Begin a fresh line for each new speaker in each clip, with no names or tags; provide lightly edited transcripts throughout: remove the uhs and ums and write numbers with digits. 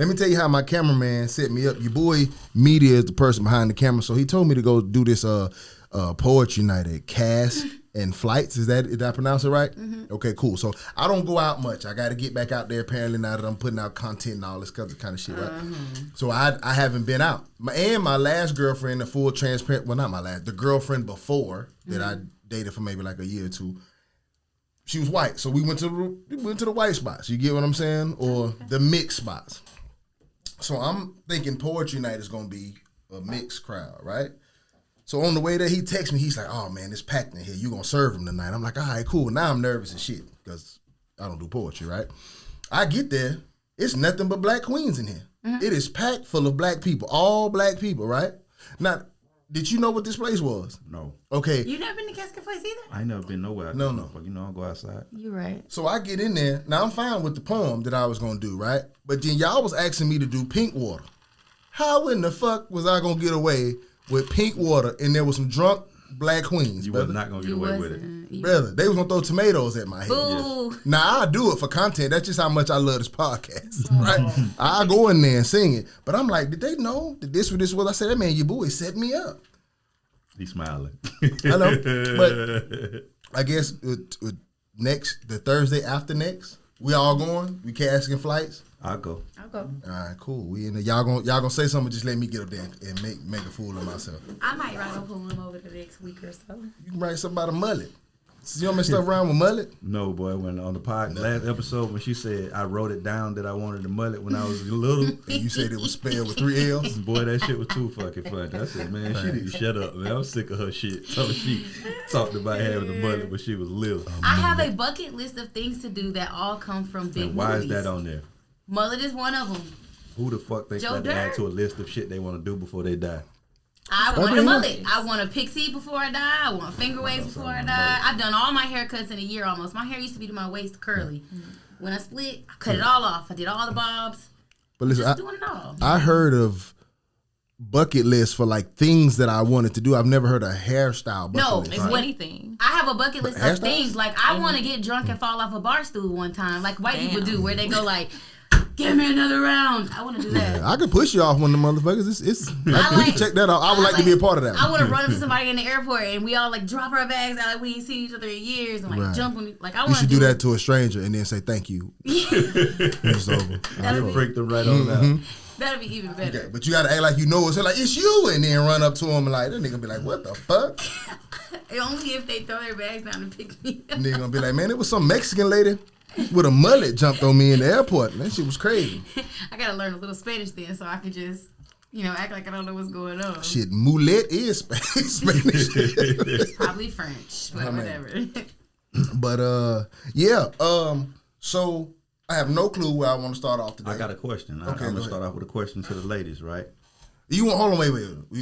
Let me tell you how my cameraman set me up. Your boy Media is the person behind the camera, so he told me to go do this poetry night at Cast and Flights. Did I pronounce it right? Mm-hmm. Okay, cool. So I don't go out much. I got to get back out there apparently now that I'm putting out content and all this kind of shit, right? So I haven't been out. My last girlfriend, the full transparent, well, not my last, the girlfriend before that I dated for maybe like a year or two, she was white. So we went to the white spots. You get what I'm saying? Or the mixed spots. So I'm thinking poetry night is going to be a mixed crowd, right? So on the way there, he texts me. He's like, oh, man, it's packed in here. You going to serve him tonight. I'm like, all right, cool. Now I'm nervous as shit because I don't do poetry, right? I get there. It's nothing but black queens in here. Mm-hmm. It is packed full of black people, all black people, right? Now, did you know what this place was?
No.
Okay.
You never been to Casket Place either?
I ain't never been nowhere.
No.
But you know, I'll go outside.
You're right.
So I get in there. Now, I'm fine with the poem that I was going to do, right? But then y'all was asking me to do Pink Water. How in the fuck was I going to get away with Pink Water and there was some drunk black queens?
You was not going to get away with it.
Brother, they was going to throw tomatoes at my head.
Boo.
Now, I do it for content. That's just how much I love this podcast, right? I go in there and sing it. But I'm like, did they know that this was? I said, that man, your boy set me up.
He's smiling.
I know. But I guess the Thursday after next, we all going? We casting flights?
I'll go.
All right, cool. We in there. Y'all gonna say something? Just let me get up there and make a fool of myself.
I might write a poem over the next week or so.
You can write something about a mullet. You don't mess stuff around with mullet?
No, boy. When on the last episode, when she said I wrote it down that I wanted a mullet when I was little,
and you said it was spelled with 3 L's.
Boy, that shit was too fucking funny. I said, man, she need to shut up, man. I'm sick of her shit. So she talked about having a mullet when she was little.
I have a bucket list of things to do that all come from big
and why
movies.
is that on there?
Mullet is one of them.
Who the fuck thinks that to add to a list of shit they want to do before they die?
I want a mullet. I want a pixie before I die. I want finger waves before I die. I've done all my haircuts in a year almost. My hair used to be to my waist curly. When I split, I cut it all off. I did all the bobs.
But listen,
just doing it all.
I heard of bucket lists for like things that I wanted to do. I've never heard of hairstyle bucket list.
No, it's anything.
I have a bucket list of things. Like I want to get drunk and fall off a bar stool one time. Like white people do where they go like, give me another round. I want to do that.
Yeah, I could push you off one of the motherfuckers. We can check that out. I would like to be a part of that.
I want to run up to somebody in the airport and we all like drop our bags out like we ain't seen each other in years and like jump on. Like I want to.
You should do that to a stranger and then say thank you. It's over.
That'll freak them right on out.
That'd be even better.
Okay, but you gotta act like you know it. So like it's you, and then run up to him and like that nigga be like, what the fuck?
Only if they throw their bags down and pick me up.
Nigga gonna be like, man, it was some Mexican lady with a mullet jumped on me in the airport. That shit was crazy.
I gotta learn a little Spanish then so I can just, act like I don't know what's going on.
Shit, mullet is Spanish.
It's probably French, but whatever.
But so I have no clue where I want to start off today.
I got a question.
Okay,
I'm gonna start off with a question to the ladies, right?
You want? Hold on, wait.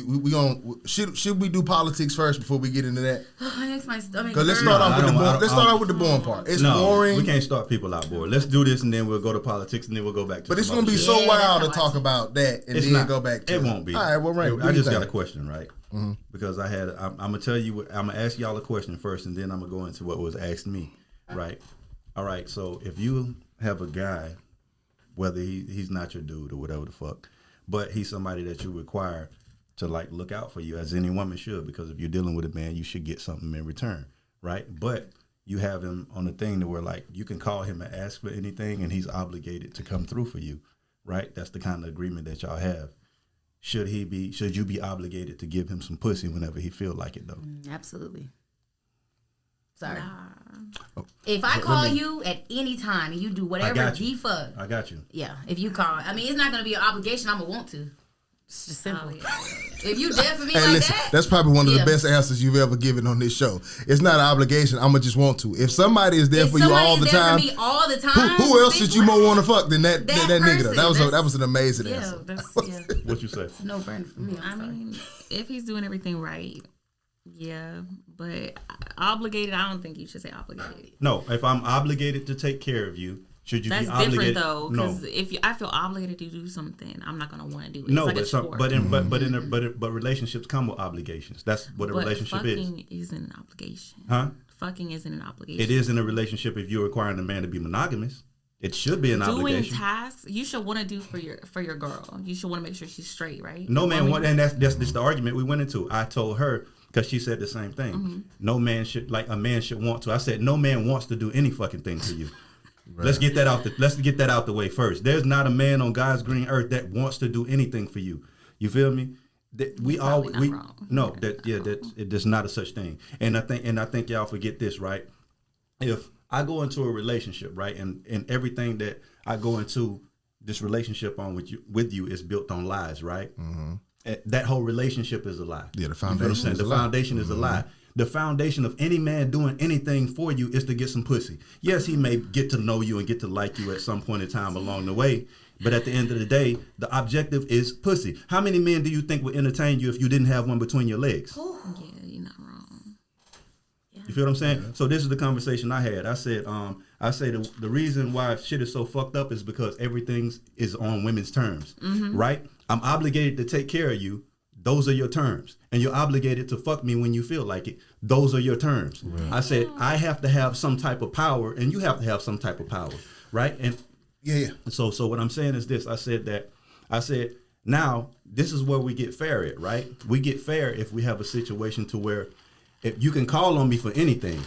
We on? Should we do politics first before we get into that?
It makes my stomach.
Cause let's start off with the boring part. It's boring.
We can't start people out bored. Let's do this and then we'll go to politics and then we'll go back to.
But it's gonna be so wild to talk about that and then go back to.
It won't be.
All right, well, right.
I just got a question, right? Mm-hmm. Because I'm gonna tell you. I'm gonna ask y'all a question first, and then I'm gonna go into what was asked me, right? All right. So if you have a guy, whether he's not your dude or whatever the fuck, but he's somebody that you require to like look out for you, as any woman should, because if you're dealing with a man, you should get something in return, right? But you have him on a thing to where like you can call him and ask for anything, and he's obligated to come through for you, right? That's the kind of agreement that y'all have. Should you be obligated to give him some pussy whenever he feel like it though?
Absolutely. Sorry.
Oh,
if I call you at any time and you do whatever the fuck.
I got you.
Yeah, if you call. I mean, it's not going to be an obligation. I'm going to want to. It's just simple. If you dead for me that.
That's probably one of the best answers you've ever given on this show. It's not an obligation. I'm going to just want to. If somebody is there for you all the time. Who else should you more want to fuck than that nigga? That was an amazing answer.
What you say?
No burn for me.
I mean, if he's doing everything right. Yeah, but obligated, I don't think you should say obligated.
No, if I'm obligated to take care of you, should you be obligated? That's different
though, because if I feel obligated to do something, I'm not gonna want to do it.
No,
it's like
but relationships come with obligations. That's what a relationship is.
Fucking isn't an obligation.
Huh?
Fucking isn't an obligation.
It is in a relationship if you're requiring a man to be monogamous. It should be an
doing
obligation.
tasks you should want to do for your girl. You should want to make sure she's straight, right?
No man want, and that's the argument we went into. I told her because she said the same thing. Mm-hmm. No man should a man should want to. I said no man wants to do any fucking thing to you. Right. Let's get that out the way first. There's not a man on God's green earth that wants to do anything for you. You feel me? That there's not a such thing. And I think y'all forget this, right? If I go into a relationship, right, and everything that I go into this relationship on with you is built on lies, right? Mm-hmm. That whole relationship is a lie.
Yeah, the foundation.
The foundation is a lie. The foundation of any man doing anything for you is to get some pussy. Yes, he may get to know you and get to like you at some point in time along the way, but at the end of the day, the objective is pussy. How many men do you think would entertain you if you didn't have one between your legs?
Yeah, you're not wrong.
Yeah. You feel what I'm saying? Yeah. So this is the conversation I had. I said the reason why shit is so fucked up is because everything is on women's terms, right? I'm obligated to take care of you. Those are your terms. And you're obligated to fuck me when you feel like it. Those are your terms. Right. I said, I have to have some type of power and you have to have some type of power. Right? And
yeah.
So what I'm saying is this. I said, now this is where we get fair at, right? We get fair if we have a situation to where if you can call on me for anything.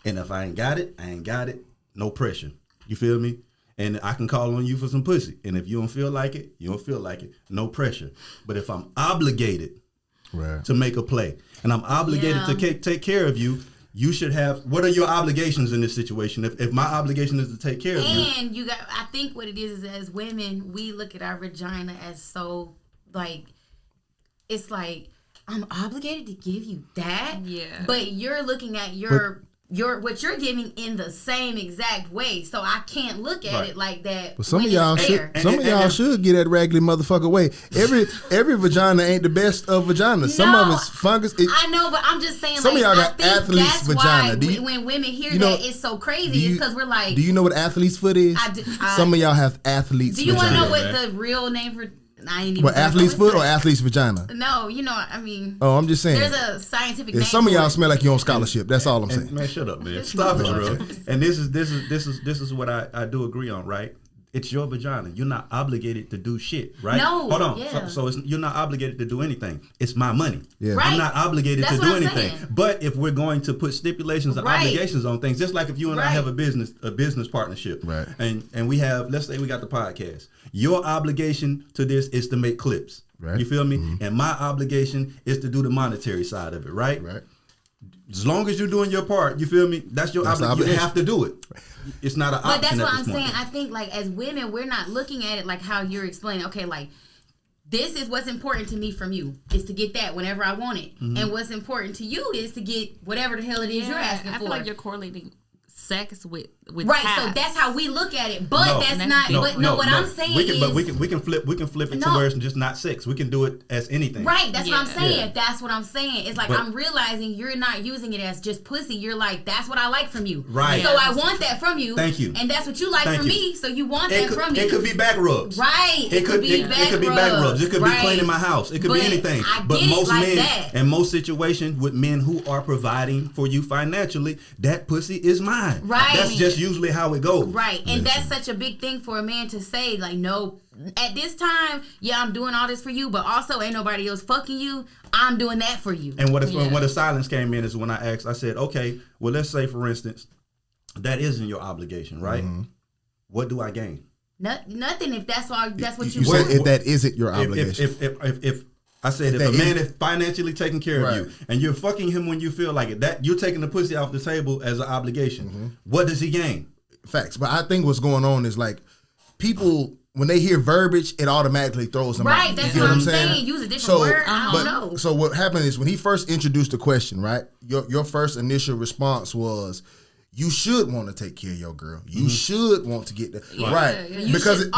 And if I ain't got it, I ain't got it. No pressure. You feel me? And I can call on you for some pussy. And if you don't feel like it, you don't feel like it. No pressure. But if I'm obligated to make a play and I'm obligated to take care of you, you should have, what are your obligations in this situation? If my obligation is to take care of you.
And I think what it is as women, we look at our vagina as so like, it's like, I'm obligated to give you that. Yeah. But you're looking at what you're giving in the same exact way, so I can't look at it like that.
But some of y'all should get that raggedy motherfucker way. Every vagina ain't the best of vaginas. Some of it's fungus.
I know, but I'm just saying.
Some of y'all got athlete's vagina.
When women hear that, it's so crazy. It's because we're like.
Do you know what athlete's foot is? Some of y'all have athlete's.
Do you
want
to know what the real name for?
What, athlete's foot or athlete's vagina?
No, I mean.
Oh, I'm just saying.
There's a scientific name.
Some of y'all smell like you're on scholarship. That's all I'm saying.
Man, shut up, man. Stop it, bro. And this is what I do agree on, right? It's your vagina. You're not obligated to do shit, right?
No.
Hold on.
Yeah.
So you're not obligated to do anything. It's my money.
Yeah.
Right.
I'm not obligated to do anything.
Saying.
But if we're going to put stipulations and obligations on things, just like if you and I have a business partnership,
right?
And we have, let's say we got the podcast. Your obligation to this is to make clips. Right. You feel me? Mm-hmm. And my obligation is to do the monetary side of it, right?
Right.
As long as you're doing your part, you feel me? That's your obligation. You have to do it. It's not an option.
But that's what I'm saying. I think like as women, we're not looking at it like how you're explaining. Okay, like this is what's important to me from you is to get that whenever I want it, and what's important to you is to get whatever the hell it is you're asking for.
I feel like you're correlating sex with
right.
tasks.
So that's how we look at it. But what I'm saying is
we can flip it to where it's just not sex. We can do it as anything.
Right. That's what I'm saying. Yeah. That's what I'm saying. It's like I'm realizing you're not using it as just pussy. You're like, that's what I like from you.
Right.
So I want that from you.
Thank you.
And that's what you like from me. So you want that from me.
It could be back rubs.
Right.
It could be back rubs. It could be cleaning my house. It could be anything. But most men and most situations with men who are providing for you financially, that pussy is mine.
Right.
That's just usually how it goes.
Right. And that's such a big thing for a man to say, like, no, at this time, I'm doing all this for you, but also ain't nobody else fucking you. I'm doing that for you.
And what the silence came in is when I asked, I said, okay, well, let's say, for instance, that isn't your obligation, right? Mm-hmm. What do I gain?
Nothing if that's what you
want.
Said
if that isn't your obligation.
If I said if a man is financially taking care of you and you're fucking him when you feel like it, that you're taking the pussy off the table as an obligation. What does he gain?
Facts. But I think what's going on is like people, when they hear verbiage, it automatically throws them out.
Right, that's what I'm saying. Use a different word. I don't know.
So what happened is when he first introduced the question, right? Your first initial response was, you should want to take care of your girl. You should want to get that right because it's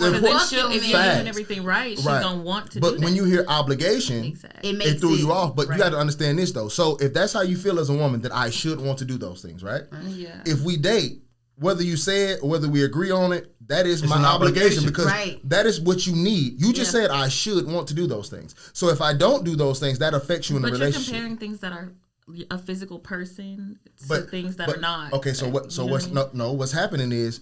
important.
If you're doing everything right, she's gonna want to.
But when you hear obligation, it threw you off. But you got to understand this though. So if that's how you feel as a woman, that I should want to do those things, right?
Yeah.
If we date, whether you say it or whether we agree on it, that is my obligation because that is what you need. You just said I should want to do those things. So if I don't do those things, that affects you in the relationship.
But you're comparing things that are a physical person to things that are not.
Okay, so what's happening is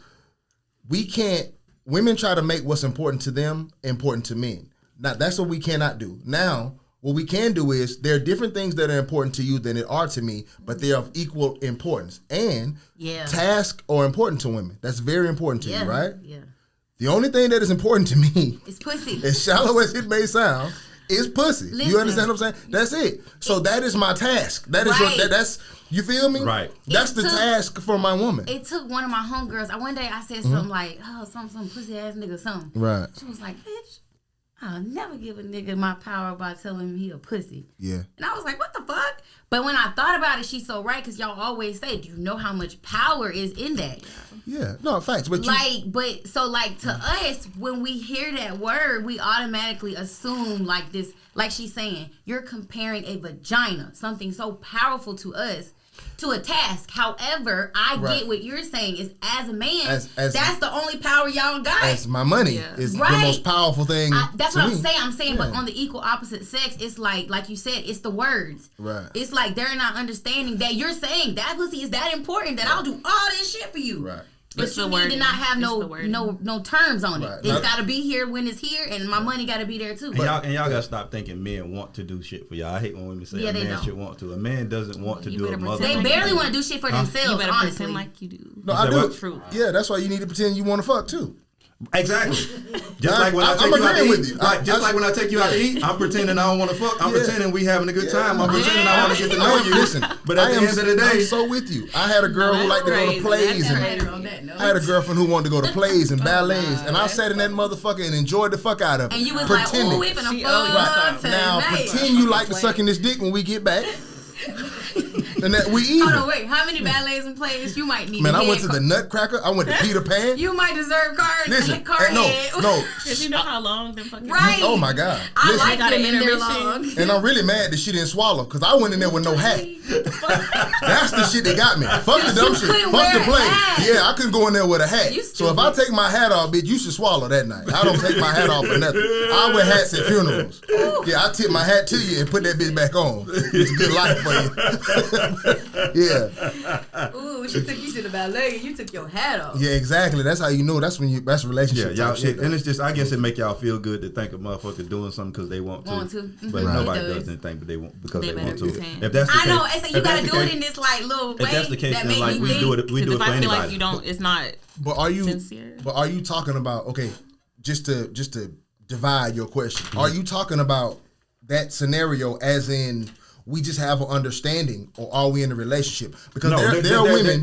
women try to make what's important to them important to men. Now, that's what we cannot do. Now, what we can do is there are different things that are important to you than it are to me, but they're of equal importance. And tasks are important to women. That's very important to you, right? Yeah. The only thing that is important to me
is pussy.
As shallow as it may sound, is pussy. Listen, you understand what I'm saying? That's it. So that is my task. That is that's you feel me?
Right.
That's the task for my woman.
It took one of my homegirls. One day I said something like, some pussy ass nigga something.
Right.
She was like, bitch, I'll never give a nigga my power by telling him he a pussy.
Yeah.
And I was like, what the fuck? But when I thought about it, she's so right, because y'all always say, do you know how much power is in that?
Yeah. No, facts. But
to us, when we hear that word, we automatically assume like this, like she's saying, you're comparing a vagina, something so powerful to us, to a task. However, I get what you're saying is as a man, that's the only power y'all got.
As my money is the most powerful thing.
That's what I'm saying. I'm saying, but on the equal opposite sex, it's like you said, it's the words.
Right.
It's like they're not understanding that you're saying that pussy is that important that I'll do all this shit for you.
Right.
But you need to not have no terms on it. Right. It's got to be here when it's here, and my money got to be there too.
And y'all got to stop thinking men want to do shit for y'all. I hate when women say a man should want to. A man doesn't want to do a mother.
They barely want to do shit for themselves.
You better
honestly.
pretend like you do.
No, I do. True. Yeah, that's why you need to pretend you want to fuck too.
Exactly. Just like when I take you out to eat. Like when I take you out to eat, I'm pretending I don't want to fuck. I'm pretending we having a good time. I'm pretending I want to get to know you.
Listen,
but at the end of the day,
I'm so with you. I had a girl who liked to go to plays, and I had a girlfriend who wanted to go to plays and ballets, and I sat in that motherfucker and enjoyed the fuck out of it.
And you was
pretending.
like, "Oh, we finna fuck
now pretend you like to sucking this dick when we get back." And that we even.
Hold on, wait. How many ballets and plays you might need?
Man, I went to the Nutcracker. I went to Peter Pan.
You might deserve card.
Listen,
card
no.
Because you know how long them fucking.
Right.
Oh my God.
I like them in there long.
And I'm really mad that she didn't swallow, because I went in there with no hat. That's the shit that got me. Fuck the dumb shit. Fuck the play. Yeah, I couldn't go in there with a hat. So if I take my hat off, bitch, you should swallow that night. I don't take my hat off for nothing. I wear hats at funerals. Yeah, I tip my hat to you and put that bitch back on. It's a good life for you. Yeah.
Ooh, she took you to the ballet and you took your hat off.
Yeah, exactly. That's how you know. That's when that's relationship.
Yeah, y'all,
shit.
And it's just, I guess it make y'all feel good to think a motherfucker doing something because they want to. But nobody does anything but they want because they want to.
If that's the case, I know. It's like you gotta do it in this like little way.
If that's the case, then like we do it for anybody.
I feel like you don't. It's not.
But are you
sincere?
But are you talking about just to divide your question? Mm-hmm. Are you talking about that scenario as in we just have an understanding, or are we in a relationship? Because there are women.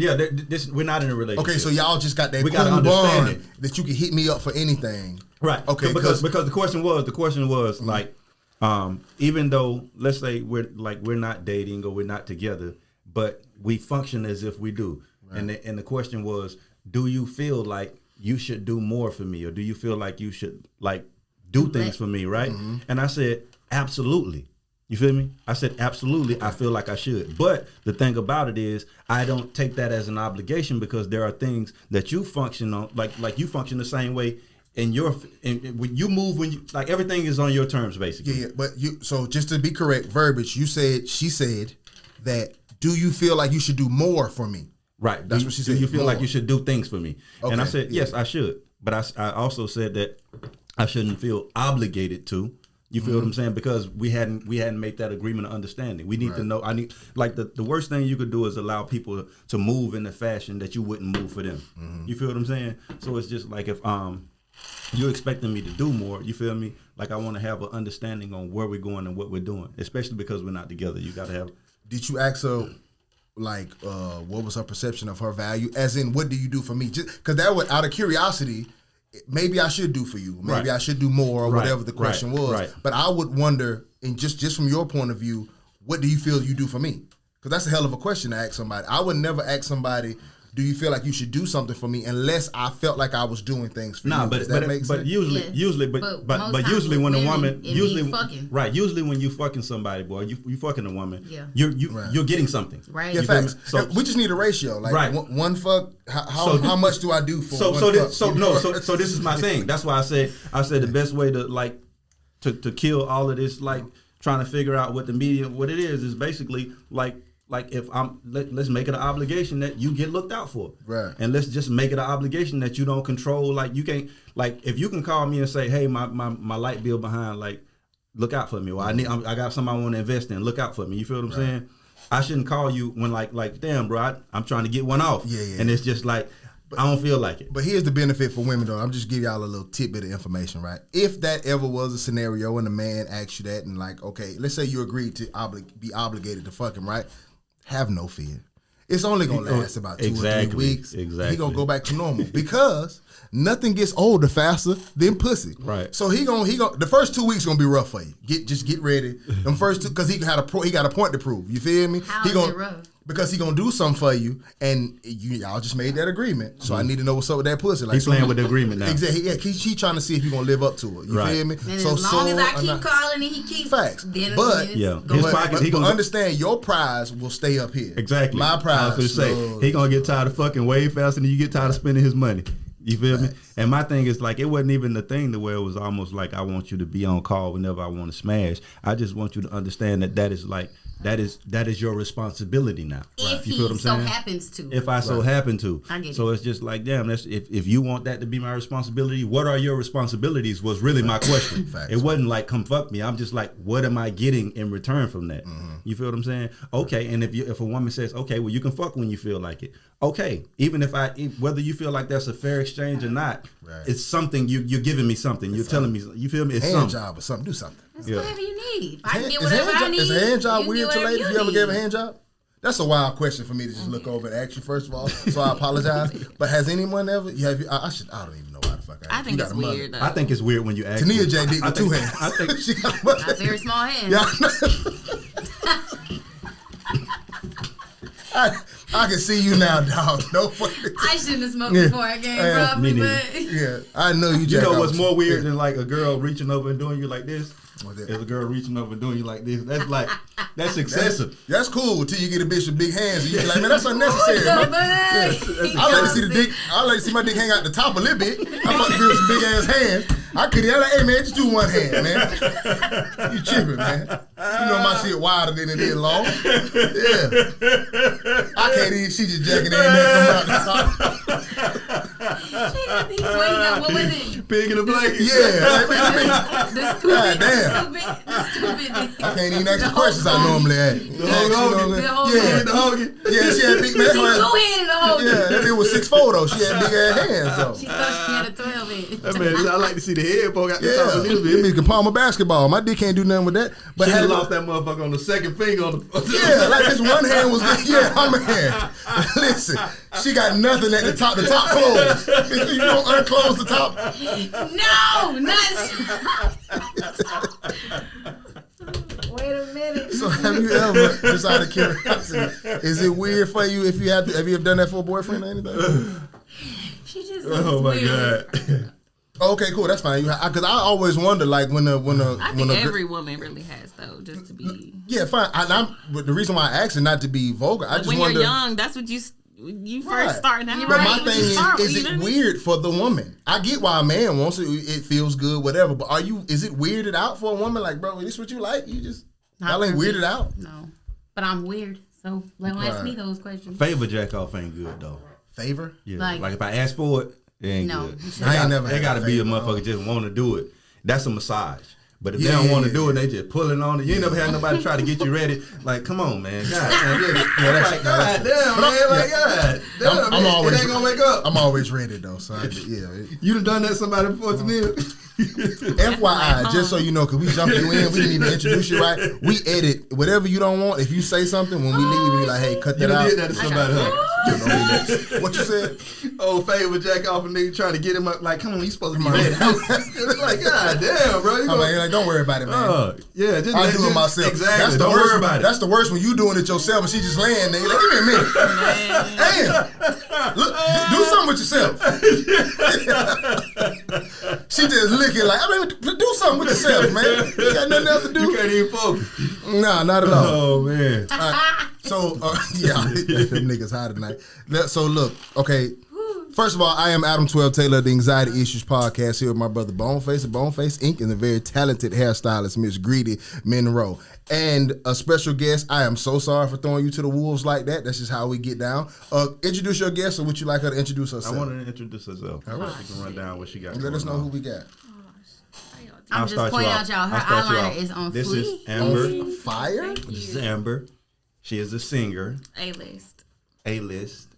We're not in a relationship.
Okay, so y'all just got that cool bond that you can hit me up for anything.
Right. Okay. Because the question was like, even though let's say we're not dating or we're not together, but we function as if we do. Right. And the question was, do you feel like you should do more for me, or do you feel like you should like do things for me, right? Mm-hmm. And I said, absolutely. You feel me? I said, absolutely, I feel like I should. But the thing about it is, I don't take that as an obligation, because there are things that you function on, like you function the same way when you move, like everything is on your terms, basically.
Yeah, but so just to be correct, verbiage, she said that, do you feel like you should do more for me?
Right.
That's what she said.
Do you feel like you should do things for me? Okay. And I said, yes, I should. But I also said that I shouldn't feel obligated to. You feel what I'm saying? Because we hadn't made that agreement of understanding. We need to know. I need the worst thing you could do is allow people to move in the fashion that you wouldn't move for them. Mm-hmm. You feel what I'm saying? So it's just like if you're expecting me to do more, you feel me? Like I want to have an understanding on where we're going and what we're doing, especially because we're not together. You got to have.
Did you ask her like what was her perception of her value? As in, what do you do for me? Just because that would, out of curiosity. Maybe I should do for you. Maybe I should do more, or whatever the question was. Right. But I would wonder, and just from your point of view, what do you feel you do for me? Because that's a hell of a question to ask somebody. I would never ask somebody, do you feel like you should do something for me, unless I felt like I was doing things for you.
Does that make sense? Usually when a woman, usually when you fucking somebody, boy, you fucking a woman, you're getting something.
Right.
Yeah, facts. So we just need a ratio. Like one fuck, how much do I do for one fuck?
So this is my thing. That's why I said the best way to like to kill all of this, like trying to figure out what it is basically like like if let's make it an obligation that you get looked out for.
Right.
And let's just make it an obligation that you don't control. Like you can't, like if you can call me and say, hey, my light bill behind, like look out for me. Or I got something I want to invest in. Look out for me. You feel what I'm saying? I shouldn't call you when like damn, bro, I'm trying to get one off.
Yeah.
And it's just like, I don't feel like it.
But here's the benefit for women, though. I'm just giving y'all a little tidbit of information, right? If that ever was a scenario and a man asked you that and like, okay, let's say you agreed to be obligated to fuck him, right? Have no fear. It's only going to last about 2 or 3 weeks.
Exactly.
He going to go back to normal because nothing gets older faster than pussy.
Right.
So he going the first 2 weeks going to be rough for you. Just get ready. Them first 2, because he got a point to prove. You feel me?
How is it rough?
Because he gonna do something for you, and y'all just made that agreement. So I need to know what's up with that pussy. Like,
He's playing with the agreement now.
Exactly. Yeah, he trying to see if you gonna live up to it. You feel me?
And so as long as I keep calling and he keeps
facts,
then
but
his pocket. He gonna
understand your prize will stay up here.
Exactly.
My prize.
I was gonna say he gonna get tired of fucking way faster than you get tired of spending his money. You feel me? And my thing is like, it wasn't even the thing to where it was almost like I want you to be on call whenever I want to smash. I just want you to understand that is like. That is your responsibility now.
If
you feel what I'm saying?
happens to.
If I so happen to.
I get
so
it.
it's just like, damn, that's if you want that to be my responsibility, what are your responsibilities was really my question. It wasn't like, come fuck me. I'm just like, what am I getting in return from that? You feel what I'm saying? Okay, and if a woman says, okay, well, you can fuck when you feel like it. Okay, even whether you feel like that's a fair exchange or not, it's something, you're giving me something. You're telling me, you feel me? It's
hand
something.
job or something. Do something.
It's whatever you need. I can get whatever I need.
Is a hand job weird to ladies? You ever
need.
gave a hand job? That's a wild question for me to just look over and ask you, first of all. So I apologize. But has anyone ever? I don't even know why the fuck I
think it's weird. Though.
I think it's weird when you ask.
Tania J did with 2 hands.
I think
she got
Not very small hands.
I can see you now, dog. No fucking.
I shouldn't have smoked before I came, probably, but
yeah, I know you.
You know what's more weird than like a girl reaching over and doing you like this? If a girl reaching over and doing you like this, that's excessive.
That's cool until you get a bitch with big hands and you be like, man, that's unnecessary. Man. I like to see the dick. I like to see my dick hang out the top a little bit. I fuck girls with big ass hands. I could. I'm like, hey man, just do one hand, man. You tripping, man? You know my shit wider than it is long. Yeah. I can't even. She just jacking in there coming out the top.
What was it?
Pig in the blanket.
Yeah.
The stupid.
God damn.
The stupid.
I can't even ask the questions I normally ask.
The hoagie.
Yeah, she had big man.
She two-handed the whole
Yeah, that bitch was 6'4" though. She had big ass hands though.
She thought she had a 12-inch.
That man, I like to see the head poke out the top a little
That
bit.
bitch can palm a basketball. My dick can't do nothing with that. But
She
had
lost that motherfucker on the second finger on the.
yeah, like this one hand was yeah, I'm a hand. Listen, she got nothing at the top. The top closed. You don't unclose the top.
No, Wait a minute.
So have you ever, just out of curiosity, is it weird for you if you have you ever done that for a boyfriend or anything?
She just
Oh my
weird.
god.
Okay, cool. That's fine. Because I always wonder, like when
I think every woman really has though, just to be.
Yeah, fine. But the reason why I asked it not to be vulgar, I just
when
wonder.
you're young, that's what you first starting out.
But my
Right.
thing is it weird for the woman? I get why a man wants it. It feels good, whatever. But is it weirded out for a woman? Like, bro, this what you like? You just y'all ain't weirded out.
No, but I'm weird. So don't ask me those questions.
Favor jack off ain't good though.
Favor?
Yeah.
Like-
Like if I ask for it, it ain't
No,
good.
you should-
I ain't never.
They
had
gotta be a
favor.
motherfucker just want to do it. That's a massage. But if they
Yeah,
don't want to
yeah,
do it, they just pulling on it. You ain't never had nobody try to get you ready. Like, come on, man. God damn,
that's-
like, God damn, man. Like, God damn,
I'm
man.
always.
It ain't gonna wake up.
I'm always ready though. So yeah.
You done done that to somebody before, Tania?
FYI, just so you know, because we jumped you in, we didn't even introduce you right. We edit whatever you don't want. If you say something when we leave, we be like, hey, cut
You
that
done
out.
did that to somebody, huh?
What you said?
Oh, favor jack off a nigga trying to get him up. Like, come on, you supposed to be ready. It's like, God damn, bro.
I'm like, don't worry about it, man.
Yeah, just
I do it myself.
Exactly.
That's the
Don't
worst,
worry about it.
That's the worst when you doing it yourself and she just laying there. You're like, give me a minute. Damn. Look, do something with yourself. She just licking like, do something with yourself, man. You got nothing else to do.
You can't even focus.
Nah, not at all.
Oh, man.
So, yeah, them niggas high tonight. So, look, okay, First of all, I am Adam 12 Taylor of the Anxiety Issues Podcast here with my brother Boneface of Boneface Inc. and the very talented hairstylist, Miss Greedy Monroe. And a special guest, I am so sorry for throwing you to the wolves like that. That's just how we get down. Introduce your guest, or would you like her to introduce herself?
I want her to introduce herself. All right. She can run down what she got.
Let us know who we got.
I'm just pointing out, y'all. Her eyeliner is on
This
fleek.
is Amber.
Fire?
This is Amber. She is a singer.
A-list.
A-list.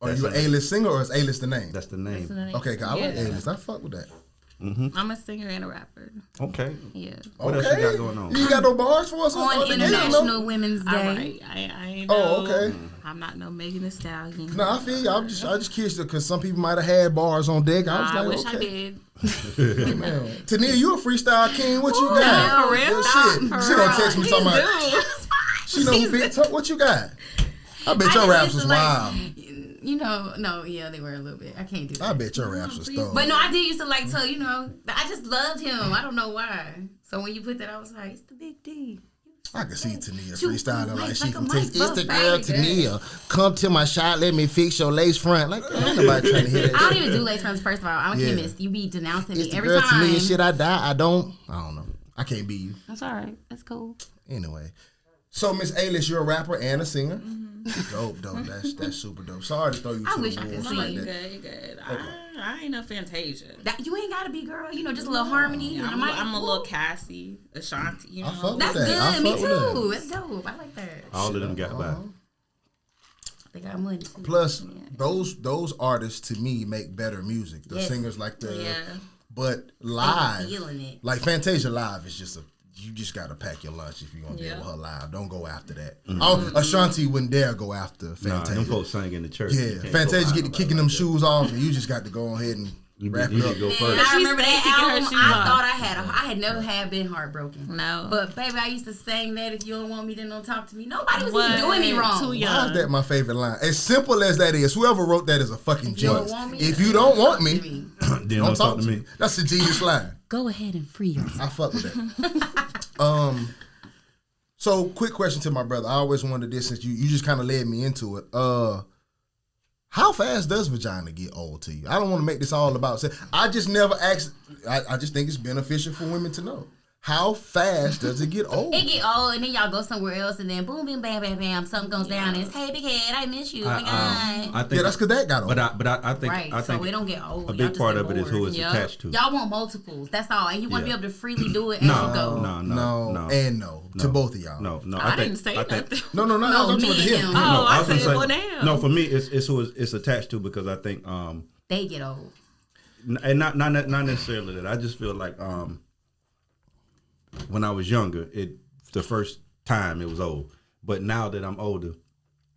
Are you an A-list singer or is A-list the name?
That's the name.
Okay, I like A-list. I fuck with that.
I'm a singer and a rapper.
Okay.
Yeah.
What else you got going on?
You got no bars for us?
On International Women's Day.
All right. I ain't know.
Oh, okay.
I'm not no Megan Thee Stallion.
No, I feel you. I'm just curious because some people might have had bars on deck.
I
was
wish
like,
I
okay.
did.
Man. Tania, you a freestyle king. What you
Ooh,
got?
no, for real?
Shit. She don't text me talking about.
Dude.
She know who big. What you got? I bet your raps was wild.
You know, no, yeah, they were a little bit. I can't do that.
I bet your raps was thorough.
But no, I did used to like tell, I just loved him. I don't know why. So when you put that, I was like, it's the big D.
I can see Tania freestyling like she from
Mike
Texas. It's the
Buffett,
girl Tania. Come to my shop, let me fix your lace front. Like, ain't nobody trying to hear that
I don't
shit.
even do lace fronts, first of all. I'm a
Yeah.
chemist. You be denouncing
It's
me
the
every
girl
time.
Tania shit I don't know. I can't be you.
That's all right. That's cool.
Anyway. So Miss A-List, you're a rapper and a singer. Dope. That's super dope. Sorry to throw you
I
to
wish
the
I could
wolves
see
like
You
that.
good. I ain't no Fantasia.
You ain't gotta be, girl. Just a little harmony.
I'm a little Cassie, Ashanti. You
I
know.
fuck with
That's
that. I
good. Me
fuck with that.
too. That's dope. I like that.
All of them got by.
They got money too.
Plus, those artists to me make better music. The
Yes.
singers like the,
Yeah.
but live,
feeling it.
like Fantasia live is just you just gotta pack your lunch if you're gonna deal with her live. Don't go after that. Ashanti wouldn't dare go after
Nah,
Fantasia.
them folks sang in the church. You
Yeah,
can't
Fantasia
go
get to
out
kicking them shoes off, and you just got to go ahead and wrap
You
it up.
can go
Man,
first.
I
She
remember
stayed
that
kicking her
album.
shoes
I
off.
thought I had never had been heartbroken.
No.
But baby, I used to sing that if you don't want me, then don't talk to me. Nobody was
What?
even doing me wrong.
Too
Why
young.
is that my favorite line? As simple as that is, whoever wrote that is a fucking
You don't
genius.
want me,
If you don't want me,
Then
don't talk to me. That's a genius line.
Go ahead and free yourself.
I fuck with that. So quick question to my brother. I always wondered this since you just kind of led me into it. How fast does vagina get old to you? I don't want to make this all about sex. I just never asked. I just think it's beneficial for women to know. How fast does it get old?
It get old, and then y'all go somewhere else, and then boom, boom, bam, bam, bam, something goes down, and it's, hey, big head, I miss you. Oh my God.
I think,
Yeah, that's because that got old.
but I think
Right,
I think
so it don't get old.
a
Y'all
big
just
part
get
of it is who
bored.
it's
Yup.
attached to.
Y'all want multiples, that's all, and you want to
Yeah.
be able to freely do it as you
No,
go.
no.
To both of y'all.
No,
I didn't say nothing.
No,
No,
I'm talking
me
about
and
him.
him.
Oh, I
was gonna
said,
say-
well, damn.
No, for me, it's who it's attached to because I think,
They get old.
and not necessarily that. I just feel like when I was younger, the first time it was old, but now that I'm older,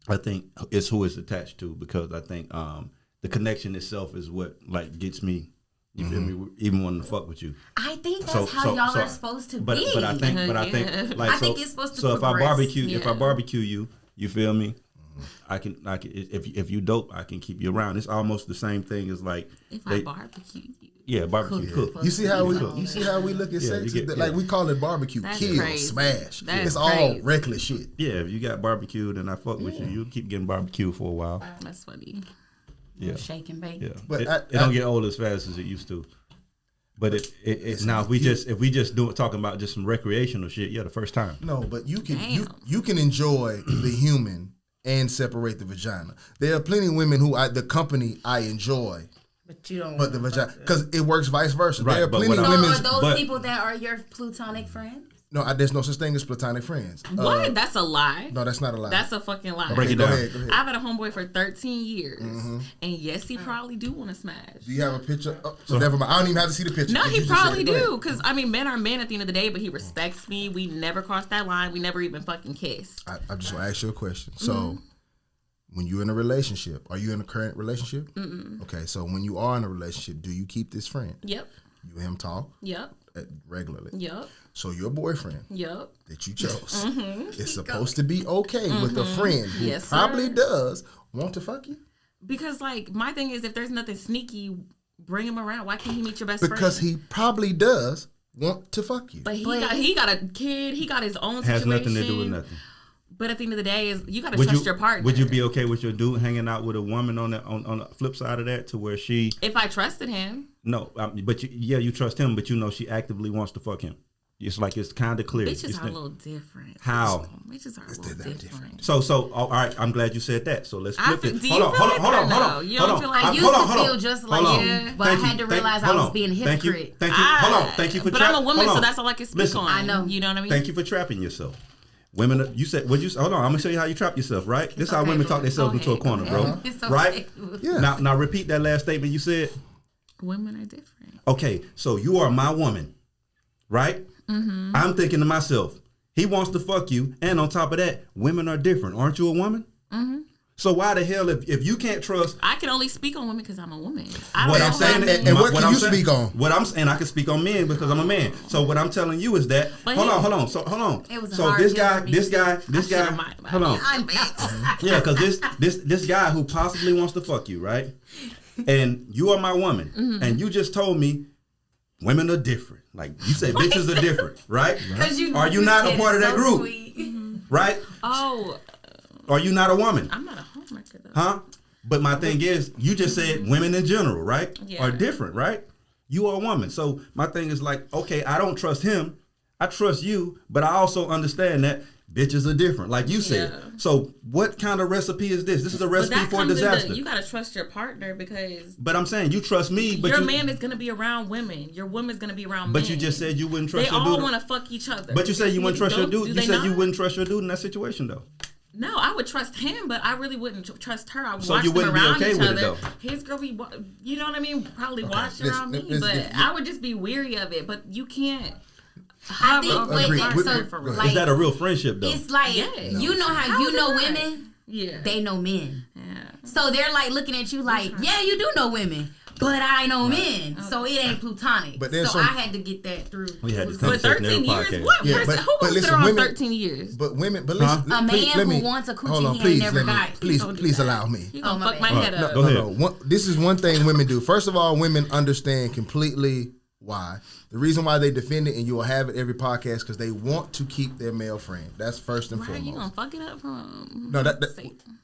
I think it's who it's attached to because I think the connection itself is what like gets me. You feel me? Even wanting to fuck with you.
I think that's how y'all are supposed to be.
But I think like
I think it's supposed to
so if I
progress.
barbecue you feel me? I can if you dope, I can keep you around. It's almost the same thing as like
If I barbecue you.
yeah, barbecue cook.
You see how we look at
Yeah,
sex?
you get-
Like
yeah.
we call it barbecue,
That's
kill,
crazy.
smash.
That's
It's all
crazy.
reckless shit.
Yeah, if you got barbecued and I fuck with you, you'll keep getting barbecued for a while.
That's funny.
Yeah.
Shake and bake.
Yeah.
But
it don't get old as fast as it used to. But it now if we just talking about just some recreational shit, yeah, the first time.
No, but you can
Damn.
you can enjoy the human and separate the vagina. There are plenty of women who the company I enjoy,
But you don't.
but the vagina because it works vice versa.
Right,
There are
but
plenty
what
of
so
I'm-
women.
are those
but-
people that are your platonic friends?
No, there's no such thing as platonic friends.
What? That's a lie.
No, that's not a lie.
That's a fucking lie.
Break it
Go
down.
ahead, go ahead.
I've had a homeboy for 13 years, and yes, he probably do want to smash.
Do you have a picture? Oh, so never mind. I don't even have to see the picture.
No,
You
he
just said
probably
it. Go ahead.
do. Because, I mean, men are men at the end of the day, but he respects me. We never crossed that line. We never even fucking kissed.
I just want to ask you a question. So, when you're in a relationship, are you in a current relationship? Okay, so when you are in a relationship, do you keep this friend?
Yep.
You and him talk
Yep.
regularly.
Yep.
So your boyfriend
Yep.
that you chose is supposed to be okay with a friend who
Yes,
probably
sir.
does want to fuck you
Because, like, my thing is, if there's nothing sneaky, bring him around. Why can't he meet your best
because
friend?
he probably does want to fuck you.
But he got a kid. He got his own
Has
situation.
nothing to do with nothing.
But at the end of the day, is you got to trust your partner.
Would you be okay with your dude hanging out with a woman on the flip side of that, to where she?
If I trusted him.
No, but you trust him, but she actively wants to fuck him. It's like it's kind of clear.
Bitches are a little different.
How?
Bitches are a little different.
So, all right. I'm glad you said that. So let's flip it.
Hold on. You don't feel like
I used to feel just like you, but I had to realize I was being a hypocrite.
Thank you. Hold on. Thank you for.
But I'm a woman, so that's all I can speak on.
I know.
You know what I mean?
Thank you for trapping yourself. Women, you said, hold on. I'm gonna show you how you trap yourself. Right? This is how women talk themselves into a corner, bro. Right?
Yeah.
Now repeat that last statement you said.
Women are different.
Okay, so you are my woman, right? Mm-hmm. I'm thinking to myself, he wants to fuck you, and on top of that, women are different. Aren't you a woman? Mm-hmm. So why the hell, if you can't trust?
I can only speak on women because I'm a woman.
What can you speak on?
And I can speak on men because I'm a man. So what I'm telling you is that. Hold on. So hold on. So this guy. Hold on. Yeah, because this guy who possibly wants to fuck you, right? And you are my woman, and you just told me women are different. Like you said, bitches are different, right? Are you not a part of that group? Right?
Oh.
Are you not a woman?
I'm not a homemaker though.
Huh? But my thing is, you just said women in general, right?
Yeah.
Are different, right? You are a woman. So my thing is like, okay, I don't trust him. I trust you, but I also understand that bitches are different, like you said. So what kind of recipe is this? This is a recipe for disaster.
You gotta trust your partner because.
But I'm saying you trust me, but
your man is gonna be around women. Your woman's gonna be around men.
But you just said you wouldn't trust
they
your dude.
They all want to fuck each other.
But you said you wouldn't trust your dude. You said you wouldn't trust your dude in that situation, though.
No, I would trust him, but I really wouldn't trust her. I would
so
watch
you
them
wouldn't
around
be okay
each
with
other.
It, though.
His girl be, you know what I mean? Probably watch around me, but I would just be weary of it. But you can't.
I think
is that a real friendship though?
It's like you know how you know women.
Yeah,
they know men.
Yeah.
So they're like looking at you like, yeah, you do know women, but I know men. Okay. So it ain't platonic. But so I had to get that through.
We had this
conversation. But 13 years, what person? Who wants to around 13 years?
But women, but listen,
a man who wants a coochie he ain't never got.
Please allow me.
You gonna fuck my head up?
Go ahead.
This is one thing women do. First of all, women understand completely why. The reason why they defend it, and you will have it every podcast, because they want to keep their male friend. That's first and foremost.
Are you gonna fuck it up for him?
No,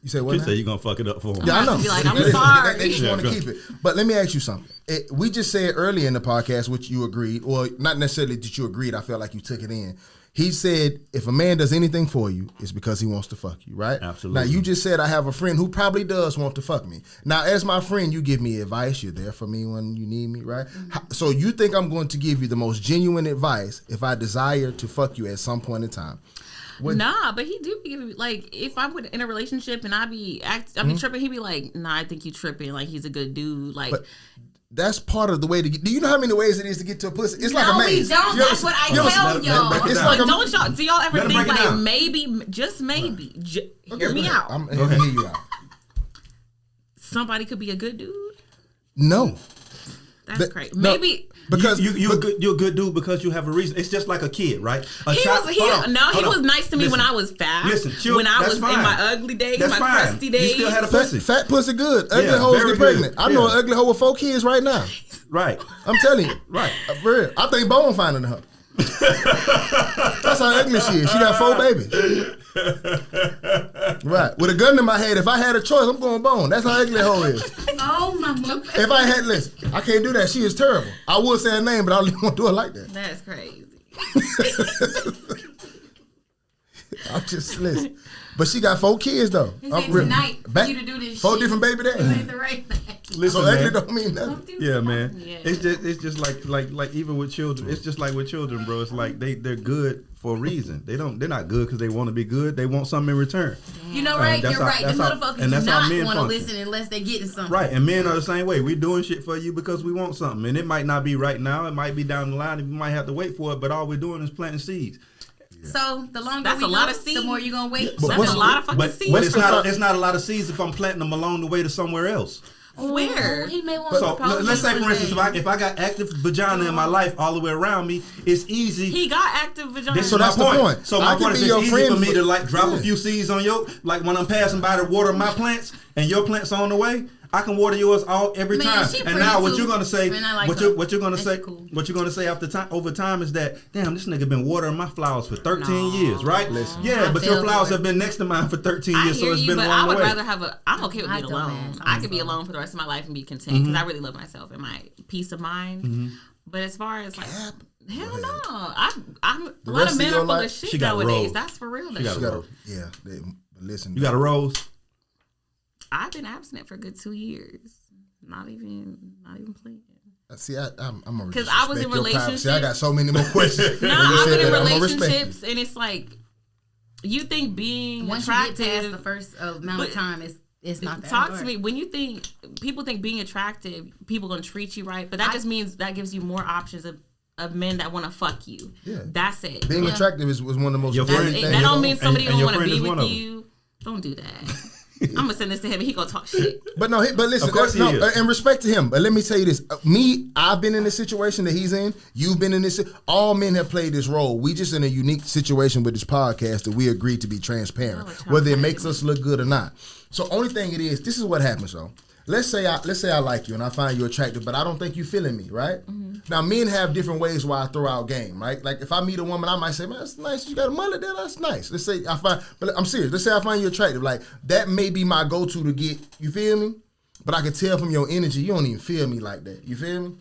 you say what?
You say you gonna fuck it up for him.
Yeah, I know.
Be like, I'm sorry.
They just want to keep it. But let me ask you something. We just said earlier in the podcast, which you agreed, or not necessarily that you agreed. I felt like you took it in. He said, if a man does anything for you, it's because he wants to fuck you, right?
Absolutely.
Now, you just said, I have a friend who probably does want to fuck me. Now, as my friend, you give me advice. You're there for me when you need me, right? Mm-hmm. So you think I'm going to give you the most genuine advice if I desire to fuck you at some point in time?
Nah, but he do be giving me, like, if I'm in a relationship and I be tripping, he be like, nah, I think you tripping. Like, he's a good dude. Like,
that's part of the way to get. Do you know how many ways it is to get to a pussy? It's like a maze.
No, we don't. That's what I tell y'all.
It's like
don't y'all? Do y'all ever think like maybe, just maybe? Hear me out.
I'm gonna hear you out.
Somebody could be a good dude.
No,
that's crazy. Maybe
because you're a good dude because you have a reason. It's just like a kid, right?
He was nice to me when I was fat.
Listen,
when I was in my ugly days, my crusty days.
You still had a pussy.
Fat pussy good. Ugly hoes get pregnant. I know an ugly hoe with 4 kids right now.
Right.
I'm telling you.
Right.
For real. I think Bone finding her. That's how ugly she is. She got 4 babies. Right. With a gun in my head, if I had a choice, I'm going Bone. That's how ugly a hoe is.
Oh my mother.
If I had, listen, I can't do that. She is terrible. I would say her name, but I don't want to do it like that.
That's crazy.
I'm just listen. But she got 4 kids though.
He said tonight for you to do this
4
shit.
different baby daddies.
This ain't the right thing.
Listen,
so ugly don't mean nothing.
Yeah, man. Yeah. It's just like even with children. It's just like with children, bro. It's like they're good for a reason. They're not good because they want to be good. They want something in return.
You know, right? You're right. The motherfuckers do not want to listen unless they getting something.
Right, and men are the same way. We doing shit for you because we want something, and it might not be right now. It might be down the line. And we might have to wait for it. But all we're doing is planting seeds.
Yeah. So the longer we go, the more you're gonna wait.
Yeah, that's a lot of fucking seeds.
But it's not a lot of seeds if I'm planting them along the way to somewhere else.
Where?
He may want
so let's say, for instance, if I got active vagina in my life all the way around me, it's easy.
He got active vagina.
This is my point.
So my point is, it's easy for me to like drop a few seeds on your, like when I'm passing by to water my plants, and your plant's on the way, I can water yours every time. And now what you're gonna say, what you're gonna say over time is that, damn, this nigga been watering my flowers for 13 years, right? Listen, yeah, but your flowers have been next to mine for 13 years, so it's been along the way.
I would rather I'm okay with being alone. I could be alone for the rest of my life and be content because I really love myself and my peace of mind. But as far as like, hell no, I'm a lot of men are full of shit nowadays. That's for real.
Listen,
you got a rose.
I've been abstinent for a good 2 years. Not even playing.
See, I'm a
because I was in relationships.
I got so many more questions.
No, I've been in relationships, and it's like you think being
once
attractive.
You get past the first amount of time, it's not that
talk
hard.
to me when you think people think being attractive, people gonna treat you right, but that just means that gives you more options of men that want to fuck you. Yeah, that's it.
Being attractive was one of the most important things.
That don't mean somebody don't want to be with you. Don't do that. I'm gonna send this to him and he gonna talk shit.
But listen, and respect to him. But let me tell you this: I've been in this situation that he's in. You've been in this. All men have played this role. We just in a unique situation with this podcast that we agreed to be transparent, whether it makes us look good or not. So only thing it is, this is what happens. So let's say I like you and I find you attractive, but I don't think you feeling me, right? Mm-hmm. Now men have different ways where I throw out game, right? Like if I meet a woman, I might say, man, that's nice. You got a mullet there, that's nice. Let's say but I'm serious. Let's say I find you attractive. Like that may be my go-to to get, you feel me? But I can tell from your energy, you don't even feel me like that. You feel me?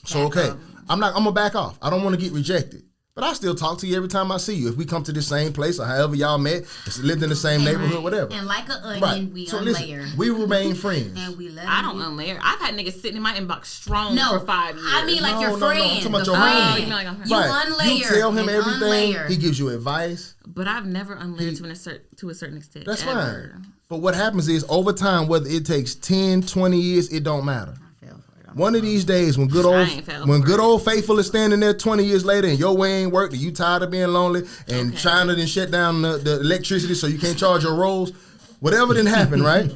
So okay, I'm gonna back off. I don't want to get rejected. But I still talk to you every time I see you. If we come to the same place or however y'all met, lived in the same neighborhood, whatever.
And like an onion, we unlayer.
Listen, we remain friends.
And we let
I don't unlayer. I've had niggas sitting in my inbox strong for 5 years.
I mean like your friend.
I'm talking about your homie.
You unlayer.
You tell him everything. He gives you advice.
But I've never unlayered to a certain extent.
That's fine. But what happens is over time, whether it takes 10, 20 years, it don't matter. One of these days, when good old faithful is standing there 20 years later and your way ain't worked and you tired of being lonely and China done shut down the electricity so you can't charge your rolls, whatever didn't happen, right?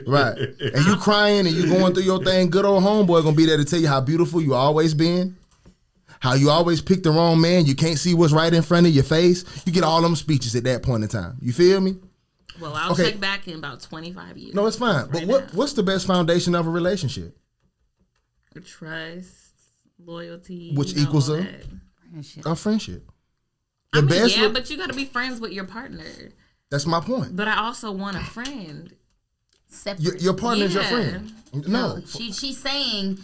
Right. And you crying and you going through your thing, good old homeboy gonna be there to tell you how beautiful you always been, how you always picked the wrong man, you can't see what's right in front of your face. You get all them speeches at that point in time. You feel me?
Well, I'll check back in about 25 years.
No, it's fine. But what's the best foundation of a relationship?
Trust, loyalty,
which equals a friendship.
But you got to be friends with your partner.
That's my point.
But I also want a friend.
Your partner is your friend. No,
she's saying.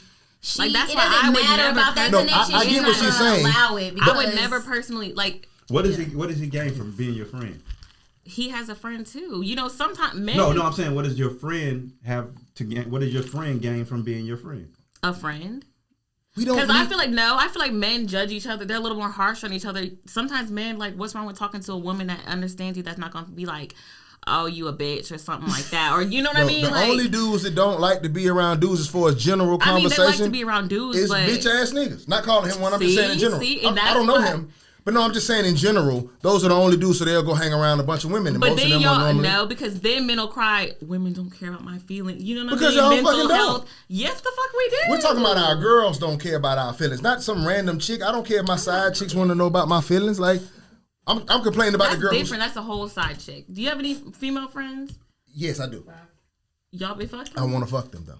Like that's
it
why
doesn't
I would
matter
never
about that connection.
I get what she's saying.
I would never personally like.
What does he gain from being your friend?
He has a friend too. You know, sometimes men.
No, I'm saying, what does your friend have to gain? What does your friend gain from being your friend?
A friend.
Because
I feel like men judge each other. They're a little more harsh on each other. Sometimes men like, what's wrong with talking to a woman that understands you? That's not going to be like, oh, you a bitch or something like that, or you know what I mean?
The only dudes that don't like to be around dudes as far as general conversation.
They like to be around dudes,
is bitch ass niggas. Not calling him one. I'm just saying in general. I don't know him. But no, I'm just saying in general, those are the only dudes, so they'll go hang around a bunch of women. And
but
most
then
of them
y'all
normally,
know, because then men will cry, women don't care about my feelings. You know what
because
I mean?
Y'all fucking don't.
Yes, the fuck we do.
We're talking about our girls don't care about our feelings. Not some random chick. I don't care if my side chicks want to know about my feelings. Like, I'm complaining about the girls.
That's different. That's a whole side chick. Do you have any female friends?
Yes, I do.
Y'all be fucking?
I want to fuck them, though.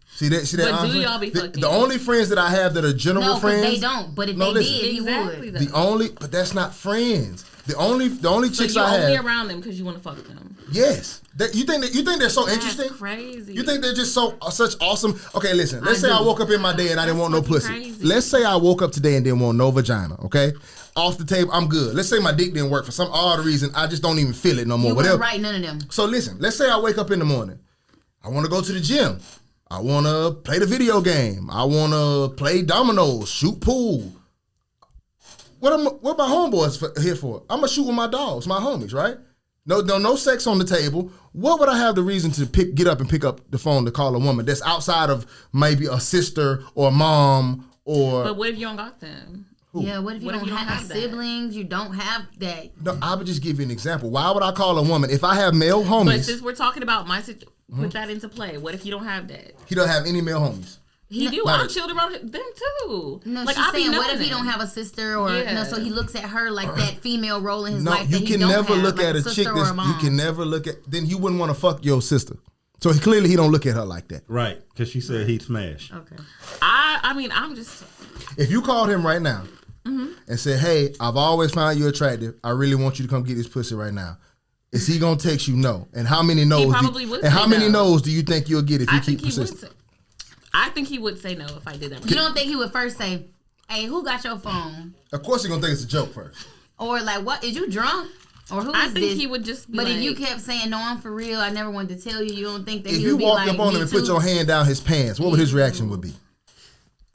See that?
But do y'all be fucking?
The only friends that I have that are general friends.
No, they don't. But if they did, he would.
But that's not friends. The only chicks I have.
So you're only around them because you want to fuck them.
Yes. You think they're so interesting?
That's crazy.
You think they're just such awesome? Okay, listen. Let's say I woke up in my day and I didn't want no pussy.
Crazy.
Let's say I woke up today and didn't want no vagina. Okay, off the table, I'm good. Let's say my dick didn't work for some odd reason. I just don't even feel it no more.
You
whatever.
Right, none of them.
So listen. Let's say I wake up in the morning. I want to go to the gym. I want to play the video game. I want to play dominoes, shoot pool. What my homeboys here for? I'm going to shoot with my dogs, my homies, right? No sex on the table. What would I have the reason to get up and pick up the phone to call a woman that's outside of maybe a sister or a mom or...
But what if you don't got them?
Who? Yeah, what if you don't have siblings? You don't have that.
No, I would just give you an example. Why would I call a woman if I have male homies?
But since we're talking about my situation, put that into play. What if you don't have that?
He don't have any male homies.
He do. Our children around them too.
No, like, she's saying, what if he don't have a sister or so he looks at her like that female role in his life.
You can never look at a chick. You can never look at. Then you wouldn't want to fuck your sister. So clearly he don't look at her like that.
Right, because she said he'd smash.
Okay. I mean, I'm just.
If you called him right now and said, "Hey, I've always found you attractive. I really want you to come get this pussy right now," is he gonna text you no? And how many no's? How many no's do you think you'll get if you keep persisting?
I think he would say no if I did that.
You don't think he would first say, "Hey, who got your phone?"
Of course he's gonna think it's a joke first.
Or like, what, is you drunk? Or who is
I think
this?
He would just be
But
like,
if you kept saying, "No, I'm for real. I never wanted to tell you," you don't think that
if
he would be like,
if you walked up on him and put your hand down his pants, what would his reaction would be?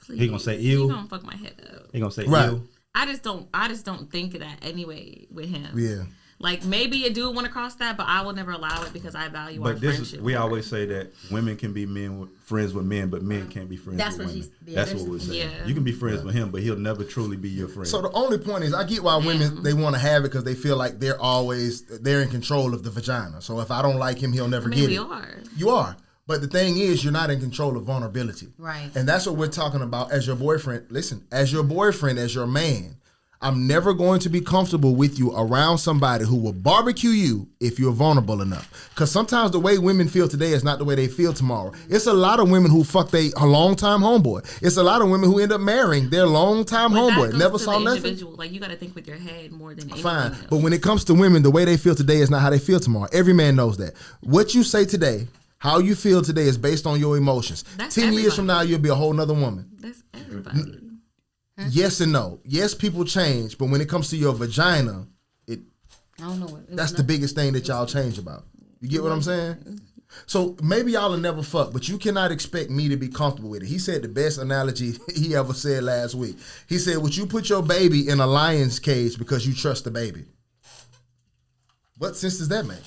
Please.
He gonna say ew.
He gonna fuck my head up.
He gonna say ew.
I just don't think of that anyway with him.
Yeah.
Like, maybe a dude want to cross that, but I will never allow it because I value our friendship.
We always say that women can be friends with men, but men can't be friends with women. That's what we're saying. Yeah. You can be friends with him, but he'll never truly be your friend.
So the only point is, I get why women, they want to have it because they feel like they're in control of the vagina. So if I don't like him, he'll never get it. You are. But the thing is, you're not in control of vulnerability.
Right.
And that's what we're talking about as your boyfriend. Listen, as your boyfriend, as your man, I'm never going to be comfortable with you around somebody who will barbecue you if you're vulnerable enough. Because sometimes the way women feel today is not the way they feel tomorrow. It's a lot of women who fuck a long-time homeboy. It's a lot of women who end up marrying their long-time homeboy. Never saw nothing.
Like, you got to think with your head more than anything
Fine.
else.
But when it comes to women, the way they feel today is not how they feel tomorrow. Every man knows that. What you say today, how you feel today is based on your emotions.
That's
10
everybody.
Years from now, you'll be a whole nother woman.
That's everybody.
Yes and no. Yes, people change, but when it comes to your vagina,
I don't know
that's the biggest thing that y'all change about. You get what I'm saying? So maybe y'all will never fuck, but you cannot expect me to be comfortable with it. He said the best analogy he ever said last week. He said, would you put your baby in a lion's cage because you trust the baby? What sense does that make?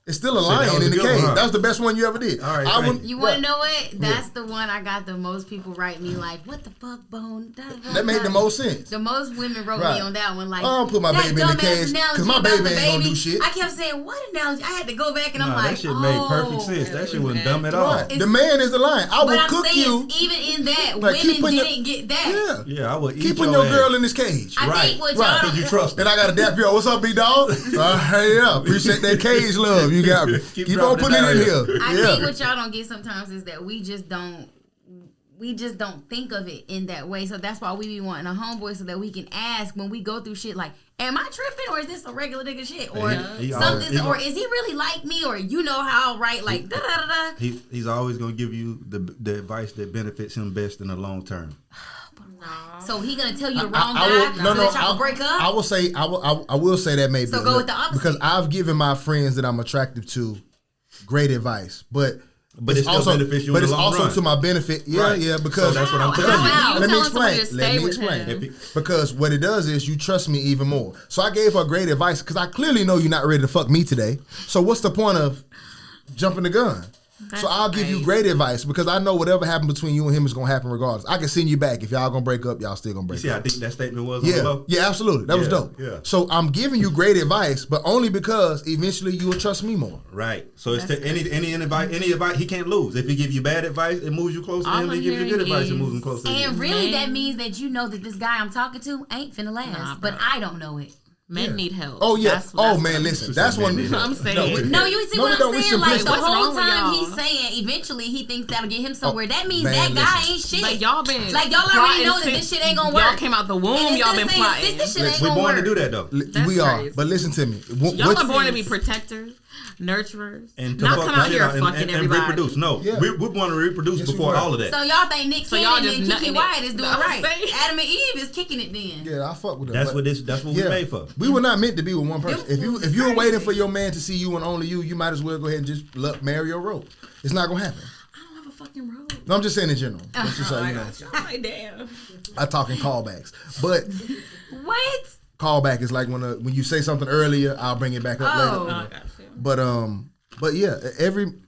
It's still a lion in the cage. That was the best one you ever did.
All right,
you want to know what? That's the one I got the most people write me like, what the fuck, Bone?
That made the most sense.
The most women wrote me on that one. Like,
I don't put my baby in the cage because my baby ain't going to do shit.
I kept saying, what analogy? I had to go back and I'm like,
that shit made perfect sense. That shit wasn't dumb at all.
The man is the lion. I will cook you.
Even in that, women didn't get that.
Yeah, I would eat
keep putting your girl in this cage.
I think what y'all
because you trust.
And I got to dap you up. What's up, B-Dog? Hey, yeah. Appreciate that cage love. You got me. Keep on putting it in here.
I think what y'all don't get sometimes is that we just don't think of it in that way. So that's why we be wanting a homeboy so that we can ask when we go through shit like, am I tripping or is this a regular nigga shit? Or something, or is he really like me? Or you know how, right? Like, da da da.
He's always going to give you the advice that benefits him best in the long term.
So he gonna tell you the wrong guy so that y'all can break up?
I will say that maybe.
So go with the opposite.
Because I've given my friends that I'm attractive to great advice, but
it's also beneficial. But it's also
to my benefit. Yeah, because
that's what I'm telling you.
Let me explain. Because what it does is you trust me even more. So I gave her great advice because I clearly know you're not ready to fuck me today. So what's the point of jumping the gun? So I'll give you great advice because I know whatever happened between you and him is gonna happen regardless. I can send you back if y'all gonna break up. Y'all still gonna break up.
You see how deep that statement was?
Yeah, absolutely. That was dope. Yeah. So I'm giving you great advice, but only because eventually you will trust me more.
Right. So it's any advice he can't lose. If he give you bad advice, it moves you closer to him. If he give you good advice, it moves him closer to him.
And really, that means that you know that this guy I'm talking to ain't finna last, but I don't know it.
Men need help.
Oh yeah. Man, listen. That's one.
I'm saying.
No, you see what I'm saying? Like the whole time he's saying, eventually he thinks that'll get him somewhere. That means that guy ain't shit.
Like y'all been.
Like y'all already know that this shit ain't gonna work.
Y'all came out the womb. Y'all been plotting.
We're born to do that though.
We are. But listen to me.
Y'all are born to be protectors, nurturers,
and
not come out here fucking everybody.
And reproduce. No, we're born to reproduce before all of that.
So y'all think Nick Cannon and Kiki Wyatt is doing right? Adam and Eve is kicking it then.
Yeah, I fuck with them.
That's what we made for.
We were not meant to be with one person. If you were waiting for your man to see you and only you might as well go ahead and just marry your rope. It's not gonna happen.
I don't have a fucking rope.
No, I'm just saying in general. That's just how you know.
Like, damn.
I talk in callbacks, but
what?
Callback is like when you say something earlier, I'll bring it back up later.
Oh, I got you.
But yeah,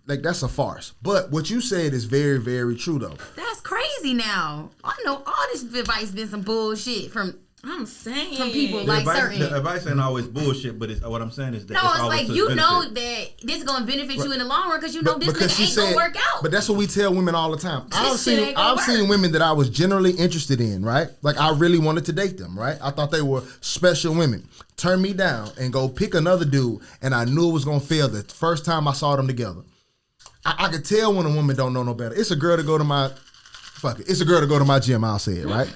that's a farce. But what you said is very, very true though.
That's crazy now. I know all this advice been some bullshit from
I'm saying
from people like certain.
The advice ain't always bullshit, but what I'm saying is that
no, it's like you know
benefit.
that this is gonna benefit you in the long run because you know this
because
nigga ain't gonna work out.
But that's what we tell women all the time. I've seen women that I was generally interested in, right? Like I really wanted to date them, right? I thought they were special women. Turn me down and go pick another dude, and I knew it was gonna fail the first time I saw them together. I could tell when a woman don't know no better. It's a girl to go to my It's a girl to go to my gym. I'll say it, right?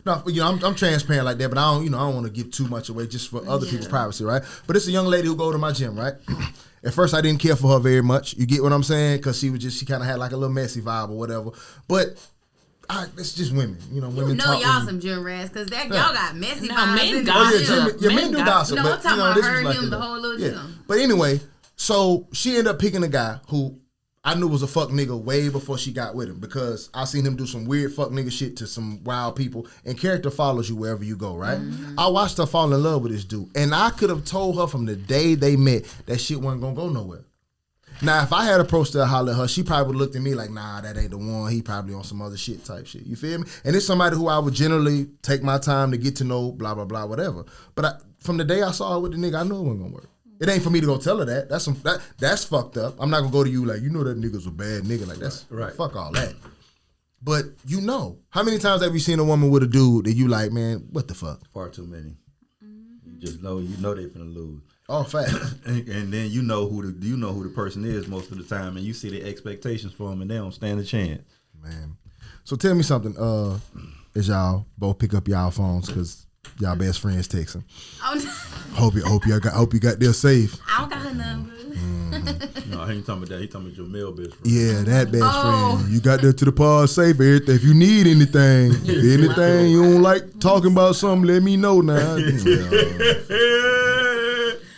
No, you know, I'm transparent like that, but I don't want to give too much away just for other people's privacy, right? But it's a young lady who go to my gym, right? At first, I didn't care for her very much. You get what I'm saying? Because she kind of had like a little messy vibe or whatever. But it's just women, you know. Women talk.
Y'all some gym rats because y'all got messy vibes.
Men gossip.
Men do gossip.
No, I'm talking about her, him, the whole little
gym.
gym.
But anyway, so she ended up picking a guy who I knew was a fuck nigga way before she got with him because I seen him do some weird fuck nigga shit to some wild people, and character follows you wherever you go, right? Mm-hmm. I watched her fall in love with this dude, and I could have told her from the day they met that shit wasn't gonna go nowhere. Now, if I had approached her, hollered at her, she probably would looked at me like, nah, that ain't the one. He probably on some other shit type shit. You feel me? And it's somebody who I would generally take my time to get to know, blah, blah, blah, whatever. But from the day I saw her with the nigga, I knew it wasn't gonna work. It ain't for me to go tell her that. That's fucked up. I'm not gonna go to you like, you know that nigga's a bad nigga. Like that's right. Fuck all that. But you know, how many times have you seen a woman with a dude that you like, man, what the fuck?
Far too many. You just know they finna lose.
Oh, fact.
and then you know who the person is most of the time, and you see the expectations for them, and they don't stand a chance.
Man. So tell me something. As y'all both pick up y'all phones because y'all best friends texting. Hope you got there safe.
I don't got her number.
No, he ain't talking about that. He talking about your male best friend.
Yeah, that best friend. You got there to the pod safe. If you need anything, you don't like talking about something, let me know now.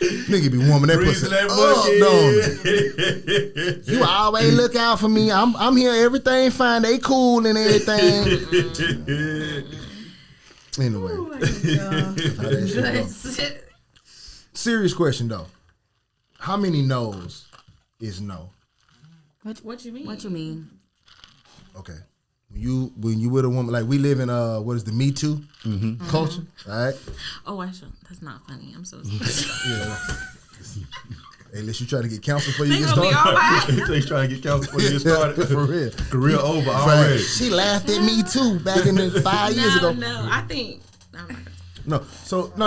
Nigga be warming that pussy up, don't it? You always look out for me. I'm here. Everything fine. They cool and everything. Anyway. Oh my God. Serious question though. How many no's is no?
What you mean?
What you mean?
Okay. When you with a woman, like we live in what is the Me Too culture, all right?
Oh, that's not funny. I'm so sorry.
Yeah. Hey, unless you try to get counseled before you get started.
He's trying to get counseled before you get started.
For real.
Career over already.
She laughed at me too back in the 5 years ago.
No, I think.
No, so no.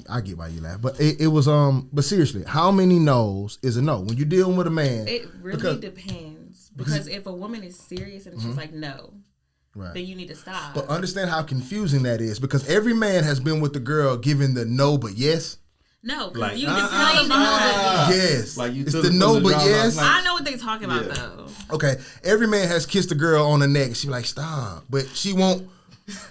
I get why you laugh, but it was But seriously, how many no's is a no when you're dealing with a man?
It really depends. Because if a woman is serious and she's like no, then you need to stop.
But understand how confusing that is because every man has been with the girl giving the no but yes.
No, because
like,
you can tell the no.
Yes,
like you
it's the no but yes.
I know what they talking about though.
Okay, every man has kissed a girl on the neck. She be like stop, but she won't.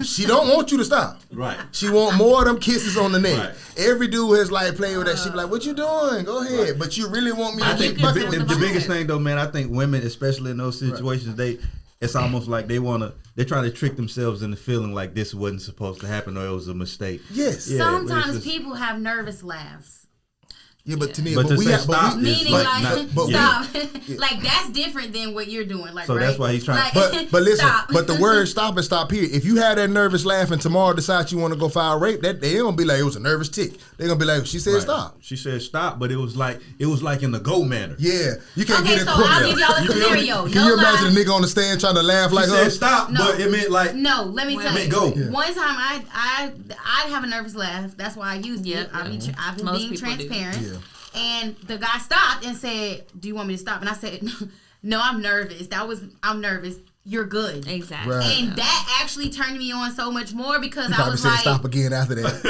She don't want you to stop.
Right.
She want more of them kisses on the neck.
Right.
Every dude has like played with that. She be like, "What you doing? Go ahead." Right. But you really want me to
get
bucket
the biggest thing though, man. I think women, especially in those situations, it's almost like they're trying to trick themselves into feeling like this wasn't supposed to happen or it was a mistake.
Yes.
Yeah, sometimes people have nervous laughs.
Yeah, but to me,
but
we have stop.
Meaning stop. Like that's different than what you're doing. Like,
so
right?
That's why he's trying.
But listen,
stop.
But the word stop and stop here. If you had that nervous laugh and tomorrow decide you want to go file rape, that they don't be like it was a nervous tick. They're gonna be like she said stop.
She said stop, but it was like in the go manner.
Yeah, you can't get it.
So I'll give y'all a scenario.
Can you imagine a nigga on the stand trying to laugh like her?
Said stop, but it meant like
no. Let me tell you.
Go.
Yeah. One time I have a nervous laugh. That's why I used it. I've been being transparent. Yeah. And the guy stopped and said, "Do you want me to stop?" And I said, "No, I'm nervous. I'm nervous. You're good."
Exactly.
Right.
And that actually turned me on so much more because I was
like,
like,
"Stop again" after that.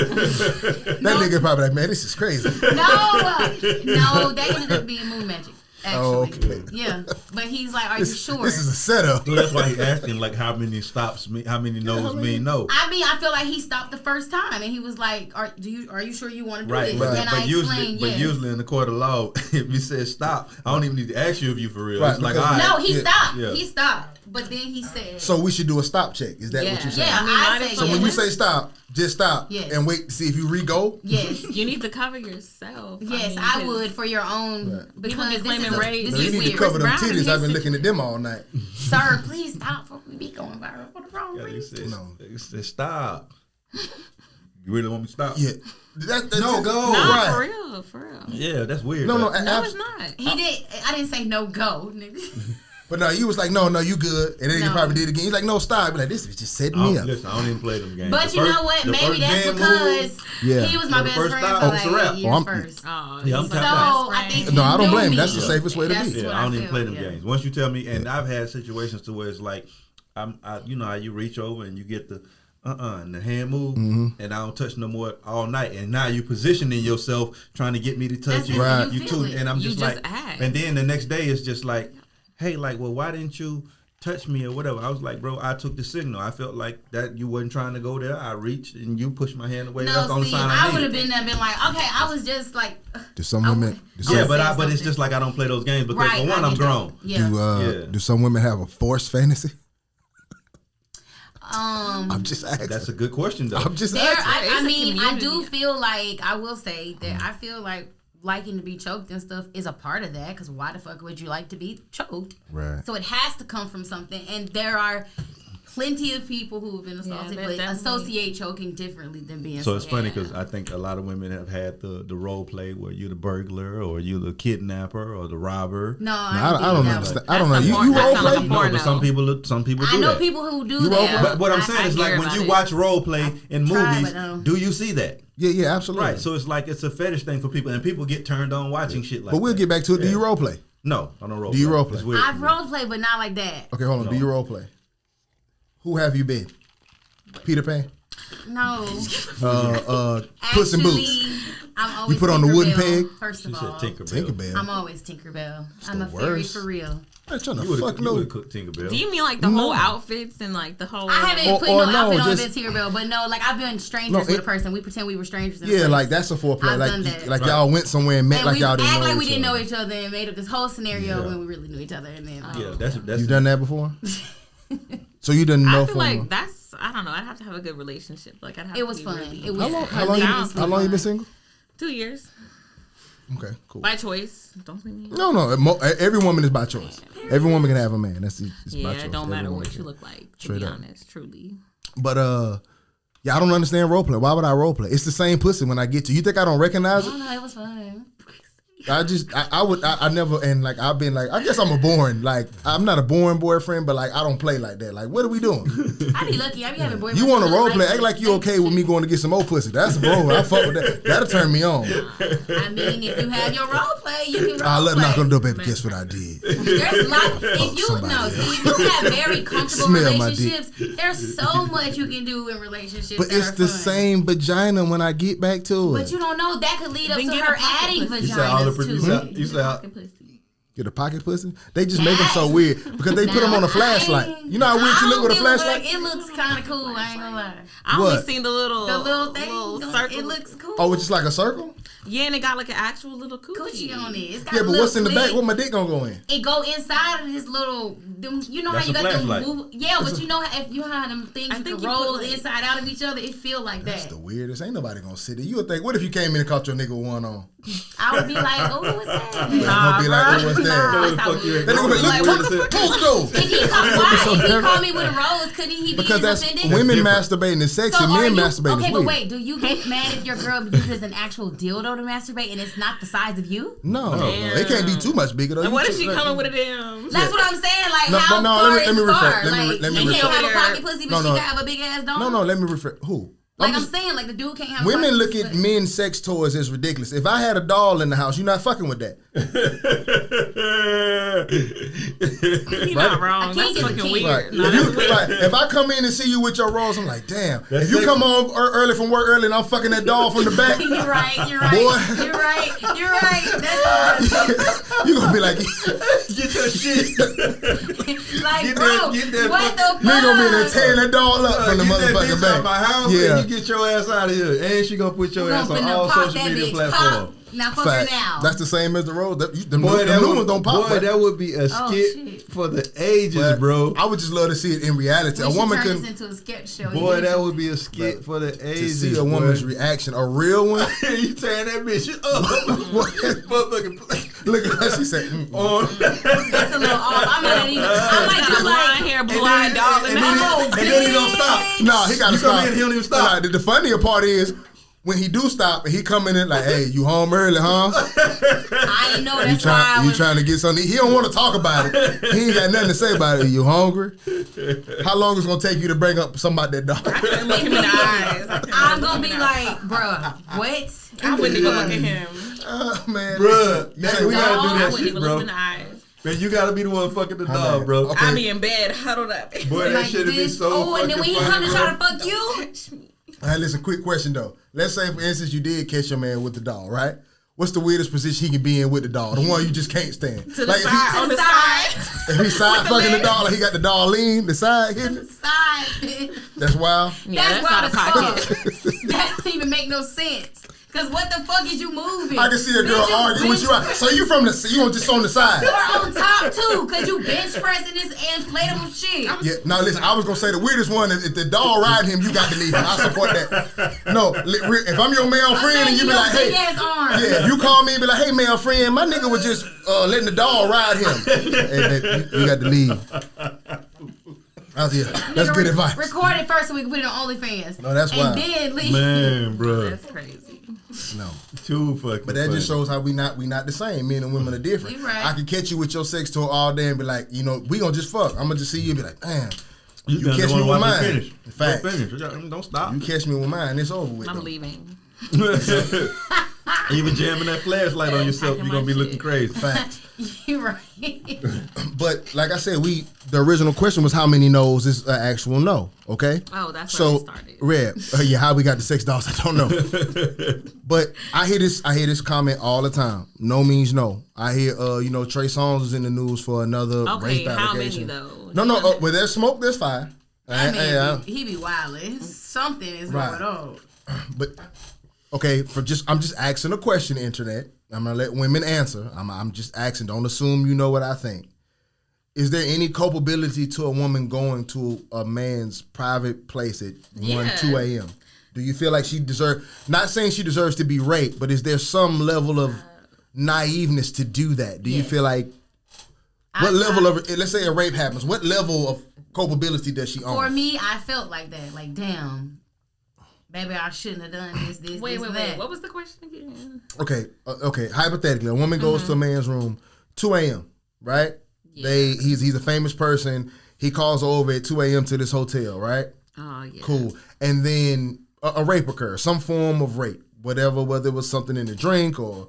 That nigga probably like, "Man, this is crazy."
No, that ended up being moon magic. Actually.
Oh, okay.
Yeah, but he's like, "Are you sure?"
This is a setup.
So that's why he's asking like how many stops mean, how many no's mean no.
I mean, I feel like he stopped the first time, and he was like, "Are you sure you want to do this?"
Right.
And I explained,
usually in the court of law, if you said stop, I don't even need to ask you if you for real.
Right,
it's like,
no, he stopped.
Yeah.
He stopped, but then he said,
"So we should do a stop check." Is that what you're saying?
Yeah, I say
so when you say stop, just stop and wait to see if you re-go.
Yes,
you need to cover yourself.
Yes, I would for your own because
people be claiming great.
This
You
is
need to
weird.
cover them
Brown and
titties. I've been
his
looking at them all night.
Sir, please stop before we be going viral for the wrong
Yeah,
reason.
they said stop. You really want me to stop?
Yeah. That's
No,
it.
go.
No,
Right.
for real.
Yeah, that's weird.
No,
though.
No, it's not.
I didn't say no go, nigga.
But no, you was like, no, you good. And then you
No.
probably did it again. He's like, no, stop. Be like, this bitch just setting
I
me
don't,
up.
listen, I don't even play them games.
But
The
you
first-
know what?
the
Maybe
first
that's
game
because
move,
Yeah.
he was my
The
best
first
friend
stop,
for
it's a
like
wrap.
8 years
I'm-
first.
Oh,
Yeah, I'm
he's
tapped
the
out.
best
So I
friend.
think
No, I don't
you
blame
knew
you. That's
me.
the safest way to
That's
be.
what
Yeah, I don't even
feel,
play them
yeah.
games. Once you tell me, and I've had situations to where it's like, you know how you reach over and you get the and the hand move, and I don't touch no more all night. And now you positioning yourself trying to get me to touch
That's
you.
Right.
You
You
feel
too,
it.
and I'm
You
just
just
like,
act.
and then the next day it's just like, hey, like, well, why didn't you touch me or whatever? I was like, bro, I took the signal. I felt like that you wasn't trying to go there. I reached and you pushed my hand away. That's the
No,
only
see,
sign
I
I
would have
needed.
been there, been like, okay, I was just like,
Do some women
Yeah,
I'll
but
say
but it's
something.
just like I don't play those games because
right?
for one,
I
I'm
get
grown.
that. Yeah.
Yeah.
do some women have a forced fantasy?
Um,
I'm just asking.
That's a good question though.
I'm just
there,
asking.
I
It's a
mean, I do
community.
feel like I will say that I feel like liking to be choked and stuff is a part of that. Because why the fuck would you like to be choked?
Right.
So it has to come from something, and there are plenty of people who have been assaulted,
but
but
definitely-
associate choking differently than being.
So it's funny
yeah.
because I think a lot of women have had the role play where you're the burglar or you're the kidnapper or the robber.
No,
I don't understand. I don't know.
That's
You
a
role
porn-
play?
that's a
No,
porno.
but some people do
I know
that.
people who do
You
that.
But what I'm
I-
saying
I
is
hear
like when
about
you
it.
watch role play in
try,
movies,
but,
do you see that?
Yeah, absolutely.
Right. So it's like it's a fetish thing for people, and people get turned on watching shit like that.
But we'll get back to it. Do you role play?
No, I don't role
Do you
play.
role play?
It's weird
I've
to me.
role played, but not like that.
Okay, hold on. Do you role play? Who have you been? Peter Pan?
No.
Puss in Boots?
Actually, I'm always
You put on the wooden
Tinkerbell,
peg?
First of
She said
all,
Tinkerbell.
Tinkerbell.
I'm always Tinkerbell. I'm
the
a fairy
worst.
for real.
I'm trying to
You
fuck
would
no.
have cooked Tinkerbell.
Do you mean like the whole outfits and like the whole?
I haven't
Or-
put
or
no
no,
outfit on
just-
been Tinkerbell, but no, like I've been strangers
No,
with
it-
a person. We pretend we were strangers. In a
Yeah,
place.
like that's a foreplay.
I've
Like,
done that.
like y'all went somewhere and met
And
like
we
y'all
act
didn't know
like
each
we didn't know
other.
each other and made up this whole scenario
Yeah.
when we really knew each other. And then
Yeah, that's
You done that before? So you didn't know
I feel
for
like that's. I don't know. I'd have to have a good relationship. Like I'd have.
it
to
was
be
fun.
really-
It was
how long
hilariously
you been
fun.
single?
2 years
Okay, cool.
by choice. Don't blame me.
No. Every woman is by choice. Every woman can have a man. That's it's by
Yeah,
choice.
it don't matter
Every woman
what you
can.
look like. To
Straight
be
up.
honest, truly.
But yeah, I don't understand role play. Why would I role play? It's the same pussy when I get to. You think I don't recognize
Oh
it?
no, it was fun.
I never, and like I've been like, I guess I'm a boring, like I'm not a boring boyfriend, but like I don't play like that. Like what are we doing?
I be lucky. I be having boyfriends.
You want to
who
role
look
play?
me.
Act like you okay with me going to get some old pussy. That's bro. I fuck with that. That'll turn me on.
I mean, if you have your role play, you can role
I let
play.
knock on the door, baby. Guess what I did?
There's lots. If you
somebody
no,
else.
see, if you have very comfortable
Smell my dick.
relationships, there's so much you can do in relationships.
But
that
it's
are
the
fun.
same vagina when I get back to it.
But you don't know that could lead up
Then
to
get
her
a pocket
adding
pussy.
You said all the
vaginas
you
too.
said- you said
Pocket pussy.
Get a pocket pussy? They just make them so weird because they put them on a flashlight. You know how weird you look with a flashlight?
It looks kind of cool. I ain't gonna lie.
I only
What?
seen the little
Thing,
circle.
it looks cool.
Oh, it's just like a circle?
Yeah, and it got like an actual little
Coochie on it. It's got
Yeah,
a
but
little
what's in the back?
clit.
What my dick gonna go in?
It go inside of this little. You know
That's
how you
a
got them
flashlight.
move. Yeah, but you know how if you have them things
I
you
think
can
you put,
roll
like-
inside out of each other, it feel like
That's
that.
the weirdest. Ain't nobody gonna sit there. You would think, what if you came in and caught your nigga with one on?
I would be like, oh, what's that?
You gonna be like, oh, what's that?
Nah,
the fuck you
I
at?
That nigga be like, what the fuck go?
If he called me with a rose, couldn't he be
Because that's
offended?
women
different.
masturbating is sexy,
So are
men
you,
masturbating
okay,
is
but
weird.
wait, do you get mad if your girl uses an actual dildo to masturbate and it's not the size of you?
No, it can't be too much bigger though.
And
You
what if
too-
she coming with a damn?
That's what I'm saying. Like,
No,
how
but no,
far
let me
is
rephrase.
far?
Let me
Like,
rephrase.
you can't have a
Rephrase.
pocket pussy, but
No,
she
no.
can have a big ass dong.
No, let me refer. Who?
Like I'm
just-
saying, like the dude can't have.
Women
a
look
pocket
at
pussy.
men's sex toys as ridiculous. If I had a doll in the house, you're not fucking with that.
He's not wrong.
A
That's
kink is a
fucking
kink.
weird.
Right.
No,
If,
that's
you,
weird.
right. If I come in and see you with your rolls, I'm like, damn.
That's
if you
sexy.
come home early from work early and I'm fucking that doll from the back,
You're right. You're right.
Boy.
You're right. You're right. That's
you gonna be like,
Get your shit.
like,
Get
bro.
that- get that
What the fuck?
you gonna be there tearing that doll up from the
Get that
motherfucking
bitch
back.
out my house
Yeah.
and you get your ass out of here. And she gonna put your
We
ass
gonna
on
finna
all
pop
social
that
media
bitch.
platforms.
Pop. Now fuck her
Fact.
now.
That's the same as the rolls. Them
Boy,
new
would,
ones don't pop.
boy
but-
that would be a
Oh,
skit
shit.
for the ages,
but
bro.
I would just love to see it in reality.
We
A
should
woman
turn
can
this into a sketch show.
Boy, that would be a skit for the
to
ages.
see a woman's reaction. A real one.
you tearing that bitch up. Motherfucking
Look at her. She said,
That's a little off. I might do
blonde hair, blue-eyed dog.
And then he don't stop.
No, he got to stop.
Come in, he don't even stop.
The funnier part is, when he do stop and he come in like, hey, you home early, huh?
I ain't know that's why
you trying to get something. He don't want to talk about it. He ain't got nothing to say about it. You hungry? How long is it gonna take you to bring up somebody that dog?
Look him in the eyes.
I'm gonna be like, bruh, what?
I wouldn't even look at him.
Oh man,
bruh,
you say
we gotta do
I
that
wouldn't
shit,
even
bro.
look in the eyes.
Man, you gotta be the one fucking the dog, bro.
Okay.
I be in bed, huddled up.
Boy, that shit would be so fucking
and then when he
funny,
come to
bro.
try to fuck you,
Touch me.
All right, listen, quick question though. Let's say, for instance, you did catch your man with the dog, right? What's the weirdest position he can be in with the dog? The one you just can't stand.
To the side, on the side.
If he's side fucking the dog, like he got the dog lean, the side hitting it,
side.
that's wild.
Yeah, that's
wild
out of
as
pocket.
fuck. That don't even make no sense. Cause what the fuck is you moving?
I can see a girl arguing with you. So you you just on the side.
You're on top too, cause you bench pressing this inflatable shit.
Yeah, no, listen, I was gonna say the weirdest one is if the dog riding him, you got to leave him. I support that. No, if I'm your male friend and you be like, hey, yeah, if you call me and be like, hey, male friend, my nigga was just letting the dog ride him. Hey, you got to leave. That's good advice.
Record it first so we can put it on OnlyFans.
No, that's wild.
And then leave.
Man, bro.
That's crazy.
No.
Too fucking
But that just shows how we not the same. Men and women are different.
You right.
I can catch you with your sex toy all day and be like, we gonna just fuck. I'm gonna just see you and be like, damn. You catch me with mine.
Finish.
Facts.
Don't finish. Don't stop.
You catch me with mine, it's over with.
I'm leaving.
Even jamming that flashlight on yourself, you're gonna be looking crazy.
Facts.
You're right.
But like I said, the original question was how many no's is an actual no, okay?
Oh, that's where it started.
Red, how we got the sex dolls, I don't know. But I hear this comment all the time. No means no. I hear Trey Songz is in the news for another rape allegation.
How many though?
No, where there's smoke, there's fire.
He be wildin'. Something is going on.
But okay, I'm just asking a question, internet. I'm gonna let women answer. I'm just asking. Don't assume you know what I think. Is there any culpability to a woman going to a man's private place at 2 a.m.? Do you feel like she deserves? Not saying she deserves to be raped, but is there some level of naiveness to do that? Do you feel like what level of, let's say a rape happens, what level of culpability does she own?
For me, I felt like that. Like, damn. Baby, I shouldn't have done this,
Wait.
that.
What was the question again?
Okay. Hypothetically, a woman goes to a man's room, 2 a.m., right? Yeah. He's a famous person. He calls her over at 2 a.m. to this hotel, right?
Oh, yeah.
Cool. And then a rape occurs, some form of rape, whether it was something in the drink or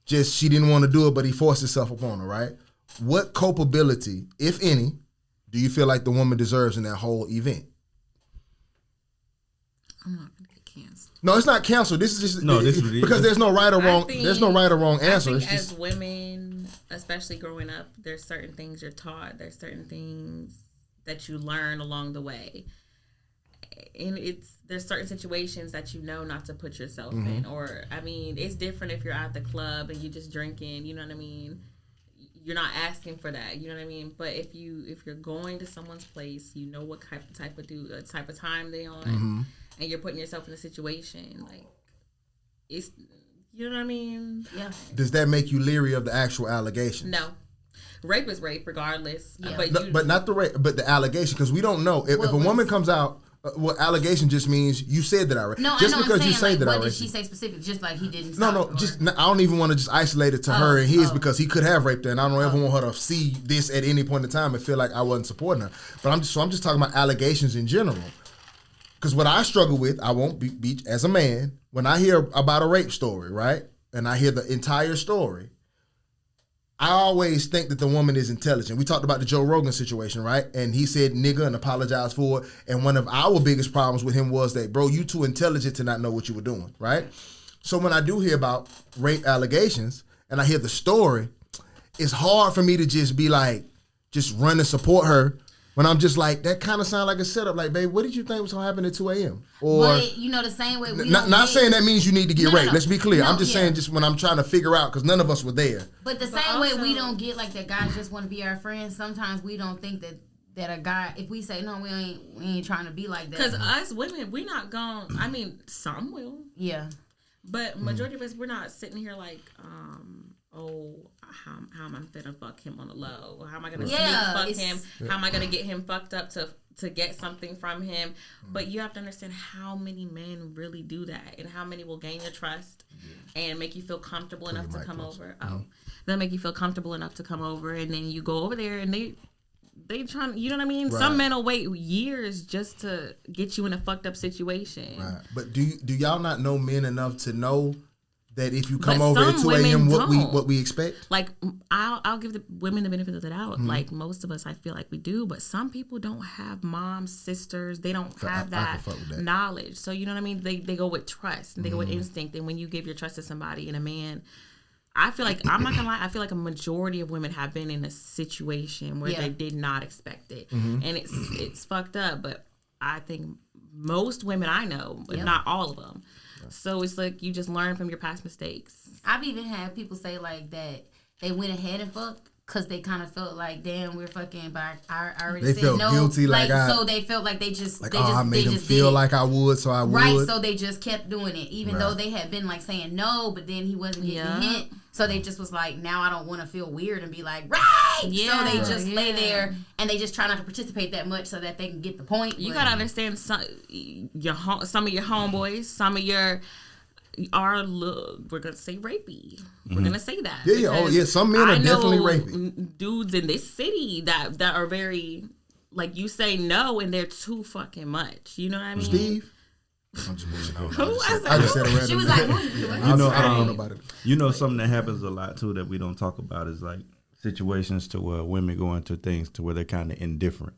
just she didn't want to do it, but he forced himself upon her, right? What culpability, if any, do you feel like the woman deserves in that whole event?
I'm not gonna get canceled.
No, it's not canceled. This is just because there's no right or wrong. There's no right or wrong answer.
I think as women, especially growing up, there's certain things you're taught. There's certain things that you learn along the way, and there's certain situations that you know not to put yourself in. Or I mean, it's different if you're at the club and you just drinking. You know what I mean? You're not asking for that. You know what I mean? But if you're going to someone's place, you know what type of time they on. And you're putting yourself in a situation like it's, you know what I mean? Yeah.
Does that make you leery of the actual allegation?
No, rape is rape regardless. Yeah.
But not the rape, but the allegation, because we don't know if a woman comes out. Allegation just means you said that I raped.
No,
just
I know
because
you
say that I raped.
What did she say specific? Just like he didn't.
I don't even want to just isolate it to her and his because he could have raped her, and I don't ever want her to see this at any point in time and feel like I wasn't supporting her. But I'm just talking about allegations in general. Because what I struggle with, I won't be as a man, when I hear about a rape story, right? And I hear the entire story, I always think that the woman is intelligent. We talked about the Joe Rogan situation, right? And he said nigga and apologized for it. And one of our biggest problems with him was that, bro, you too intelligent to not know what you were doing, right? So when I do hear about rape allegations and I hear the story, it's hard for me to just be like, just run and support her. When I'm just like, that kind of sound like a setup. Like, babe, what did you think was going to happen at 2 a.m.? Or
the same way we
not saying that means you need to get raped.
No.
Let's be clear. I'm just saying just when I'm trying to figure out, because none of us were there.
But the same way we don't get like that guys just want to be our friends, sometimes we don't think that a guy, if we say, no, we ain't trying to be like that.
Because us women, we not going, I mean, some will.
Yeah.
But majority of us, we're not sitting here like, oh, how am I finna fuck him on the low? How am I gonna fuck him? How am I gonna get him fucked up to get something from him? But you have to understand how many men really do that, and how many will gain your trust and make you feel comfortable enough to come over. They'll make you feel comfortable enough to come over, and then you go over there and they trying, you know what I mean? Right. Some men will wait years just to get you in a fucked up situation. Right.
But do y'all not know men enough to know that if you come over at 2 a.m. what we expect?
Like, I'll give the women the benefit of the doubt. Like, most of us, I feel like we do. But some people don't have moms, sisters. They don't have that knowledge. So, you know what I mean? They go with trust. And they go with instinct. And when you give your trust to somebody and a man, I feel like, I'm not going to lie, I feel like a majority of women have been in a situation where they did not expect it. And it's fucked up. But I think most women I know, but not all of them. So it's like you just learn from your past mistakes.
I've even had people say like that they went ahead and fucked because they kind of felt like, damn, we're fucking, but I already
they
said
felt
no.
guilty,
so they felt like they just
I made them feel like I would, so I would.
Right, so they just kept doing it, even though they had been like saying no, but then he wasn't getting the hint. So they just was like, now I don't want to feel weird and be like, right. Yeah, so they just lay there and they just try not to participate that much so that they can get the point.
You gotta understand some of your homeboys, some of your we're gonna say rapey. We're gonna say that.
Yeah. Some men are definitely rapey.
Dudes in this city that are very, like, you say no and they're too fucking much. You know what I mean?
Steve. I'm just moving on.
I just said a random. She was like,
I don't know about it. You know, something that happens a lot too that we don't talk about is like situations to where women go into things to where they're kind of indifferent.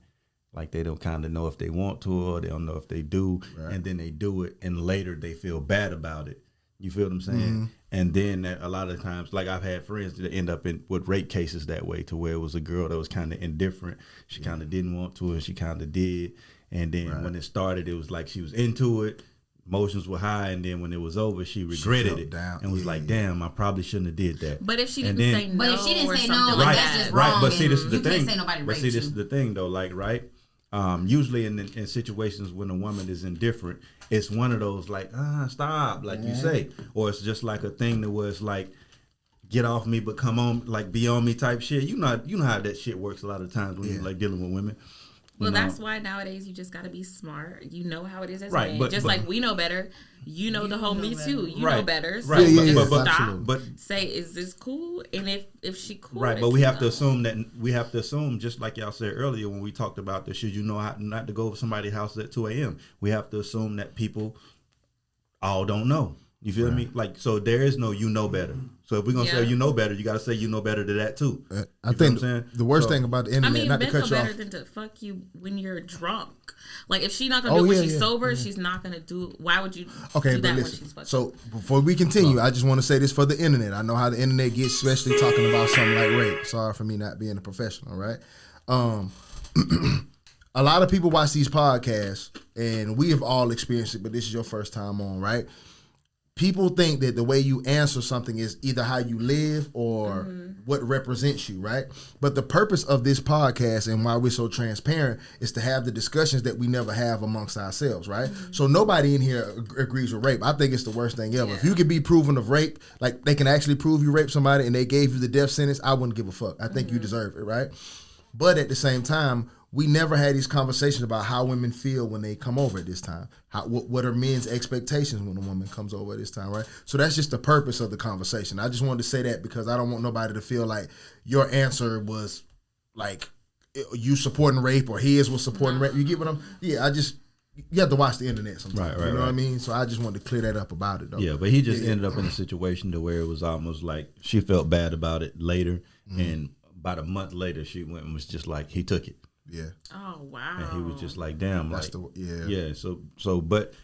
Like they don't kind of know if they want to or they don't know if they do, and then they do it, and later they feel bad about it. You feel what I'm saying? And then a lot of times, like I've had friends that end up with rape cases that way, to where it was a girl that was kind of indifferent. She kind of didn't want to, and she kind of did. And then when it started, it was like she was into it. Emotions were high, and then when it was over, she regretted it and was like, "Damn, I probably shouldn't have did that."
But if she didn't say no,
like that's just wrong.
But see, this is the thing.
Can't say nobody
but see, this is the thing, though. Like, usually in situations when a woman is indifferent, it's one of those like, stop, like you say, or it's just like a thing that was like, get off me, but come on, like be on me type shit. You know how that shit works a lot of times when you're like dealing with women.
Well, that's why nowadays you just got to be smart. You know how it is as men. But like we know better. You know the whole Me Too. You know better. So stop. But say, is this cool? And if she cool.
Right, but we have to assume, just like y'all said earlier when we talked about the should you know how not to go to somebody's house at 2 a.m. We have to assume that people all don't know. You feel me? Like, so there is no you know better. So if we're going to say you know better, you got to say you know better to that too.
I think the worst thing about the internet, not to cut you off.
Men know better than to fuck you when you're drunk. Like, if she's not going to do it when she's sober, she's not going to do. Why would you do that when she's fucking? So
before we continue, I just want to say this for the internet. I know how the internet gets, especially talking about something like rape. Sorry for me not being a professional, right? A lot of people watch these podcasts, and we have all experienced it, but this is your first time on, right? People think that the way you answer something is either how you live or what represents you, right? But the purpose of this podcast and why we're so transparent is to have the discussions that we never have amongst ourselves, right? So nobody in here agrees with rape. I think it's the worst thing ever. If you could be proven of rape, like they can actually prove you raped somebody and they gave you the death sentence, I wouldn't give a fuck. I think you deserve it, right? But at the same time, we never had these conversations about how women feel when they come over at this time. What are men's expectations when a woman comes over at this time, right? So that's just the purpose of the conversation. I just wanted to say that because I don't want nobody to feel like your answer was like you supporting rape or his was supporting rape. You get what I'm? Yeah, you have to watch the internet sometimes. Right, you know what I mean? So I just wanted to clear that up about it, though.
Yeah, but he just ended up in a situation to where it was almost like she felt bad about it later, and about a month later, she went and was just like, he took it.
Yeah.
Oh wow.
And he was just like, damn,
that's
like yeah. So but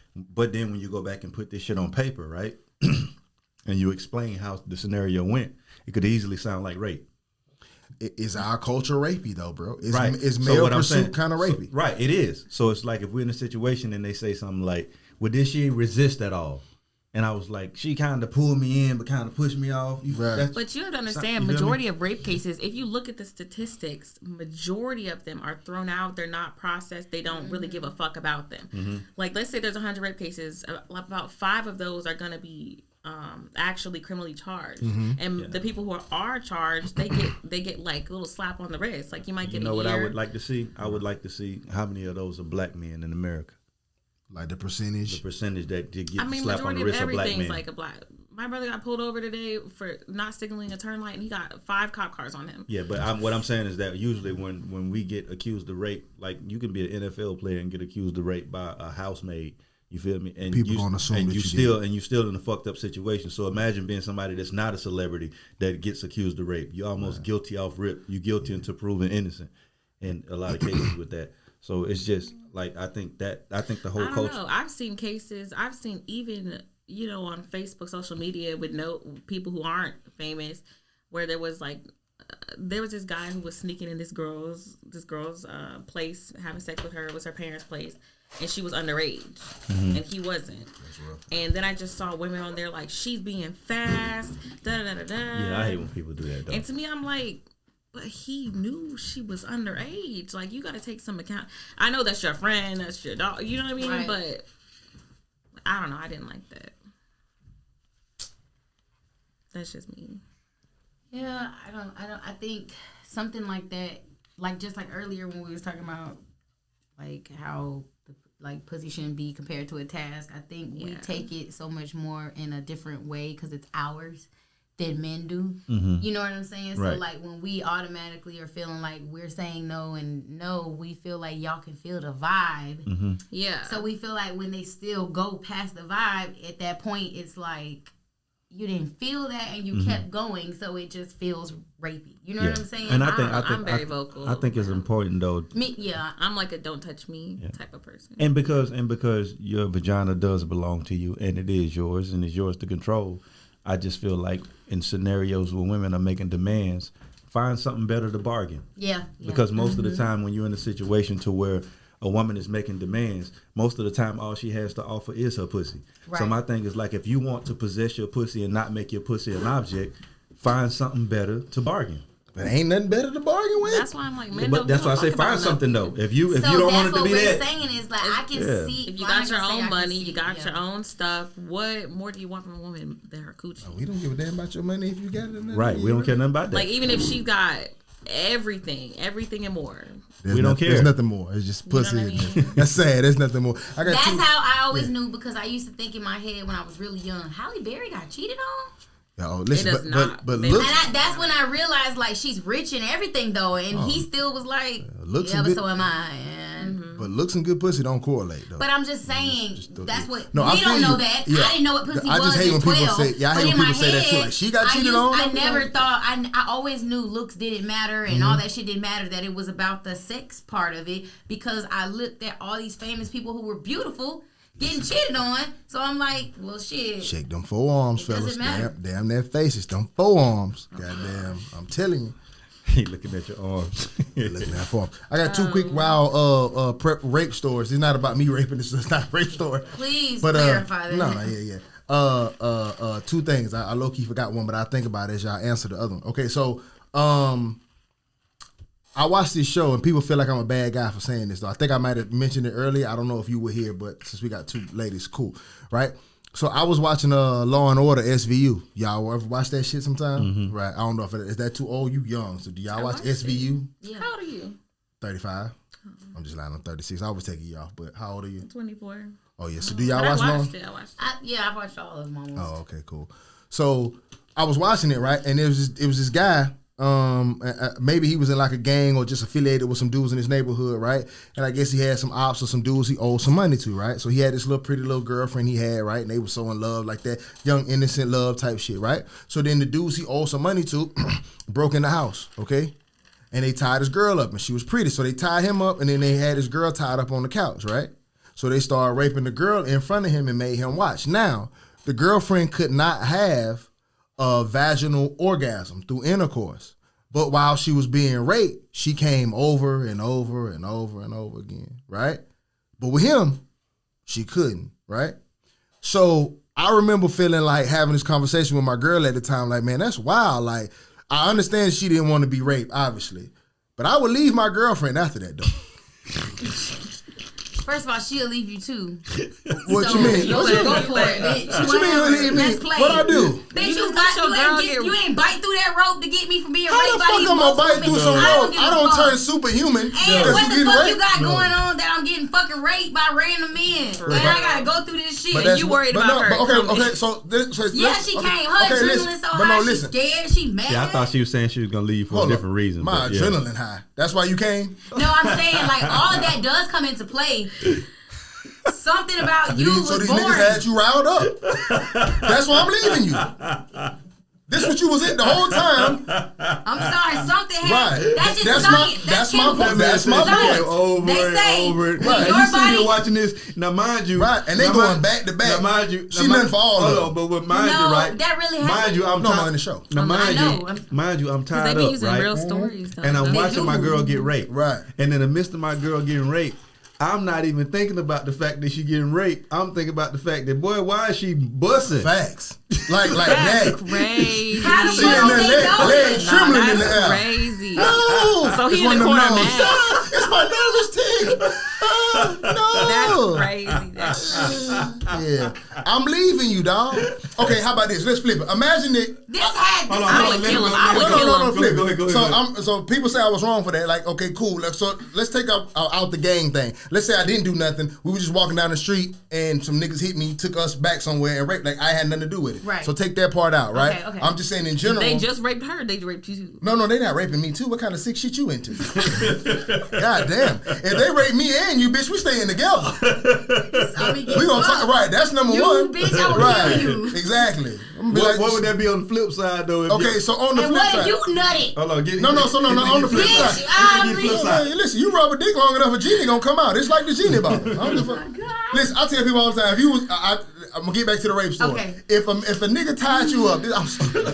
then when you go back and put this shit on paper, right? And you explain how the scenario went, it could easily sound like rape.
Is our culture rapey though, bro? Is male pursuit kind of rapey?
Right, it is. So it's like if we're in a situation and they say something like, well, did she resist at all? And I was like, she kind of pulled me in, but kind of pushed me off.
But you have to understand, majority of rape cases, if you look at the statistics, majority of them are thrown out. They're not processed. They don't really give a fuck about them. Like, let's say there's 100 rape cases. About 5 of those are going to be actually criminally charged, and the people who are charged, they get like a little slap on the wrist. Like you might get.
What I would like to see? I would like to see how many of those are black men in America.
Like the percentage.
The percentage that you get slap on
majority
the wrist
of
of black men.
everything's like a black. My brother got pulled over today for not signaling a turn light, and he got 5 cop cars on him.
Yeah, but what I'm saying is that usually when we get accused of rape, like you can be an NFL player and get accused of rape by a housemaid. You feel me? And
people gonna assume that
you're still in a fucked up situation. So imagine being somebody that's not a celebrity that gets accused of rape. You're almost guilty off rip. You're guilty until proven innocent, in a lot of cases with that. So it's just like I think the whole culture.
Know. I've seen cases. I've seen even on Facebook, social media with people who aren't famous, where there was this guy who was sneaking in this girl's place, having sex with her. It was her parents' place. And she was underage, and he wasn't. And then I just saw women on there like, she's being fast, da-da-da-da-da.
Yeah, I hate when people do that, though.
And to me, I'm like, but he knew she was underage. Like, you got to take some account. I know that's your friend, that's your dog, you know what I mean? Right. But I don't know, I didn't like that. That's just me.
Yeah, I think something like that, like just like earlier when we was talking about like how like pussy shouldn't be compared to a task. I think we take it so much more in a different way because it's ours than men do. Mm-hmm. You know what I'm saying? Right. So like when we automatically are feeling like we're saying no and no, we feel like y'all can feel the vibe.
Mm-hmm.
Yeah.
So we feel like when they still go past the vibe, at that point it's like you didn't feel that and you kept going, so it just feels rapey. You know what I'm saying?
And
I'm very vocal.
I think it's important though.
I'm like a don't touch me type of person.
And because your vagina does belong to you and it is yours and it's yours to control, I just feel like in scenarios where women are making demands, find something better to bargain.
Yeah.
Because most of the time when you're in a situation to where a woman is making demands, most of the time all she has to offer is her pussy. Right. So my thing is like, if you want to possess your pussy and not make your pussy an object, find something better to bargain.
But ain't nothing better to bargain with.
That's why I'm like, men
but that's why I say find something though. If you don't want it to be that.
That's what we're saying is like I can see.
If you got your own money, you got your own stuff. What more do you want from a woman than her coochie?
We don't give a damn about your money if you got it.
Right, we don't care nothing about that.
Like even if she got everything and more.
We don't care.
There's nothing more. It's just pussy. You know what I mean? That's sad. There's nothing more.
That's how I always knew because I used to think in my head when I was really young, Halle Berry got cheated on.
Oh, listen, but
look, that's when I realized like she's rich and everything though, and he still was like, but so am I. And
but looks and good pussy don't correlate though.
But I'm just saying that's what we don't know that.
Yeah.
I didn't know what pussy was.
I just hate when people say, I hate when people say that too. Like she got cheated on.
I never thought. I always knew looks didn't matter and all that shit didn't matter. That it was about the sex part of it because I looked at all these famous people who were beautiful getting cheated on, so I'm like, well, shit.
Shake them forearms, fellas. Damn their faces, them forearms. Goddamn, I'm telling you.
He looking at your arms.
Looking at forearms. I got two quick wild rape stories. It's not about me raping. This is not a rape story.
Please clarify that.
No, two things. I low key forgot one, but I think about it as y'all answer the other one. Okay, so I watched this show and people feel like I'm a bad guy for saying this though. I think I might have mentioned it earlier. I don't know if you were here, but since we got two ladies, cool, right? So I was watching Law and Order SVU. Y'all ever watch that shit sometime? Mm-hmm. Right. I don't know if is that too old. You young. So do y'all watch SVU?
Yeah. How old are you?
35. I'm just lying. I'm 36. I always take you off. But how old are you?
24.
Oh yeah. So do y'all watch Law?
I watched it.
I've watched all of them almost.
Oh, okay, cool. So I was watching it, right? And it was this guy. Maybe he was in like a gang or just affiliated with some dudes in his neighborhood, right? And I guess he had some ops or some dudes he owed some money to, right? So he had this little pretty little girlfriend he had, right? And they were so in love, like that young innocent love type shit, right? So then the dudes he owed some money to broke in the house, okay? And they tied his girl up, and she was pretty. So they tied him up, and then they had his girl tied up on the couch, right? So they started raping the girl in front of him and made him watch. Now, the girlfriend could not have a vaginal orgasm through intercourse. But while she was being raped, she came over and over and over and over again, right? But with him, she couldn't, right? So I remember feeling like having this conversation with my girl at the time, like, man, that's wild. Like, I understand she didn't want to be raped, obviously. But I would leave my girlfriend after that, though.
First of all, she'll leave you too.
What you mean?
Go for it, bitch.
What you mean leave me? What I do?
Bitch, you ain't bite through that rope to get me from being raped
by these. How the fuck I'm gonna bite through some rope? I don't turn superhuman.
And what the fuck you got going on that I'm getting fucking raped by random men? And I gotta go through this shit. And you worried about her?
Okay. So
yeah, she came. Her adrenaline so high. She's scared. She mad.
Yeah, I thought she was saying she was gonna leave for a different reason.
My adrenaline high. That's why you came?
No, I'm saying like all of that does come into play. Something about you was boring. So these
niggas had you riled up. That's why I'm leaving you. This what you was in the whole time.
I'm sorry, something happened. Right. That's just science.
That's my point. That's my point.
Over it. Right. You see me watching this. Now, mind you.
Right. And they going back to back.
Now, mind you.
She nothing for all of them.
But mind you, right?
That really happened.
Mind you, I'm
not in the show.
Now, mind you, I'm tied up, right?
They be using real stories.
And I'm watching my girl get raped.
Right.
And in the midst of my girl getting raped, I'm not even thinking about the fact that she getting raped. I'm thinking about the fact that, boy, why is she busting?
Facts. Like that.
Crazy.
How the
she in that leg trembling in the air.
Crazy.
No.
So he in the corner mad.
It's my nervous tick. No.
That's crazy.
Yeah. I'm leaving you, dog. Okay, how about this? Let's flip it. Imagine it.
I would kill him.
No, flip it. Go ahead. So people say I was wrong for that. Like, okay, cool. So let's take out the gang thing. Let's say I didn't do nothing. We were just walking down the street and some niggas hit me, took us back somewhere and raped. Like I had nothing to do with it.
Right.
So take that part out, right?
Okay.
I'm just saying in general.
They just raped her. They raped you too.
No, they not raping me too. What kind of sick shit you into? God damn. If they rape me and you, bitch, we staying together. We gonna talk, right? That's number one.
Bitch, I will kill you.
Exactly.
What would that be on the flip side though?
Okay, so on the flip side.
And what if you nutted?
Hold on,
on the flip side. Hey, listen, you rub a dick long enough, a genie gonna come out. It's like the genie bottle. Listen, I tell people all the time. If you was, I'm gonna get back to the rape story.
Okay.
If a nigga tied you up, I'm stupid.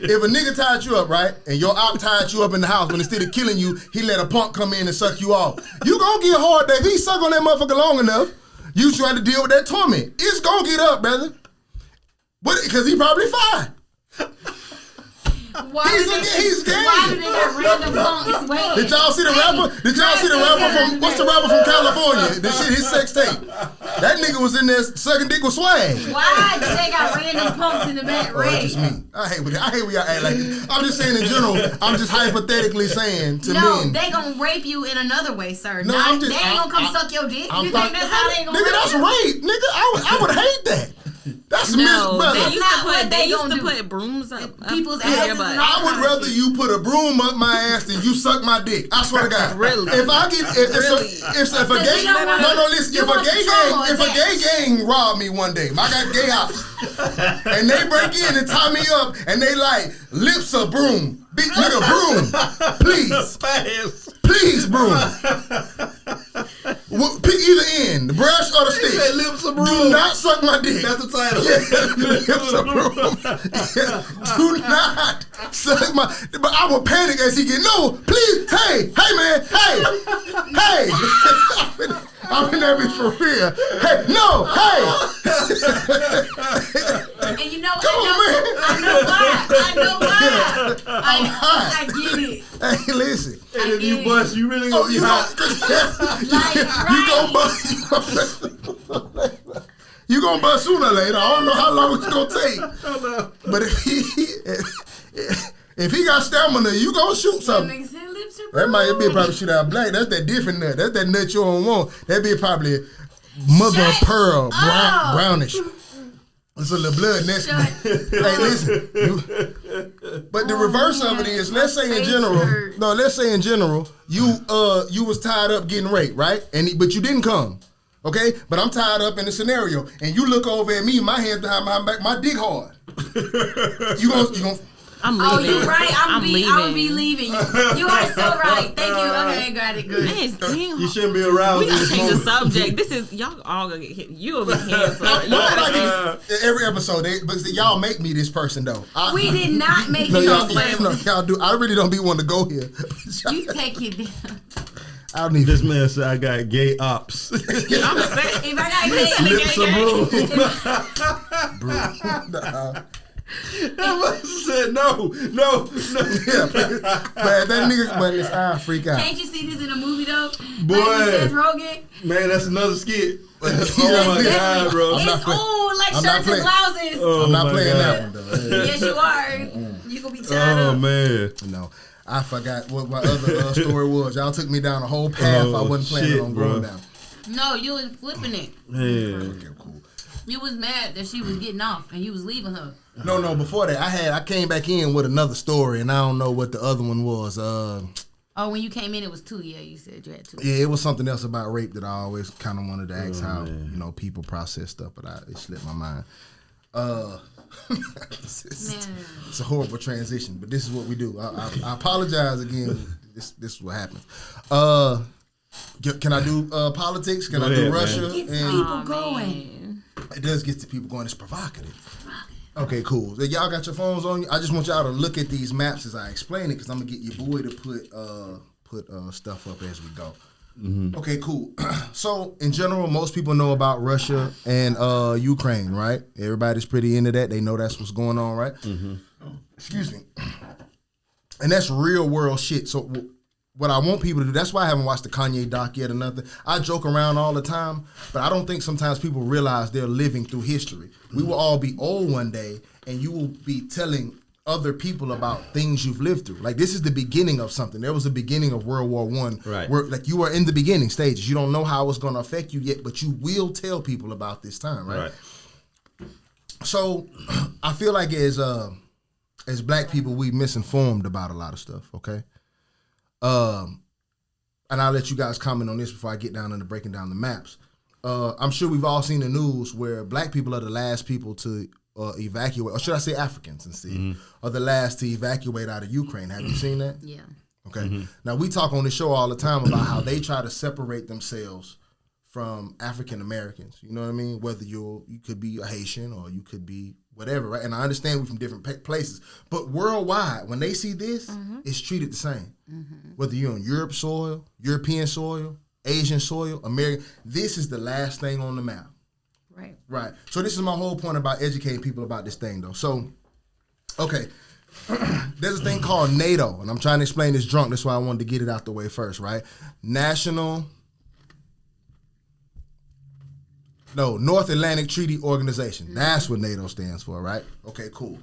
If a nigga tied you up, right, and your op tied you up in the house, but instead of killing you, he let a punk come in and suck you off. You gonna get hard. If he suck on that motherfucker long enough, you try to deal with that torment. It's gonna get up, brother. But because he probably fine. He's gay.
Why do they got random punks? Wait.
Did y'all see the rapper? From what's the rapper from California? This shit, his sex tape. That nigga was in there sucking dick with swag.
Why do they got random punks in the back?
That's just me. I hate when y'all act like this. I'm just saying in general. I'm just hypothetically saying to men.
No, they gonna rape you in another way, sir.
No,
they ain't gonna come suck your dick. You think that's how they gonna?
Nigga, that's rape. Nigga, I would hate that. That's
they used to put brooms up
people's asses.
I would rather you put a broom up my ass than you suck my dick. I swear to God.
Really?
If a gay gang rob me one day, I got gay house, and they break in and tie me up, and they like lips a broom, big nigga broom, please broom. Pick either end, the brush or the stick.
Lips a broom.
Do not suck my dick.
That's the title.
Lips a broom. Do not suck my. But I will panic as he get. No, please. Hey, man. Hey. I'm in that bitch for real. Hey, no, hey.
And you know,
I
know why. I get it.
Hey, listen.
And if you bust, you really gonna be hot.
You gonna bust. You gonna bust sooner or later. I don't know how long it's gonna take. But if he got stamina, you gonna shoot something. That might be probably shoot out black. That's that different nut. That's that nut you don't want. That be probably mother of pearl, brownish. It's a little blood next to me. Hey, listen. But the reverse of it is, let's say in general, you was tied up getting raped, right? But you didn't come. Okay? But I'm tied up in a scenario, and you look over at me, my hands behind my back, my dick hard. You gonna
I'm leaving.
Oh, you're right. I'm be leaving. You are so right. Thank you. Okay, got it. Good.
You shouldn't be around.
We gotta change the subject. This is y'all all gonna get hit. You will be canceled.
Every episode, but y'all make me this person though.
We did not make you.
Y'all do. I really don't be wanting to go here.
You take it down.
I don't even.
This man said I got gay ops.
I'm saying, if I got
gay, I said no.
Yeah, but that nigga, but it's freak out.
Can't you see this in a movie though?
Boy.
Like Seth Rogen.
Man, that's another skit.
Oh
my God, bro.
It's like shirts and blouses.
I'm not playing that one, though.
Yes, you are. You gonna be tied up.
Oh, man.
No. I forgot what my other story was. Y'all took me down a whole path I wasn't planning on going down.
No, you was flipping it.
Man.
Okay, cool.
You was mad that she was getting off and you was leaving her.
No, before that, I came back in with another story, and I don't know what the other one was.
When you came in, it was 2. Yeah, you said you had 2.
Yeah, it was something else about rape that I always kind of wanted to ask how people process stuff, but it slipped my mind. It's a horrible transition, but this is what we do. I apologize again. This is what happens. Can I do politics? Can I do Russia?
It gets people going.
It does get the people going. It's provocative. Okay, cool. So y'all got your phones on you? I just want y'all to look at these maps as I explain it, because I'm gonna get your boy to put stuff up as we go. Mm-hmm. Okay, cool. So in general, most people know about Russia and Ukraine, right? Everybody's pretty into that. They know that's what's going on, right? Mm-hmm. Excuse me. And that's real world shit. So what I want people to do, that's why I haven't watched the Kanye doc yet or nothing. I joke around all the time, but I don't think sometimes people realize they're living through history. We will all be old one day, and you will be telling other people about things you've lived through. Like, this is the beginning of something. There was a beginning of World War I.
Right.
Where, like, you are in the beginning stages. You don't know how it's going to affect you yet, but you will tell people about this time, right? So I feel like as black people, we misinformed about a lot of stuff, okay? And I'll let you guys comment on this before I get down into breaking down the maps. I'm sure we've all seen the news where black people are the last people to evacuate, or should I say Africans instead, are the last to evacuate out of Ukraine. Have you seen that?
Yeah.
Okay. Mm-hmm. Now, we talk on the show all the time about how they try to separate themselves from African Americans. You know what I mean? Whether you could be a Haitian or you could be whatever, right? And I understand we're from different places. But worldwide, when they see this, it's treated the same. Mm-hmm. Whether you're on European soil, Asian soil, American, this is the last thing on the map. Right. So this is my whole point about educating people about this thing, though. So, okay, there's a thing called NATO, and I'm trying to explain this drunk. That's why I wanted to get it out the way first, right? North Atlantic Treaty Organization. That's what NATO stands for, right? Okay, cool.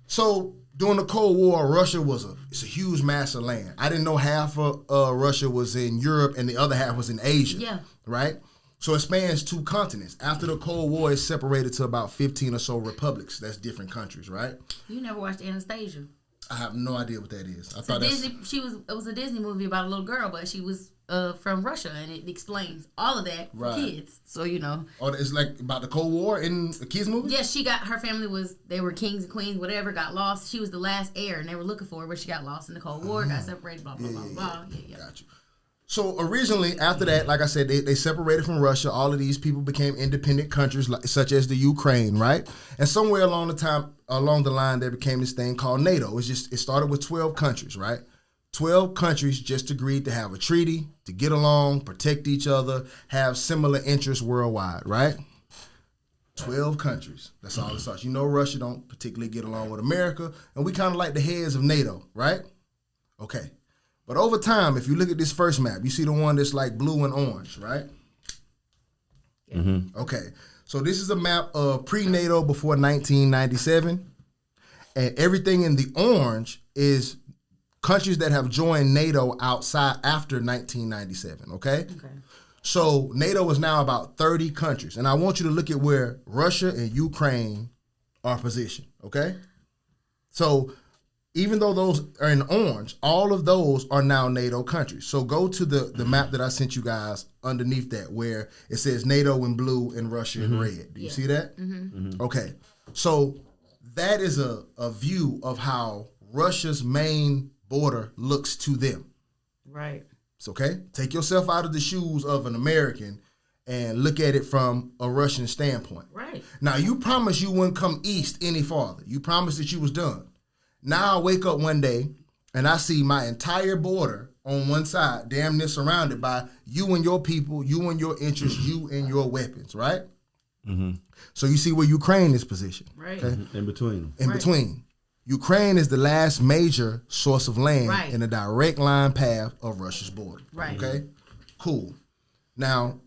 So during the Cold War, Russia it's a huge mass of land. I didn't know half of Russia was in Europe and the other half was in Asia. Yeah. Right? So it spans 2 continents. After the Cold War, it's separated to about 15 or so republics. That's different countries, right?
You never watched Anastasia.
I have no idea what that is.
It was a Disney movie about a little girl, but she was from Russia, and it explains all of that for kids. So, you know. Oh, it's like about the Cold War in the kids' movie? Yes, her family they were kings and queens, whatever, got lost. She was the last heir, and they were looking for her, but she got lost in the Cold War, got separated, blah, blah, blah, blah. Yeah.
Got you. So originally, after that, like I said, they separated from Russia. All of these people became independent countries, such as the Ukraine, right? And somewhere along the line, there became this thing called NATO. It started with 12 countries, right? 12 countries just agreed to have a treaty, to get along, protect each other, have similar interests worldwide, right? 12 countries. That's all it starts. You know, Russia don't particularly get along with America, and we kind of like the heads of NATO, right? Okay. But over time, if you look at this first map, you see the one that's like blue and orange, right? Mm-hmm. Okay. So this is a map of pre-NATO before 1997. And everything in the orange is countries that have joined NATO outside after 1997, okay? So NATO is now about 30 countries. And I want you to look at where Russia and Ukraine are positioned, okay? So even though those are in orange, all of those are now NATO countries. So go to the map that I sent you guys underneath that, where it says NATO in blue and Russia in red. Do you see that? Mm-hmm. Okay. So that is a view of how Russia's main border looks to them.
Right.
It's okay. Take yourself out of the shoes of an American and look at it from a Russian standpoint.
Right.
Now, you promised you wouldn't come east any farther. You promised that you was done. Now I wake up one day and I see my entire border on one side, damn near surrounded by you and your people, you and your interests, you and your weapons, right? Mm-hmm. So you see where Ukraine is positioned.
Right.
Okay?
In between.
In between. Ukraine is the last major source of land in a direct line path of Russia's border.
Right.
Okay? Cool. Now,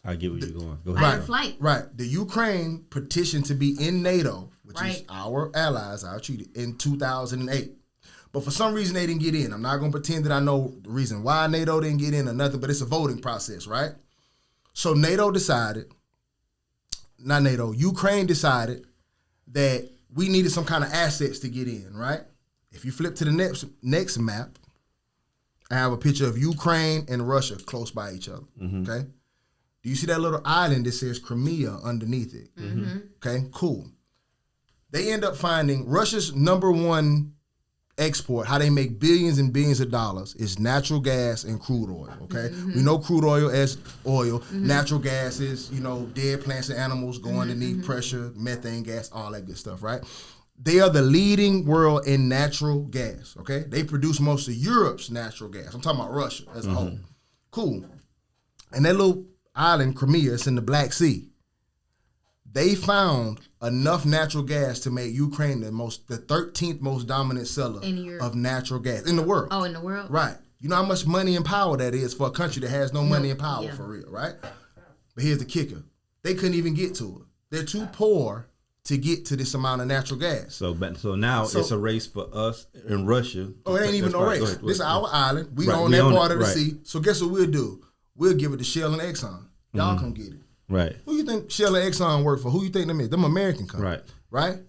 I get where you're going. Go
Fight
ahead.
or flight.
Right. The Ukraine petitioned to be in NATO, which is
Right.
our allies, our treaty, in 2008. But for some reason, they didn't get in. I'm not going to pretend that I know the reason why NATO didn't get in or nothing, but it's a voting process, right? So Ukraine decided that we needed some kind of assets to get in, right? If you flip to the next map, I have a picture of Ukraine and Russia close by each other, okay? Do you see that little island that says Crimea underneath it? Okay, cool. They end up finding Russia's number one export, how they make billions and billions of dollars, is natural gas and crude oil, okay? We know crude oil as oil. Natural gas is, dead plants and animals go underneath pressure, methane gas, all that good stuff, right? They are the leading world in natural gas, okay? They produce most of Europe's natural gas. I'm talking about Russia as a whole. Cool. And that little island, Crimea, it's in the Black Sea. They found enough natural gas to make Ukraine the 13th most dominant seller of natural gas in the world.
Oh, in the world?
Right. You know how much money and power that is for a country that has no money and power for real, right? But here's the kicker. They couldn't even get to it. They're too poor to get to this amount of natural gas.
So now it's a race for us in Russia.
Oh, it ain't even no race.
Go ahead.
This is our island. We own that part of the sea. So guess what we'll do? We'll give it to Shell and Exxon. Y'all come get it.
Right.
Who you think Shell and Exxon work for? Who you think them is? Them American companies.
Right.
Right?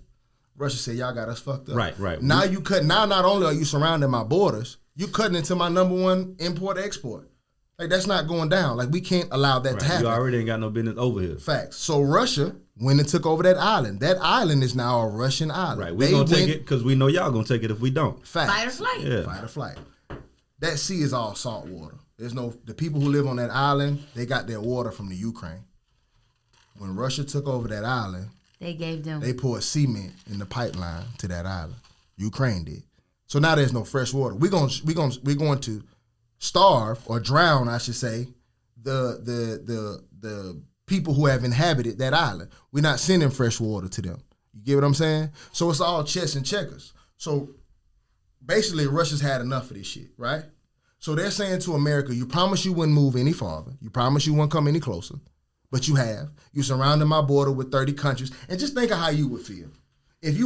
Russia said, y'all got us fucked up.
Right.
Now now not only are you surrounding my borders, you cutting into my number one import-export. Like, that's not going down. Like, we can't allow that to happen.
You already ain't got no business over here.
Facts. So Russia went and took over that island. That island is now a Russian island.
Right. We're going to take it because we know y'all going to take it if we don't.
Facts.
Fight or flight.
Yeah.
Fight or flight. That sea is all salt water. The people who live on that island, they got their water from the Ukraine. When Russia took over that island, they poured cement in the pipeline to that island. Ukraine did. So now there's no fresh water. We're going to starve or drown, I should say, the people who have inhabited that island. We're not sending fresh water to them. You get what I'm saying? So it's all chess and checkers. So basically, Russia's had enough of this shit, right? So they're saying to America, you promised you wouldn't move any farther. You promised you wouldn't come any closer. But you have. You surrounded my border with 30 countries. And just think of how you would feel. If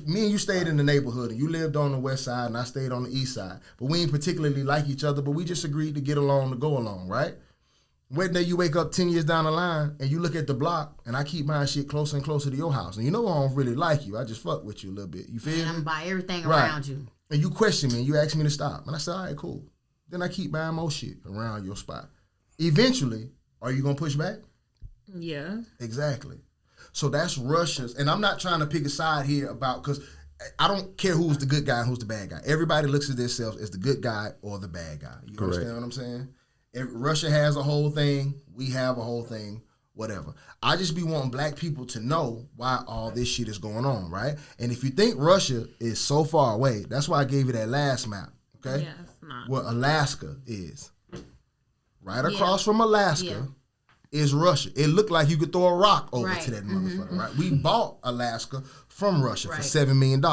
me and you stayed in the neighborhood and you lived on the west side and I stayed on the east side, but we ain't particularly like each other, but we just agreed to get along to go along, right? One day you wake up 10 years down the line and you look at the block and I keep my shit closer and closer to your house. And you know I don't really like you. I just fuck with you a little bit. You feel me?
I'm buy everything around you.
And you question me and you ask me to stop. And I said, all right, cool. Then I keep buying more shit around your spot. Eventually, are you going to push back?
Yeah.
Exactly. So that's Russia's. And I'm not trying to pick a side here because I don't care who's the good guy and who's the bad guy. Everybody looks at themselves as the good guy or the bad guy. You
Correct.
Understand what I'm saying? If Russia has a whole thing. We have a whole thing. Whatever. I just be wanting black people to know why all this shit is going on, right? And if you think Russia is so far away, that's why I gave you that last map, okay?
Yeah, it's not.
Where Alaska is. Right across from Alaska is Russia. It looked like you could throw a rock over to that motherfucker, right? We bought Alaska from Russia for $7 million.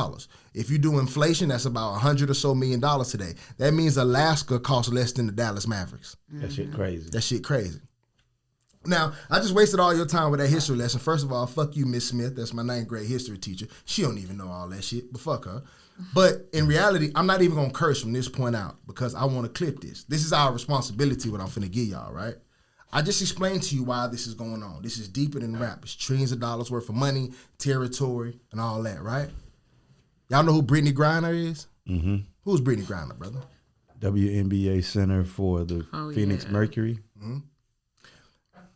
If you do inflation, that's about $100 or so million today. That means Alaska costs less than the Dallas Mavericks.
That shit crazy.
That shit crazy. Now, I just wasted all your time with that history lesson. First of all, fuck you, Miss Smith. That's my 9th grade history teacher. She don't even know all that shit, but fuck her. But in reality, I'm not even going to curse from this point out because I want to clip this. This is our responsibility, what I'm finna give y'all, right? I just explained to you why this is going on. This is deeper than rap. It's trillions of dollars worth of money, territory, and all that, right? Y'all know who Brittany Griner is? Mm-hmm. Who's Brittany Griner, brother?
WNBA center for the Phoenix Mercury.
Mm-hmm.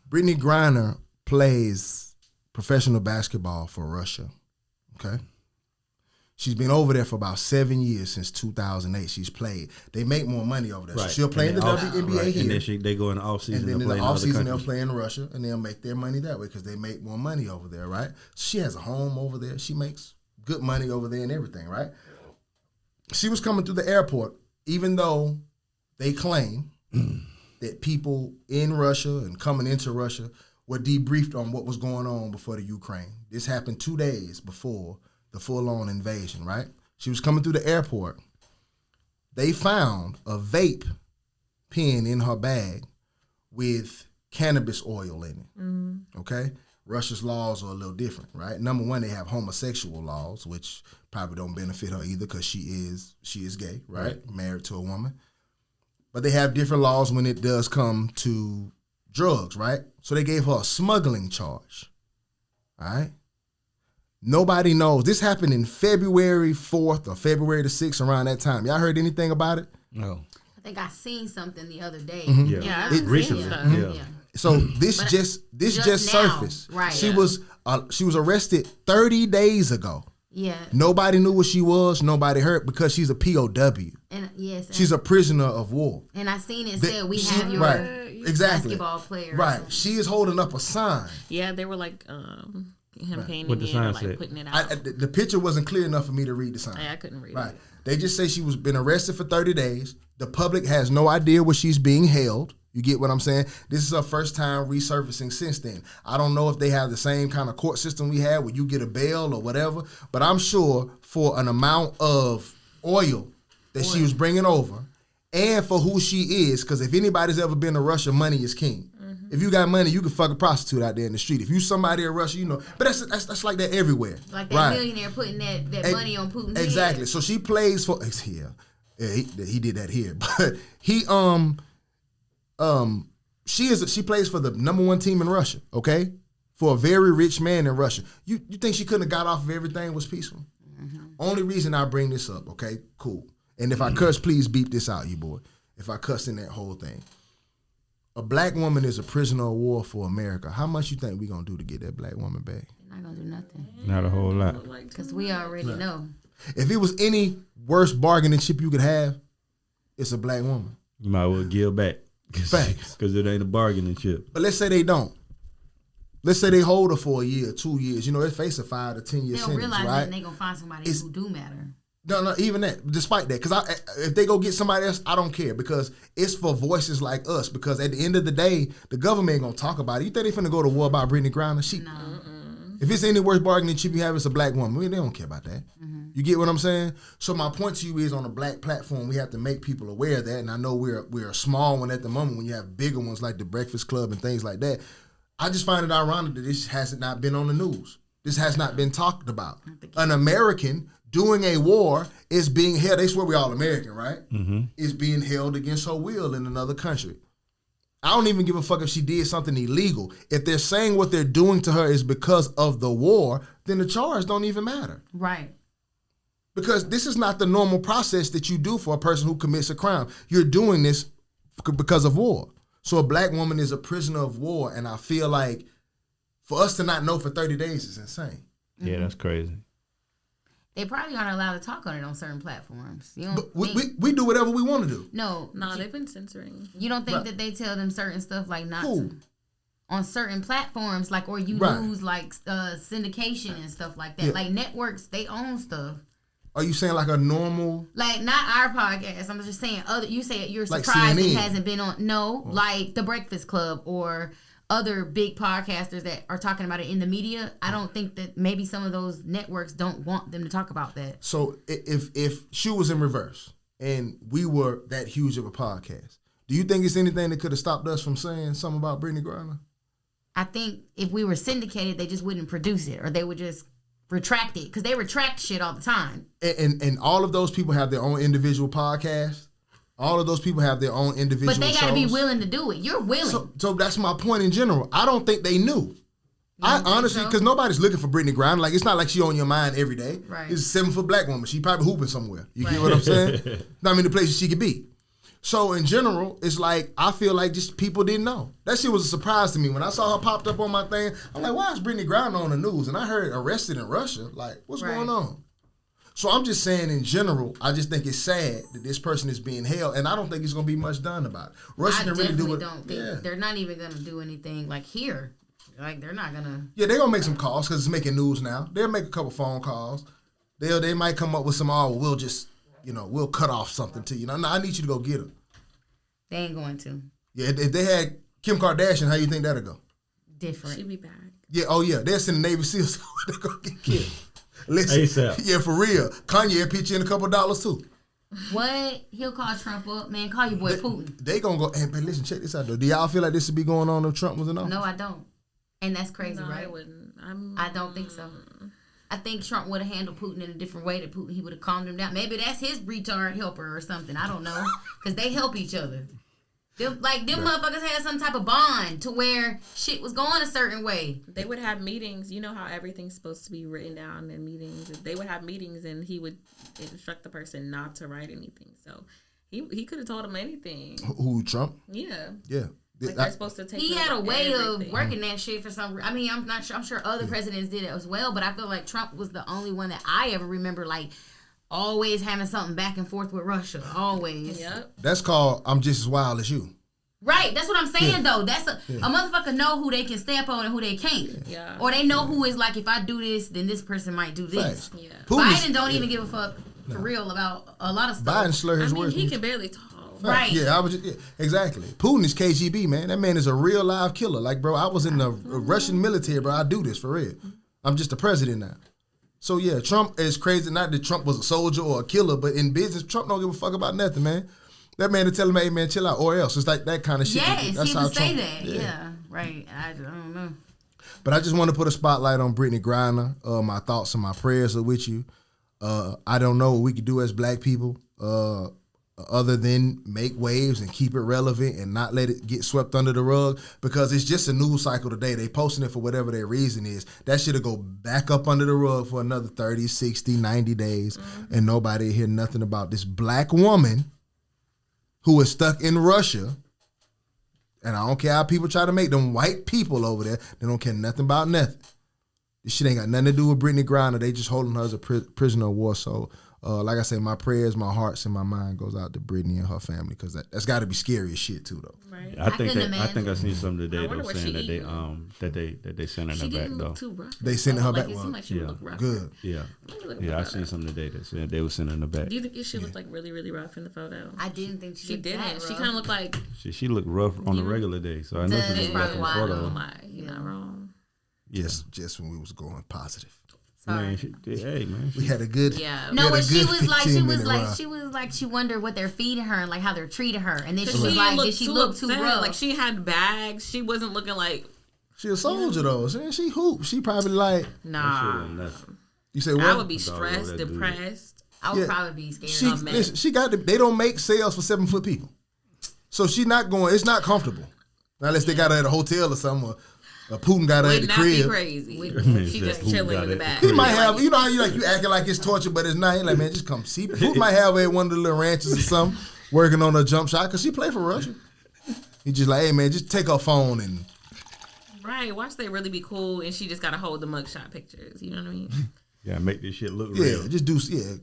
Brittany Griner plays professional basketball for Russia, okay? She's been over there for about 7 years, since 2008. She's played. They make more money over there. Right. So she'll play in the WNBA here.
And then they go in the offseason
and then
in
the offseason
they'll
play in Russia, and they'll make their money that way because they make more money over there, right? She has a home over there. She makes good money over there and everything, right? She was coming through the airport, even though they claim that people in Russia and coming into Russia were debriefed on what was going on before the Ukraine. This happened 2 days before the full-on invasion, right? She was coming through the airport. They found a vape pen in her bag with cannabis oil in it. Okay? Russia's laws are a little different, right? Number one, they have homosexual laws, which probably don't benefit her either because she is gay, right? Married to a woman. But they have different laws when it does come to drugs, right? So they gave her a smuggling charge, all right? Nobody knows. This happened in February 4th or February the 6th, around that time. Y'all heard anything about it?
No.
I think I seen something the other day.
Yeah,
recently.
Yeah.
So this just surfaced.
Right.
She was arrested 30 days ago.
Yeah.
Nobody knew what she was. Nobody heard because she's a POW.
And yes.
She's a prisoner of war.
And I seen it said we have your basketball player.
Right. She is holding up a sign.
Yeah, they were like him painting
What the
it
sign
or like
said?
putting it out.
The picture wasn't clear enough for me to read the sign.
I couldn't read
Right.
it.
They just say she was been arrested for 30 days. The public has no idea where she's being held. You get what I'm saying? This is her first time resurfacing since then. I don't know if they have the same kind of court system we had where you get a bail or whatever, but I'm sure for an amount of oil that she was bringing over and for who she is, because if anybody's ever been to Russia, money is king. If you got money, you can fuck a prostitute out there in the street. If you somebody in Russia, you know. But that's like that everywhere.
Like that millionaire putting that money on Putin's
exactly.
head.
So she plays for here. Yeah, he did that here. But he she plays for the number one team in Russia, okay? For a very rich man in Russia. You think she couldn't have got off if everything was peaceful? Only reason I bring this up, okay? Cool. And if I cuss, please beep this out, you boy. If I cuss in that whole thing. A black woman is a prisoner of war for America. How much you think we gonna do to get that black woman back?
They're not gonna do nothing.
Not a whole lot.
Because we already know.
If it was any worse bargaining chip you could have, it's a black woman.
You might well give back.
Facts.
Because it ain't a bargaining chip.
But let's say they don't. Let's say they hold her for a year, 2 years. You know, they face a 5 to 10 year
They
sentence,
don't realize
right?
that and they gonna find somebody who do matter.
No, even that. Despite that, because if they go get somebody else, I don't care because it's for voices like us. Because at the end of the day, the government ain't gonna talk about it. You think they finna go to war about Brittany Griner?
No.
If it's any worse bargaining chip you have, it's a black woman. They don't care about that. You get what I'm saying? So my point to you is, on a black platform, we have to make people aware of that. And I know we're a small one at the moment when you have bigger ones like the Breakfast Club and things like that. I just find it ironic that this has not been on the news. This has not been talked about. An American doing a war is being held. They swear we all American, right? Is being held against her will in another country. I don't even give a fuck if she did something illegal. If they're saying what they're doing to her is because of the war, then the charge don't even matter.
Right.
Because this is not the normal process that you do for a person who commits a crime. You're doing this because of war. So a black woman is a prisoner of war, and I feel like for us to not know for 30 days is insane.
Yeah, that's crazy.
They probably aren't allowed to talk on it on certain platforms. You don't
But we do whatever we want to do.
No,
they've been censoring.
You don't think that they tell them certain stuff like not
Who?
to? On certain platforms, like, or you lose like syndication and stuff like that.
Yeah.
Like networks, they own stuff.
Are you saying like a normal?
Like not our podcast. I'm just saying other. You say you're
Like
surprised
CNN.
it hasn't been on. No, like the Breakfast Club or other big podcasters that are talking about it in the media. I don't think that maybe some of those networks don't want them to talk about that.
So if shoe was in reverse and we were that huge of a podcast, do you think it's anything that could have stopped us from saying something about Brittany Griner?
I think if we were syndicated, they just wouldn't produce it, or they would just retract it, because they retract shit all the time.
And all of those people have their own individual podcasts. All of those people have their own individual shows.
But they got to be willing to do it. You're willing.
So that's my point in general. I don't think they knew. I honestly, because nobody's looking for Brittany Griner. Like, it's not like she on your mind every day.
Right.
It's a 7-foot black woman. She probably hooping somewhere. You get what I'm saying? Not many places she could be. So in general, it's like, I feel like just people didn't know. That shit was a surprise to me. When I saw her popped up on my thing, I'm like, why is Brittany Griner on the news? And I heard arrested in Russia. Like, what's going on? So I'm just saying in general, I just think it's sad that this person is being held, and I don't think it's going to be much done about it. Russia can really do it.
Don't think they're not even going to do anything like here. Like, they're not going to.
Yeah, they're going to make some calls because it's making news now. They'll make a couple phone calls. They might come up with some, we'll just, we'll cut off something to you. No, I need you to go get her.
They ain't going to.
Yeah, if they had Kim Kardashian, how you think that'll go?
Different.
She'll be back.
Yeah, they'll send the Navy SEALs. They're going to get killed. Listen,
ASAP.
yeah, for real. Kanye will pitch in a couple dollars too.
What? He'll call Trump up, man. Call your boy Putin.
They gonna go. Hey, man, listen, check this out though. Do y'all feel like this would be going on if Trump was in office?
No, I don't. And that's crazy, right?
I wouldn't.
I don't think so. I think Trump would have handled Putin in a different way. That Putin, he would have calmed him down. Maybe that's his retard helper or something. I don't know, because they help each other. Them motherfuckers had some type of bond to where shit was going a certain way.
They would have meetings. You know how everything's supposed to be written down in meetings. They would have meetings, and he would instruct the person not to write anything. So he could have told him anything.
Who, Trump?
Yeah.
Yeah.
Like they're supposed to take.
He had a way of working that shit for some. I mean, I'm not sure. I'm sure other presidents did it as well, but I feel like Trump was the only one that I ever remember like always having something back and forth with Russia. Always.
Yep.
That's called I'm just as wild as you.
Right. That's what I'm saying though. That's a motherfucker know who they can step on and who they can't.
Yeah.
Or they know who is like, if I do this, then this person might do this.
Facts.
Yeah.
Biden don't even give a fuck for real about a lot of stuff.
Biden slur his words.
He can barely talk.
Right.
Yeah, exactly. Putin is KGB, man. That man is a real live killer. Like, bro, I was in the Russian military, bro. I do this for real. I'm just the president now. So yeah, Trump is crazy. Not that Trump was a soldier or a killer, but in business, Trump don't give a fuck about nothing, man. That man to tell him, hey man, chill out, or else. It's like that kind of shit.
Yes,
that's
he
how
would say
Trump,
that. Yeah, right. I don't know.
But I just want to put a spotlight on Brittany Griner. My thoughts and my prayers are with you. I don't know what we could do as black people other than make waves and keep it relevant and not let it get swept under the rug, because it's just a news cycle today. They posting it for whatever their reason is. That should go back up under the rug for another 30, 60, 90 days, and nobody hear nothing about this black woman who is stuck in Russia. And I don't care how people try to make them white people over there. They don't care nothing about nothing. This shit ain't got nothing to do with Brittany Griner. They just holding her as a prisoner of war. So, like I say, my prayers, my hearts, and my mind goes out to Brittany and her family, because that's got to be scary as shit too, though.
Right.
I think I seen something today though saying that they sent her back though.
They sending her back.
It seemed like she would look rough.
Good.
Yeah. I seen something today that said they were sending her back.
Do you think she looked like really, really rough in the photo?
I didn't think
she didn't. She kind of looked like
she looked rough on the regular day, so I know she looked rough in the photo.
You're not wrong.
Yes, just when we was going positive.
Man, hey man,
we had a good.
Yeah.
No, but she was like she wondered what they're feeding her and like how they're treating her, and then she was like, did she look too rough?
Like she had bags. She wasn't looking like.
She a soldier though. She hoop. She probably like.
Nah.
You say what?
I would be stressed, depressed.
I would probably be scared.
She got. They don't make sales for 7-foot people, so she not going. It's not comfortable unless they got her at a hotel or something. Putin got her at the crib.
Be crazy. She just chilling in the back.
He might have, you know how you acting like it's torture, but it's not. He like, man, just come see. Putin might have her at one of the little ranches or something, working on a jump shot, because she play for Russia. He just like, hey man, just take her phone and.
Right, watch they really be cool, and she just gotta hold the mugshot pictures. You know what I mean?
Yeah, make this shit look real.
Yeah, just do. Yeah.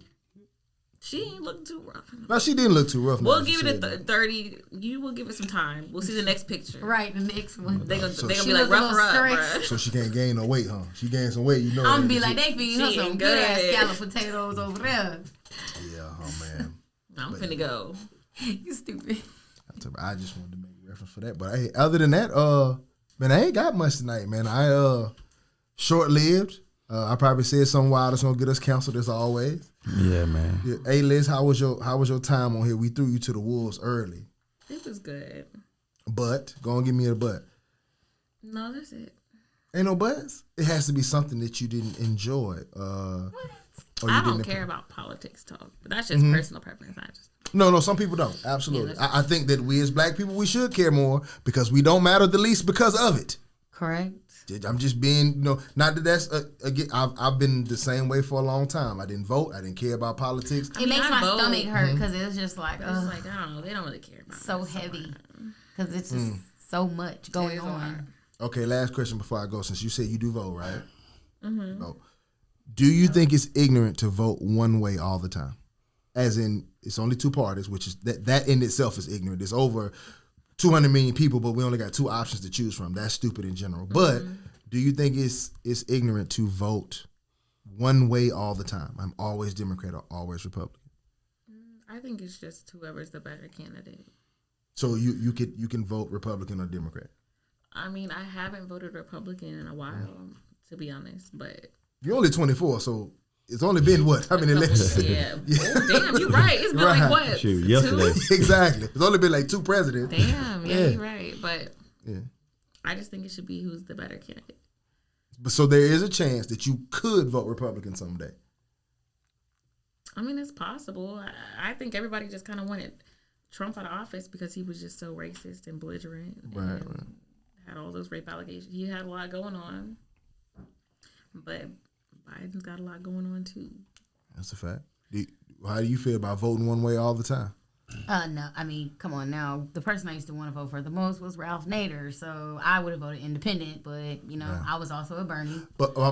She ain't look too rough.
No, she didn't look too rough.
We'll give it a 30. You will give it some time. We'll see the next picture.
Right, the next one.
They gonna be like, rough her up, bruh.
So she can't gain no weight, huh? She gained some weight, you know.
I'm gonna be like, they feeding her some good ass
good.
scalloped potatoes over there.
Yeah, oh man.
I'm finna go.
You stupid.
I just wanted to make reference for that. But hey, other than that, man, I ain't got much tonight, man. I short-lived. I probably said something wild that's gonna get us canceled as always.
Yeah, man.
Yeah. Hey, Liz, how was your time on here? We threw you to the wolves early.
It was good.
But go on, give me a but.
No, that's it.
Ain't no buts. It has to be something that you didn't enjoy.
I don't care about politics talk, but that's just personal preference.
No, some people don't. Absolutely. I think that we as black people, we should care more because we don't matter the least because of it.
Correct.
I'm just being, not that that's, again, I've been the same way for a long time. I didn't vote. I didn't care about politics.
It makes my stomach hurt because it's just like,
I don't know. They don't really care about it.
So heavy because it's just so much going on.
Okay, last question before I go, since you said you do vote, right? Mm-hmm. Vote. Do you think it's ignorant to vote one way all the time? As in, it's only two parties, which is that in itself is ignorant. It's over 200 million people, but we only got two options to choose from. That's stupid in general. But do you think it's ignorant to vote one way all the time? I'm always Democrat or always Republican.
I think it's just whoever's the better candidate.
So you can vote Republican or Democrat.
I mean, I haven't voted Republican in a while, to be honest, but
you're only 24, so It's only been what? How many elections?
Yeah. Oh, damn, you're right. It's been like what?
Shoot, yesterday.
Exactly. It's only been like 2 presidents.
Damn, yeah, you're right. But
yeah.
I just think it should be who's the better candidate.
So there is a chance that you could vote Republican someday.
I mean, it's possible. I think everybody just kind of wanted Trump out of office because he was just so racist and belligerent.
Right.
Had all those rape allegations. He had a lot going on. But Biden's got a lot going on, too.
That's a fact. How do you feel about voting one way all the time?
No, I mean, come on now. The person I used to want to vote for the most was Ralph Nader, so I would have voted independent. But I was also a Bernie.
But
so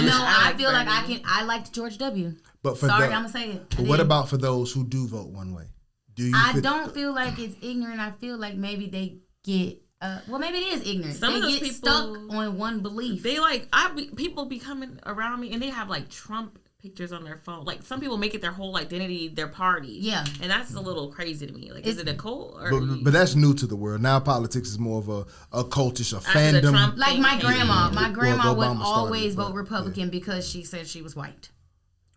no, I feel like I can. I liked George W.
But I'm
gonna say it.
But what about for those who do vote one way?
I don't feel like it's ignorant. I feel like maybe they get. Maybe it is ignorant.
Some of those
get
people
stuck on one belief.
They people be coming around me and they have like Trump pictures on their phone. Like some people make it their whole identity, their party.
Yeah, and
that's a little crazy to me. Like, is it a cult?
But that's new to the world. Now politics is more of a cultish, a fandom.
Like my grandma would always vote Republican because she said she was white.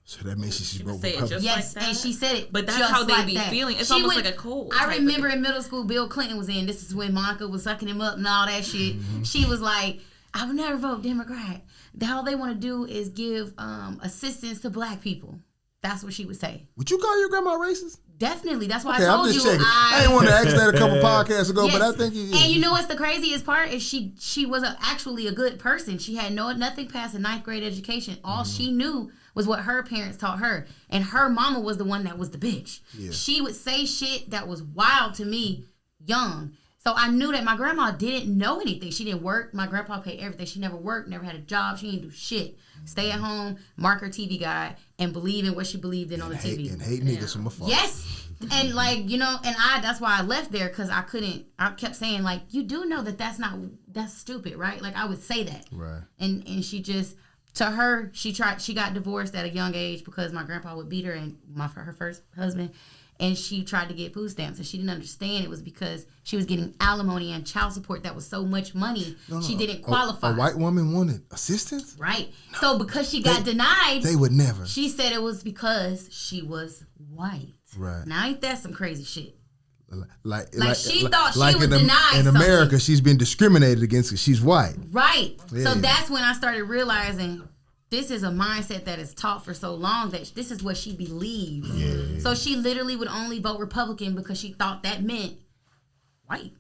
So that means she wrote Republican.
Yes, and she said it.
But that's how they be feeling. It's almost like a cult.
I remember in middle school, Bill Clinton was in. This is when Monica was sucking him up and all that shit. Mm-hmm. She was like, I would never vote Democrat. All they want to do is give assistance to black people. That's what she would say.
Would you call your grandma racist?
Definitely. That's why I told
I'm just
you.
Checking. I didn't want to ask that a couple podcasts ago, yes. But I think
And you know what's the craziest part is she was actually a good person. She had nothing past a 9th grade education. All she knew was what her parents taught her. And her mama was the one that was the bitch. Yeah. She would say shit that was wild to me young. So I knew that my grandma didn't know anything. She didn't work. My grandpa paid everything. She never worked, never had a job. She didn't do shit. Stay at home, mark her TV guide, and believe in what she believed in on the TV.
And hate niggas from afar.
Yes. And that's why I left there because I kept saying, like, you do know that's stupid, right? Like, I would say that.
Right.
And she just, to her, she got divorced at a young age because my grandpa would beat her and her first husband. And she tried to get food stamps, and she didn't understand it was because she was getting alimony and child support that was so much money. She didn't qualify.
A white woman wanted assistance?
Right. No. So because she got denied,
they would never.
She said it was because she was white.
Right.
Now ain't that some crazy shit?
Like
she thought she was denied
in America, she's been discriminated against because she's white.
Right. Yeah. So that's when I started realizing this is a mindset that is taught for so long that this is what she believes. Yeah. So she literally would only vote Republican because she thought that meant white.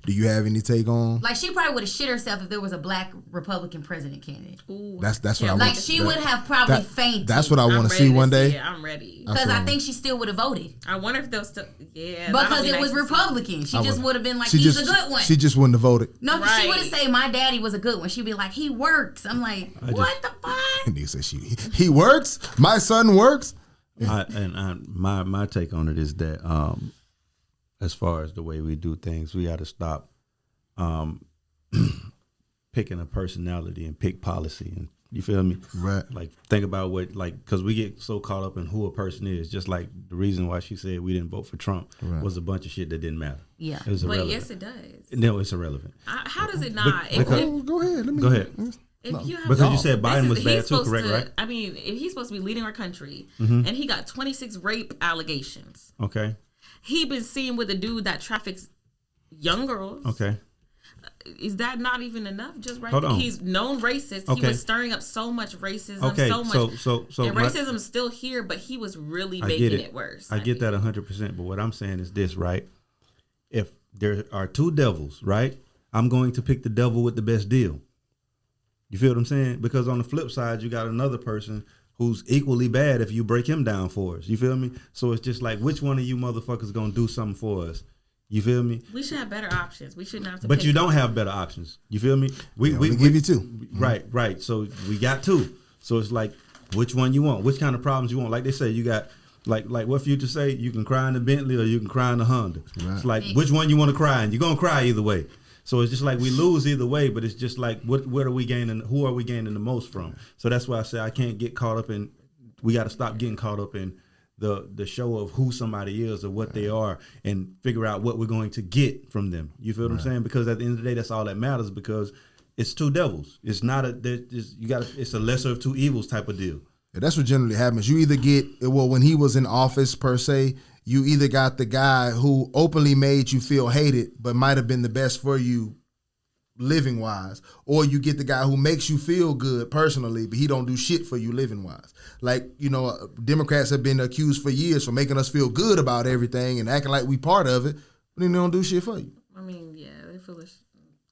Do you have any take on?
Like, she probably would have shit herself if there was a black Republican president candidate.
Ooh, that's what I want.
Like, she would have probably fainted.
That's what I want to see one day.
Yeah, I'm ready.
Because I think she still would have voted.
I wonder if they'll still. Yeah.
Because it was Republican. She just would have been like, he's a good one.
She just wouldn't have voted.
No, right. She would have said, my daddy was a good one. She'd be like, he works. I'm like, what the fuck?
And he said, he works? My son works?
My take on it is that as far as the way we do things, we got to stop picking a personality and pick policy. And you feel me?
Right.
Like, think about because we get so caught up in who a person is. Just like the reason why she said we didn't vote for Trump was a bunch of shit that didn't matter.
Yeah.
It was irrelevant.
But yes, it does.
No, it's irrelevant.
How does it not?
Go ahead.
Go ahead. Because you said Biden was bad too, correct? Right?
I mean, if he's supposed to be leading our country, and he got 26 rape allegations.
Okay.
He been seen with a dude that traffics young girls.
Okay.
Is that not even enough? Just right.
Hold on.
He's known racist.
Okay.
He was stirring up so much racism.
Okay.
So much.
So
and racism's still here, but he was really making it worse.
I get that 100%. But what I'm saying is this, right? If there are two devils, right? I'm going to pick the devil with the best deal. You feel what I'm saying? Because on the flip side, you got another person who's equally bad if you break him down for us. You feel me? So it's just like, which one of you motherfuckers gonna do something for us? You feel me?
We should have better options. We shouldn't have to.
But you don't have better options. You feel me?
We give you two.
Right. So we got two. So it's like, which one you want? Which kind of problems you want? Like they say, you got like what Future say, you can cry in the Bentley or you can cry in the Honda. Right. It's like, which one you want to cry in? You're gonna cry either way. So it's just like we lose either way, but it's just like what are we gaining? Who are we gaining the most from? So that's why I say I can't get caught up in. We got to stop getting caught up in the show of who somebody is or what they are, and figure out what we're going to get from them. You feel what I'm saying? Because at the end of the day, that's all that matters. Because it's two devils. It's not it's a lesser of two evils type of deal.
That's what generally happens. You either get, well, when he was in office per se, you either got the guy who openly made you feel hated, but might have been the best for you living wise, or you get the guy who makes you feel good personally, but he don't do shit for you living wise. Like, Democrats have been accused for years for making us feel good about everything and acting like we part of it, but then they don't do shit for you.
I mean, yeah, they're foolish.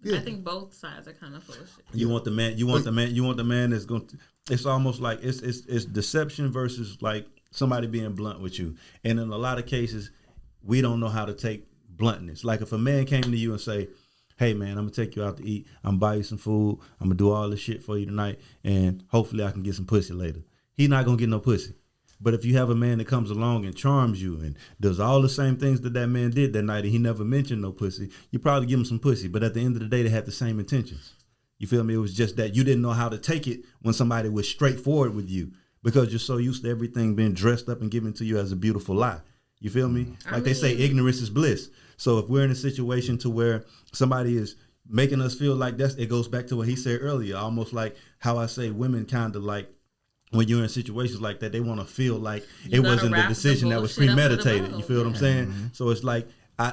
Yeah. I think both sides are kind of full of shit.
You want the man that's going to, it's almost like it's deception versus like somebody being blunt with you. And in a lot of cases, we don't know how to take bluntness. Like if a man came to you and say, hey man, I'm gonna take you out to eat, I'm gonna buy you some food, I'm gonna do all this shit for you tonight, and hopefully I can get some pussy later. He's not gonna get no pussy. But if you have a man that comes along and charms you and does all the same things that man did that night and he never mentioned no pussy, you probably give him some pussy. But at the end of the day, they had the same intentions. You feel me? It was just that you didn't know how to take it when somebody was straightforward with you because you're so used to everything being dressed up and given to you as a beautiful lie. You feel me? They say ignorance is bliss. So if we're in a situation to where somebody is making us feel like it goes back to what he said earlier, almost like how I say women kind of like, when you're in situations like that, they want to feel like it wasn't a decision that was premeditated. You feel what I'm saying? Mm-hmm. So it's like,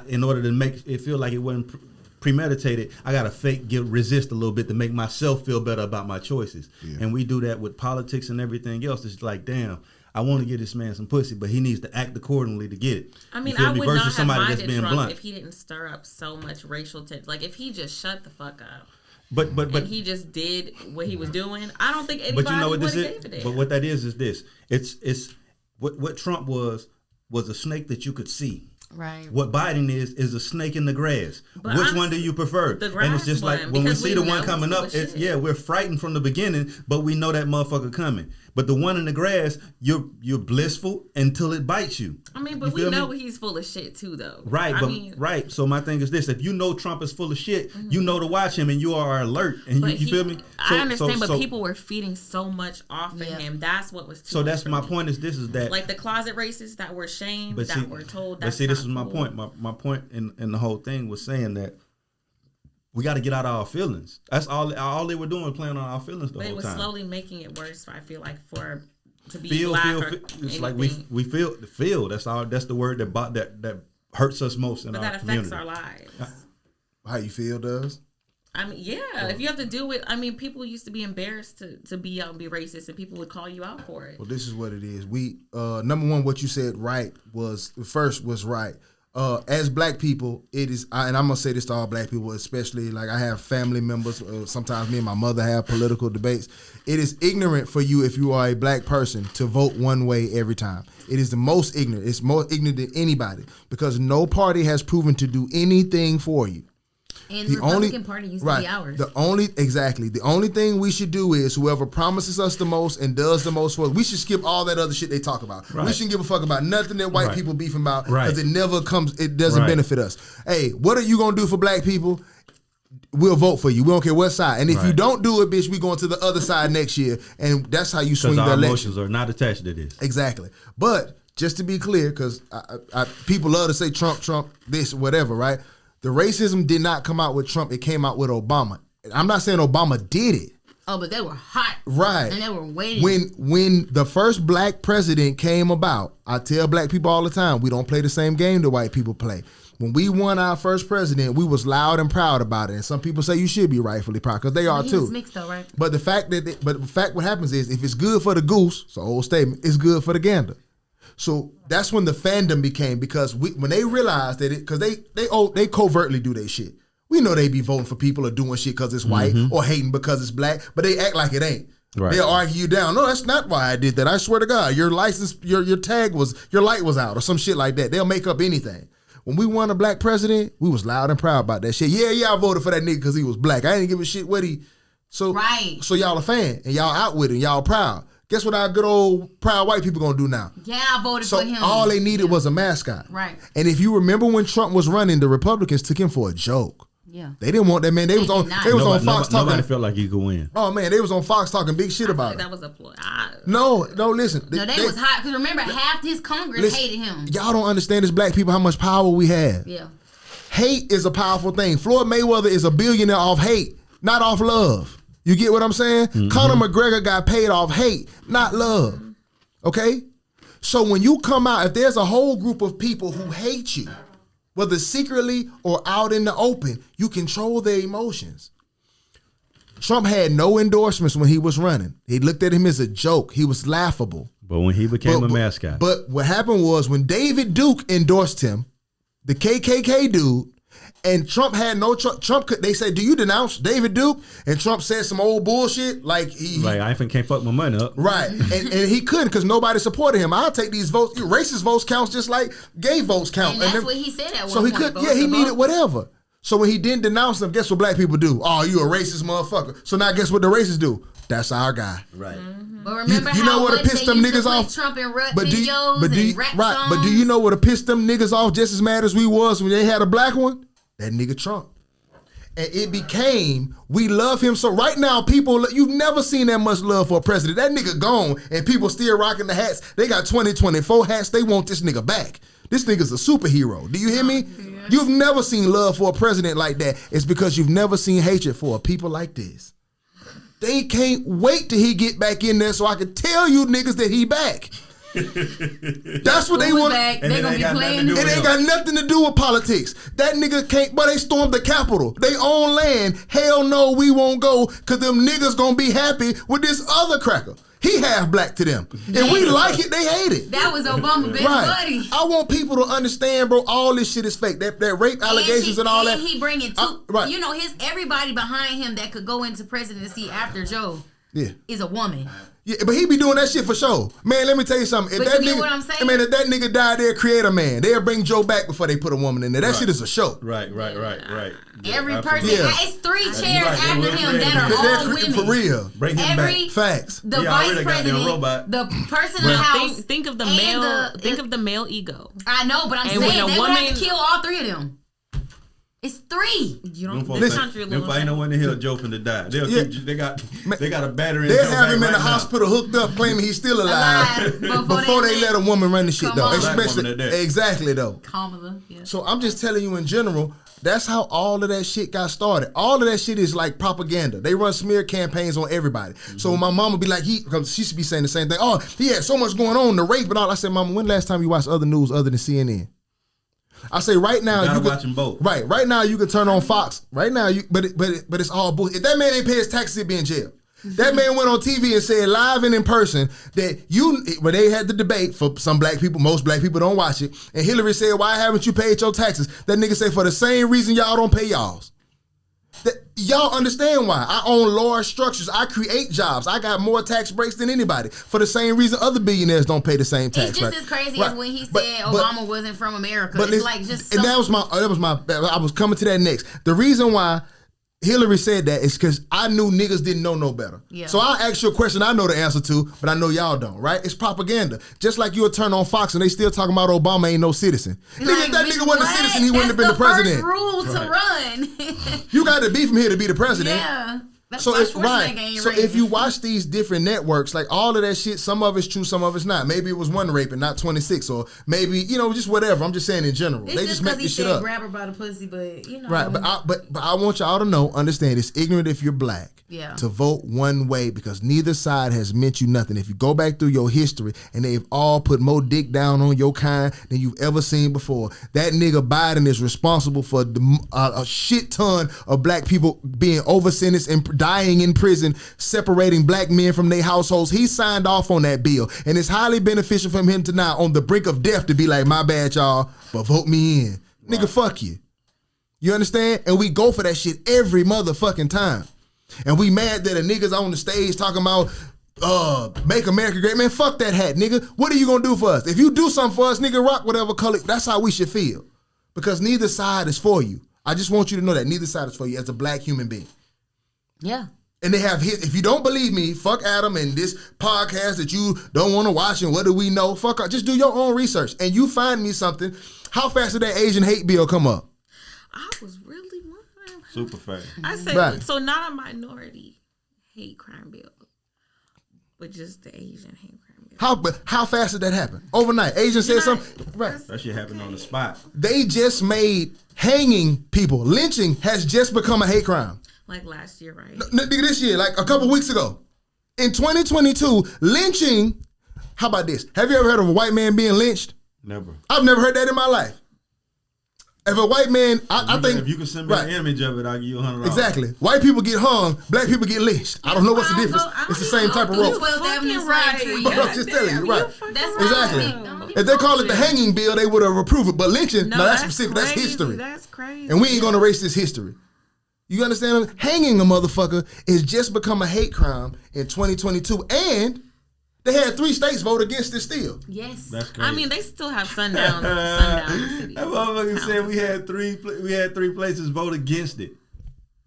in order to make it feel like it wasn't premeditated, I got to resist a little bit to make myself feel better about my choices. Yeah. And we do that with politics and everything else. It's like, damn, I want to give this man some pussy, but he needs to act accordingly to get it.
I mean, I would not have minded Trump if he didn't stir up so much racial tension. Like, if he just shut the fuck up. But and he just did what he was doing. I don't think anybody would have gave a damn.
But what that is this. It's what Trump was a snake that you could see.
Right.
What Biden is a snake in the grass.
But
which one do you prefer?
The grass
and it's just like when we see the one coming up, we're frightened from the beginning, but we know that motherfucker coming. But the one in the grass, you're blissful until it bites you.
I mean, but we know he's full of shit too, though.
Right, right. So my thing is this: if you know Trump is full of shit, you know to watch him, and you are alert. And you feel me?
I understand, but people were feeding so much off of him. That's what was.
So that's my point. Is that
like the closet racists that were shamed, that were told. That's
this is my point. My point in the whole thing was saying that we got to get out of our feelings. That's all they were doing, playing on our feelings the whole time.
But it was slowly making it worse. I feel like to be black.
It's like we feel. That's the word that hurts us most in our community. But that affects
our lives.
How you feel does.
I mean, yeah. If you have to do it, I mean, people used to be embarrassed to be out and be racist, and people would call you out for it.
Well, this is what it is. We number one, what you said was right. As black people, it is, and I'm gonna say this to all black people, especially like I have family members. Sometimes me and my mother have political debates. It is ignorant for you if you are a black person to vote one way every time. It is the most ignorant. It's more ignorant than anybody because no party has proven to do anything for you.
And the Republican Party used to be ours. The
only thing we should do is whoever promises us the most and does the most for us, we should skip all that other shit they talk about. Right. We shouldn't give a fuck about nothing that white people beefing about because it doesn't benefit us. Hey, what are you gonna do for black people? We'll vote for you. We don't care what side. And if you don't do it, bitch, we going to the other side next year. And that's how you swing the election.
Because our emotions are not attached to this.
Exactly. But just to be clear, because people love to say Trump, this, whatever, right? The racism did not come out with Trump. It came out with Obama. I'm not saying Obama did it.
Oh, but they were hot.
Right.
And they were waiting.
When the first black president came about, I tell black people all the time, we don't play the same game that white people play. When we won our first president, we was loud and proud about it. And some people say you should be rightfully proud because they are too.
He was mixed though, right?
But the fact what happens is if it's good for the goose, it's an old statement, it's good for the gander. So that's when the fandom became, because when they realized that because they covertly do their shit. We know they be voting for people or doing shit because it's white or hating because it's black, but they act like it ain't. Right. They'll argue you down. No, that's not why I did that. I swear to God, your license, your tag your light was out or some shit like that. They'll make up anything. When we won a black president, we was loud and proud about that shit. Yeah, I voted for that nigga because he was black. I didn't give a shit what he. So y'all a fan and y'all out with it and y'all proud. Guess what our good old proud white people gonna do now?
Yeah, I voted for him.
All they needed was a mascot.
Right.
And if you remember when Trump was running, the Republicans took him for a joke.
Yeah.
They didn't want that man. They was on Fox talking.
Nobody felt like he could win.
Oh man, they was on Fox talking big shit about it.
That was a ploy.
No, listen.
No, they was hot because remember half his Congress hated him.
Y'all don't understand as black people how much power we have.
Yeah.
Hate is a powerful thing. Floyd Mayweather is a billionaire off hate, not off love. You get what I'm saying? Conor McGregor got paid off hate, not love. Okay? So when you come out, if there's a whole group of people who hate you, whether secretly or out in the open, you control their emotions. Trump had no endorsements when he was running. He looked at him as a joke. He was laughable.
But when he became a mascot.
But what happened was when David Duke endorsed him, the KKK dude, and Trump had no Trump. They said, "Do you denounce David Duke?" And Trump said some old bullshit like
I can't fuck my money up.
Right, and he couldn't because nobody supported him. I'll take these votes. Racist votes counts just like gay votes count.
And that's what he said at one point.
So he could, he needed whatever. So when he didn't denounce them, guess what black people do? Oh, you a racist motherfucker. So now guess what the racists do? That's our guy.
Right.
But remember
you know what pissed them niggas off?
Trump and rap videos and rap songs?
But do you know what pissed them niggas off just as mad as we was when they had a black one? That nigga Trump. And it became, we love him. So right now, people, you've never seen that much love for a president. That nigga gone and people still rocking the hats. They got 2024 hats. They want this nigga back. This nigga's a superhero. Do you hear me? Yeah. You've never seen love for a president like that. It's because you've never seen hatred for a people like this. They can't wait till he get back in there so I can tell you niggas that he back. That's what they want.
They gonna be playing.
It ain't got nothing to do with politics. That nigga can't. But they stormed the Capitol. They own land. Hell no, we won't go because them niggas gonna be happy with this other cracker. He half black to them, and we like it. They hate it.
That was Obama best buddy.
I want people to understand, bro. All this shit is fake. That rape allegations and all that.
He bringing you know, everybody behind him that could go into presidency after Joe. Is a woman.
Yeah, but he be doing that shit for sure. Man, let me tell you something. If that nigga died, they'll create a man. They'll bring Joe back before they put a woman in there. That shit is a show.
Right. Yeah,
every person, it's 3 chairs after him that are all women.
For real.
Bring him back.
Facts.
The vice president, the person in the house.
Think of the male. Think of the male ego.
I know, but I'm saying they would have to kill all 3 of them. It's 3.
You don't listen. Them ain't no one to hear Joe finna die. They got a battery.
They'll have him in the hospital hooked up, claiming he's still alive before they let a woman run the shit though. Especially exactly though.
Kamala. Yeah.
So I'm just telling you in general. That's how all of that shit got started. All of that shit is like propaganda. They run smear campaigns on everybody. Mm-hmm. So my mama be like, because she should be saying the same thing. Oh, he had so much going on, the rape and all. I said, Mama, when last time you watched other news other than CNN? I say right now
you watch them both.
Right now you can turn on Fox. Right now but it's all bullshit. If that man ain't pay his taxes, he'd be in jail. That man went on TV and said live and in person that when they had the debate for some black people, most black people don't watch it, and Hillary said, "Why haven't you paid your taxes?" That nigga said, "For the same reason y'all don't pay y'all's." Y'all understand why. I own large structures. I create jobs. I got more tax breaks than anybody. For the same reason other billionaires don't pay the same tax.
It's just as crazy as when he said Obama wasn't from America. It's like just and that was my I was coming to that next. The reason why Hillary said that is because I knew niggas didn't know no better. Yeah. So I'll ask you a question I know the answer to, but I know y'all don't, right? It's propaganda. Just like you'll turn on Fox and they still talking about Obama ain't no citizen. Like, if that nigga wasn't a citizen, he wouldn't have been the president. That's the first rule to run.
You got to be from here to be the president.
Yeah.
So it's right. So if you watch these different networks, like all of that shit, some of it's true, some of it's not. Maybe it was one rape and not 26, or maybe just whatever. I'm just saying in general.
It's
they just make this shit up.
Grab her by the pussy, but
right. But I want y'all to understand. It's ignorant if you're black.
Yeah.
To vote one way because neither side has meant you nothing. If you go back through your history and they've all put more dick down on your kind than you've ever seen before, that nigga Biden is responsible for a shit ton of black people being over-sentenced and dying in prison, separating black men from their households. He signed off on that bill, and it's highly beneficial for him to now on the brink of death to be like, my bad, y'all, but vote me in. Right. Nigga, fuck you. You understand? And we go for that shit every motherfucking time. And we mad that a nigga's on the stage talking about make America great. Man, fuck that hat, nigga. What are you gonna do for us? If you do something for us, nigga, rock whatever color. That's how we should feel. Because neither side is for you. I just want you to know that neither side is for you as a black human being.
Yeah.
And they have if you don't believe me, fuck Adam and this podcast that you don't want to watch and what do we know? Fuck up. Just do your own research and you find me something. How fast did that Asian hate bill come up?
I was really wondering.
Super fast.
I said, so not a minority hate crime bill, but just the Asian hate crime bill.
How fast did that happen? Overnight. Asian said something. Right.
That shit happened on the spot.
They just made hanging people, lynching has just become a hate crime.
Like last year, right?
Nigga, this year, like a couple weeks ago. In 2022, lynching, how about this? Have you ever heard of a white man being lynched?
Never.
I've never heard that in my life. If a white man, I think...
If you can send me an image of it, I'll give you $100.
Exactly. White people get hung, black people get lynched. I don't know what's the difference. It's the same type of rope.
12th Avenue
Right. I'm just telling you, right.
That's
exactly. If they call it the hanging bill, they would have approved it. But lynching, no, that's specific. Crazy. That's history.
That's crazy.
And we ain't going to erase this history. You understand? Hanging a motherfucker is just become a hate crime in 2022. And they had 3 states vote against it still.
Yes.
That's crazy.
I mean, they still have sundown cities.
That motherfucker said we had three places vote against it.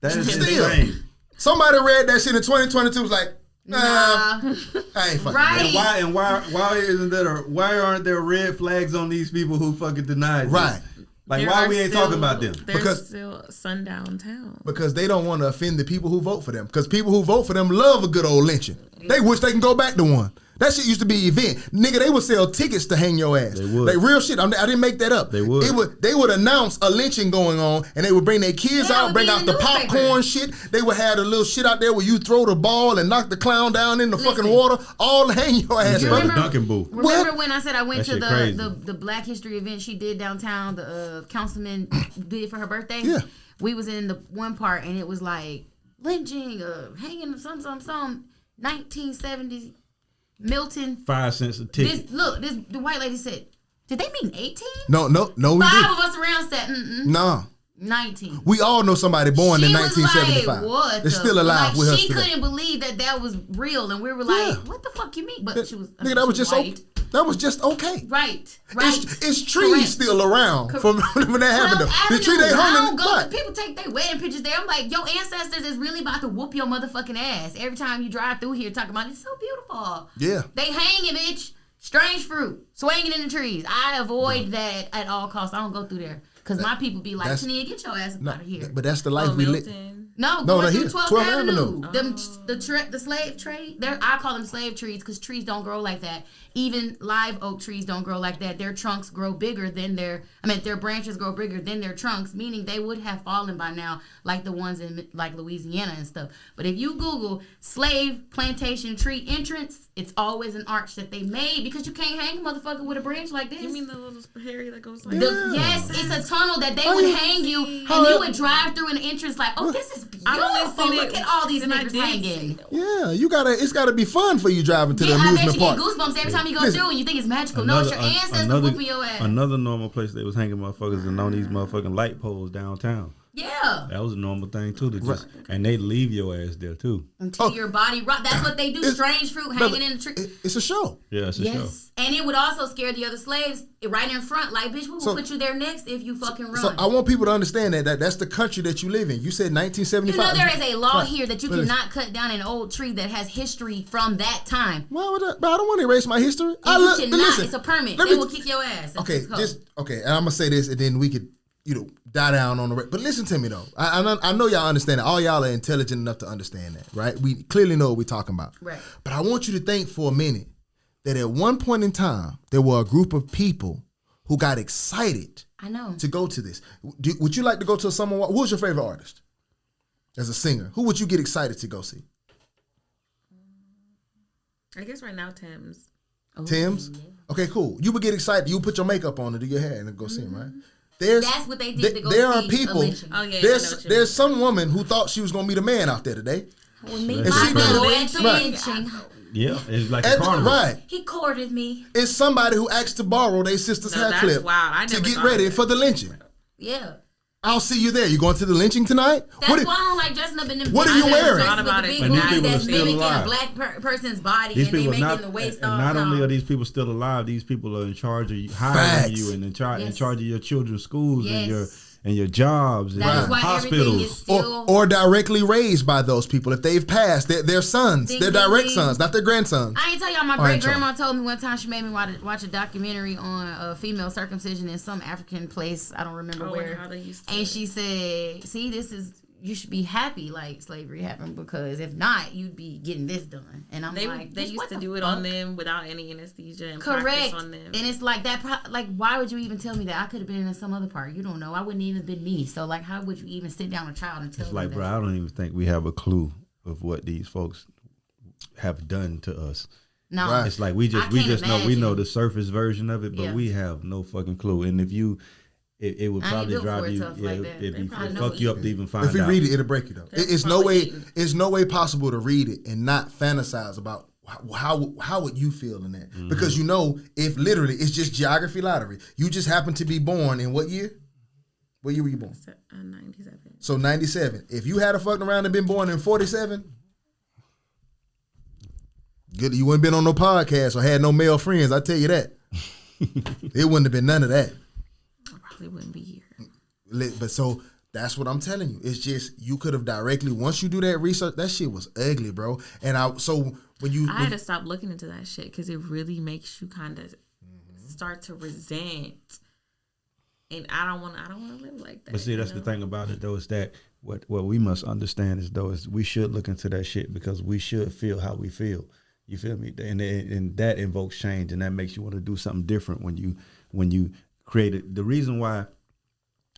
That is insane.
Somebody read that shit in 2022 was like, nah. I ain't fucking.
Right.
And why aren't there red flags on these people who fucking denied
right.
This? Like, why we ain't talking about them?
Because still sundown town.
Because they don't want to offend the people who vote for them. Because people who vote for them love a good old lynching. They wish they can go back to one. That shit used to be an event. Nigga, they would sell tickets to hang your ass.
They would.
Like real shit. I didn't make that up.
They would.
They would announce a lynching going on and they would bring their kids out, bring out the popcorn shit. They would have the little shit out there where you throw the ball and knock the clown down in the fucking water. All hang your ass.
Remember Duncan Boo.
Remember when I said I went to the Black History event she did downtown, the councilman did it for her birthday?
Yeah.
We was in the one part and it was like lynching, hanging, some 1970s. Milton.
5 cents a ticket.
The white lady said, did they mean 18?
No, we
5
didn't.
of us around said,
No.
19.
We all know somebody born in 1975.
Like, what?
They're still alive with us
She
today.
couldn't believe that was real, and we were like, what the fuck you mean? But she was
nigga, that was just
white.
That was just okay.
Right.
It's trees still around from when that happened. The tree they hung.
People take their wedding pictures there. I'm like, your ancestors is really about to whoop your motherfucking ass every time you drive through here talking about it's so beautiful.
Yeah.
They hang it, bitch. Strange fruit swinging in the trees. I avoid that at all costs. I don't go through there because my people be like, Tania, get your ass out of here.
But that's the life we live.
No, going through 12th Avenue. The slave trade. I call them slave trees because trees don't grow like that. Even live oak trees don't grow like that. Their trunks grow bigger than their branches grow bigger than their trunks, meaning they would have fallen by now, like the ones in like Louisiana and stuff. But if you Google slave plantation tree entrance, it's always an arch that they made because you can't hang a motherfucker with a branch like this.
You mean the little area that goes like
Yes, it's a tunnel that they would hang you and you would drive through an entrance like, oh, this is beautiful. Look at all these niggas hanging.
Yeah, it's gotta be fun for you driving to the amusement park.
I bet you get goosebumps every time you go through and you think it's magical. No, it's your ancestors whooping your ass.
Another normal place they was hanging motherfuckers and on these motherfucking light poles downtown.
Yeah.
That was a normal thing too. And they leave your ass there too.
Until your body rot. That's what they do. Strange fruit hanging in the tree.
It's a show.
Yeah, it's a show.
And it would also scare the other slaves right in front. Like, bitch, we will put you there next if you fucking run.
So I want people to understand that's the country that you live in. You said 1975.
You know there is a law here that you cannot cut down an old tree that has history from that time.
Why would I don't want to erase my history.
You cannot. Listen, it's a permit. They will kick your ass.
And I'm gonna say this, and then we could, die down on the. But listen to me though. I know y'all understand it. All y'all are intelligent enough to understand that, right? We clearly know what we're talking about.
Right.
But I want you to think for a minute that at one point in time there were a group of people who got excited.
I know.
To go to this. Would you like to go to someone? Who was your favorite artist as a singer? Who would you get excited to go see?
I guess right now Tim's.
Tim's? Okay, cool. You would get excited. You would put your makeup on and do your hair and go see him, right?
That's what they did to go see.
There are people.
Oh, yeah,
there's some woman who thought she was gonna meet a man out there today.
And she did.
Yeah, it's like a carnival.
Right.
He courted me.
It's somebody who asked to borrow their sister's hair clip to get ready for the lynching.
Yeah.
I'll see you there. You going to the lynching tonight?
That's why I don't like dressing up in them.
What are you wearing?
That's mimicking a black person's body and they making the waist off.
Not only are these people still alive, these people are in charge of hiring you and in charge of your children's schools and your jobs and hospitals.
Or directly raised by those people. If they've passed, they're sons. They're direct sons, not their grandsons.
I ain't tell y'all, my great grandma told me one time she made me watch a documentary on female circumcision in some African place. I don't remember where. And she said, see, this is you should be happy like slavery happened, because if not, you'd be getting this done. And
they used to do it on them without any anesthesia and
correct
practice on them.
And it's like that. Like, why would you even tell me that? I could have been in some other part. You don't know. I wouldn't even been me. So like, how would you even sit down with a child and tell them?
It's like,
that?
bro, I don't even think we have a clue of what these folks have done to us.
No, right.
It's like we just know the surface version of it, but we have no fucking clue. And if you, it would probably drive you, it'd fuck you up to even find out.
If you read it, it'll break you though. It's no way possible to read it and not fantasize about how would you feel in that? Mm-hmm. Because if literally it's just geography lottery, you just happen to be born in what year? What year were you born?
97.
So 97. If you had a fucking around and been born in 47. Good, you wouldn't been on no podcast or had no male friends. I tell you that. It wouldn't have been none of that.
I probably wouldn't be here.
But so that's what I'm telling you. It's just you could have directly, once you do that research, that shit was ugly, bro. And I had
to stop looking into that shit because it really makes you kind of start to resent. And I don't want to live like that.
But see, that's the thing about it though, is that what we must understand is we should look into that shit because we should feel how we feel. You feel me? And that invokes change, and that makes you want to do something different when you create it. The reason why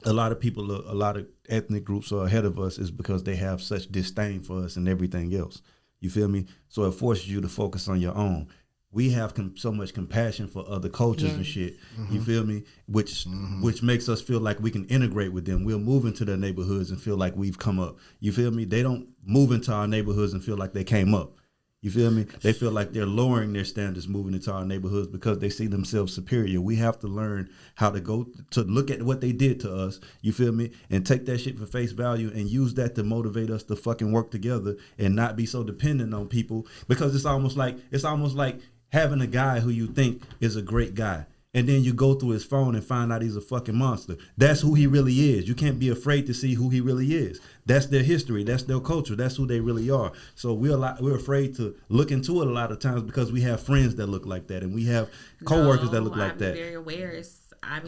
a lot of ethnic groups are ahead of us is because they have such disdain for us and everything else. You feel me? So it forces you to focus on your own. We have so much compassion for other cultures and shit. Mm-hmm. You feel me? Which makes us feel like we can integrate with them. We'll move into their neighborhoods and feel like we've come up. You feel me? They don't move into our neighborhoods and feel like they came up. You feel me? They feel like they're lowering their standards moving into our neighborhoods because they see themselves superior. We have to learn how to go to look at what they did to us, you feel me? And take that shit for face value and use that to motivate us to fucking work together and not be so dependent on people, because it's almost like having a guy who you think is a great guy. And then you go through his phone and find out he's a fucking monster. That's who he really is. You can't be afraid to see who he really is. That's their history. That's their culture. That's who they really are. So we're afraid to look into it a lot of times because we have friends that look like that, and we have coworkers that look like that.
I'm very aware. I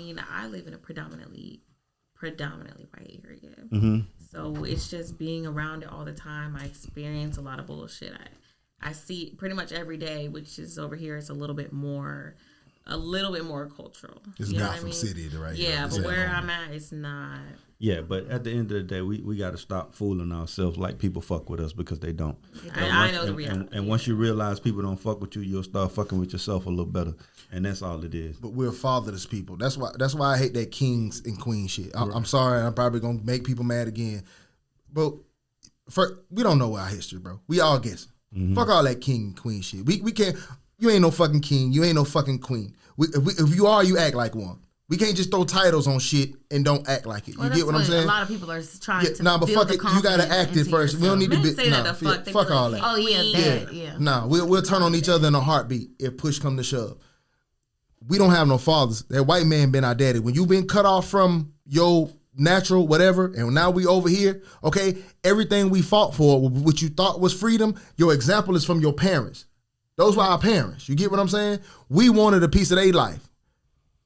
live in a predominantly white area.
Mm-hmm.
So it's just being around it all the time. I experience a lot of bullshit. I see pretty much every day, which is over here. It's a little bit more cultural.
It's Gotham City, right?
Yeah, but where I'm at, it's not.
Yeah, but at the end of the day, we got to stop fooling ourselves like people fuck with us, because they don't.
I know the reality.
And once you realize people don't fuck with you, you'll start fucking with yourself a little better, and that's all it is.
But we're fatherless people. That's why I hate that kings and queens shit. I'm sorry, I'm probably gonna make people mad again, but we don't know our history, bro. We all guessing. Mm-hmm. Fuck all that king and queen shit. We can't. You ain't no fucking king. You ain't no fucking queen. If you are, you act like one. We can't just throw titles on shit and don't act like it. You get what I'm saying?
A lot of people are trying to
but
build
fuck
the
it. You gotta act it first.
Yourself.
We don't need to be.
Fuck
all that.
Oh yeah.
Nah, we'll turn on each other in a heartbeat if push come to shove. We don't have no fathers. That white man been our daddy. When you been cut off from your natural whatever, and now we over here, okay, everything we fought for, what you thought was freedom, your example is from your parents. Those were our parents. You get what I'm saying? We wanted a piece of their life.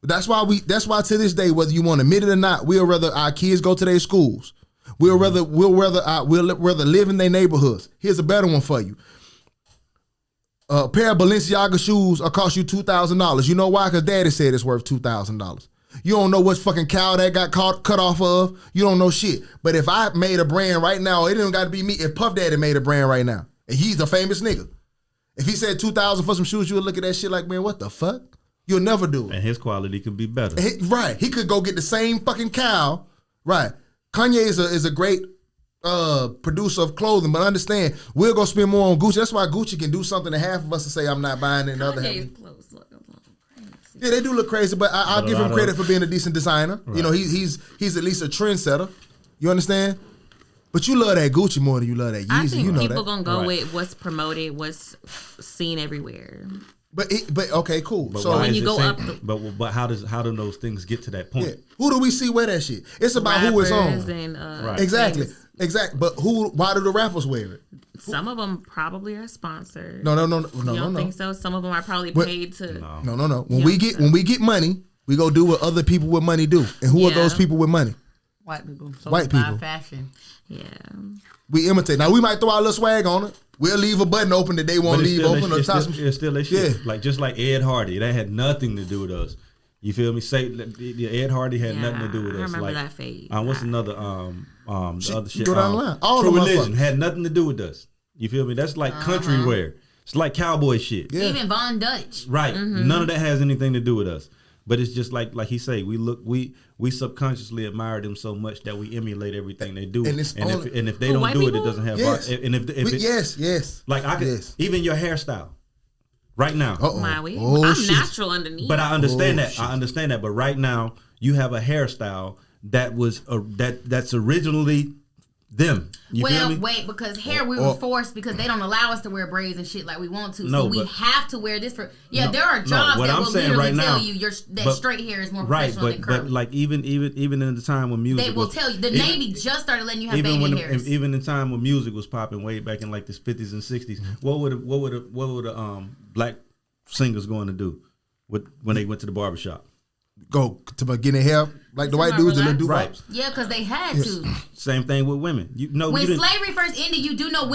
That's why to this day, whether you want to admit it or not, we'll rather our kids go to their schools. We'll rather live in their neighborhoods. Here's a better one for you. A pair of Balenciaga shoes will cost you $2,000. You know why? Because daddy said it's worth $2,000. You don't know what fucking cow that got cut off of. You don't know shit. But if I made a brand right now, it don't got to be me. If Puff Daddy made a brand right now, and he's a famous nigga, if he said $2,000 for some shoes, you would look at that shit like, man, what the fuck? You'll never do it.
And his quality could be better.
Right. He could go get the same fucking cow. Right. Kanye is a great producer of clothing, but understand, we'll go spend more on Gucci. That's why Gucci can do something to half of us to say, I'm not buying it. Kanye's clothes look a little crazy. Yeah, they do look crazy, but I'll give him credit for being a decent designer. Right. You know, he's at least a trendsetter. You understand? But you love that Gucci more than you love that Yeezy.
I think
you know
people
that.
Gonna go with what's promoted, what's seen everywhere.
But okay, cool.
But
so
when you go up,
but how do those things get to that point?
Yeah. Who do we see wear that shit? It's about who it's on.
And,
right.
Exactly. But why do the rappers wear it?
Some of them probably are sponsored.
No.
You don't think so? Some of them are probably paid to.
No. When we get money, we go do what other people with money do. And who are those people with money?
White people. So
White people.
Fashion.
Yeah.
We imitate. Now we might throw our little swag on it. We'll leave a button open that they won't leave open.
It's still their shit. Like just like Ed Hardy, that had nothing to do with us. You feel me? Ed Hardy had nothing to do with us.
I remember
like,
that phase.
What's another the other shit?
Go down the line. All
True
the
Religion had nothing to do with us. You feel me? That's like country wear. It's like cowboy shit.
Yeah. Even Von Dutch.
Right. None of that has anything to do with us. But it's just like he say, we subconsciously admire them so much that we emulate everything they do. And if they don't do it, it doesn't have.
Yes.
And if
yes.
Like I could even your hairstyle. Right now.
I'm natural underneath.
But I understand that. I understand that. But right now, you have a hairstyle that was that's originally them. You feel me?
Wait, because hair we were forced because they don't allow us to wear braids and shit like we want to. So we have to wear this for. Yeah, there are jobs that will literally tell you straight hair is more professional than curly.
But like even in the time when music,
they will tell you. The Navy just started letting you have baby hairs.
Even in the time when music was popping way back in like the 50s and 60s, what would black singers going to do when they went to the barbershop?
Go to getting hair like the white dudes and the do
right.
Yeah, because they had to.
Same thing with women.
When slavery first ended, you do know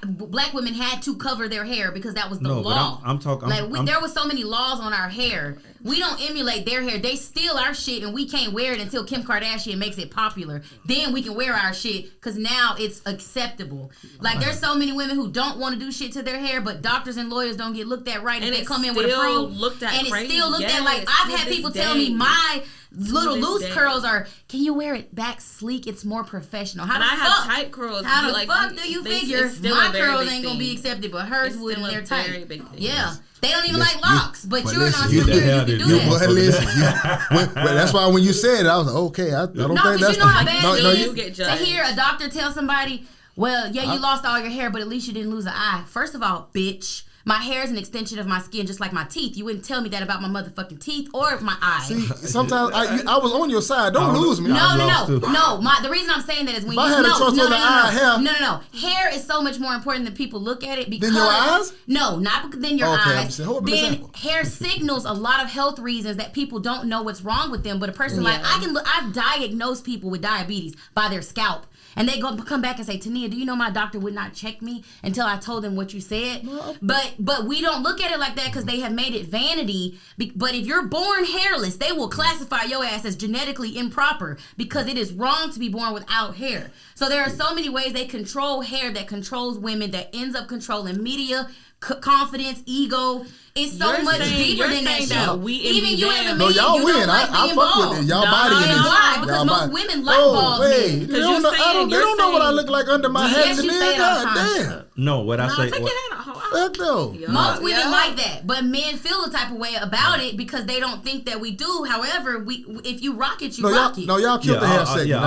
black women had to cover their hair because that was the law.
I'm talking.
There was so many laws on our hair. We don't emulate their hair. They steal our shit and we can't wear it until Kim Kardashian makes it popular. Then we can wear our shit because now it's acceptable. Like there's so many women who don't want to do shit to their hair, but doctors and lawyers don't get looked at right if they come in with a fro. And it's still looked at like I've had people tell me my little loose curls are. Can you wear it back sleek? It's more professional.
How have tight curls?
How the fuck do you figure my curls ain't gonna be accepted, but hers would when they're tight? Yeah. They don't even like locks, but you're not you can do
that. That's why when you said it, I was like, okay, I don't think that's...
You know how bad it is to hear a doctor tell somebody, well, yeah, you lost all your hair, but at least you didn't lose an eye. First of all, bitch, my hair is an extension of my skin, just like my teeth. You wouldn't tell me that about my motherfucking teeth or my eyes.
See, sometimes I was on your side. Don't lose me.
No. The reason I'm saying that is when
if I had a choice on the eye, hair.
No. Hair is so much more important than people look at it because.
Than your eyes?
No, not than your eyes.
Then
hair signals a lot of health reasons that people don't know what's wrong with them. But a person like I've diagnosed people with diabetes by their scalp. And they come back and say, Tania, do you know my doctor would not check me until I told them what you said? No. But we don't look at it like that because they have made it vanity. But if you're born hairless, they will classify your ass as genetically improper because it is wrong to be born without hair. So there are so many ways they control hair that controls women that ends up controlling media, confidence, ego. It's so much deeper than that shit. Even you as a man,
y'all
you
win.
don't like
I fuck with it. Y'all body in this.
Why? Because most women like bald men.
They don't know what I look like under my hat. Damn.
No, what I say.
Fuck no.
Most women like that, but men feel a type of way about it because they don't think that we do. However, if you rock it, you rock it.
No, y'all killed the hair segment.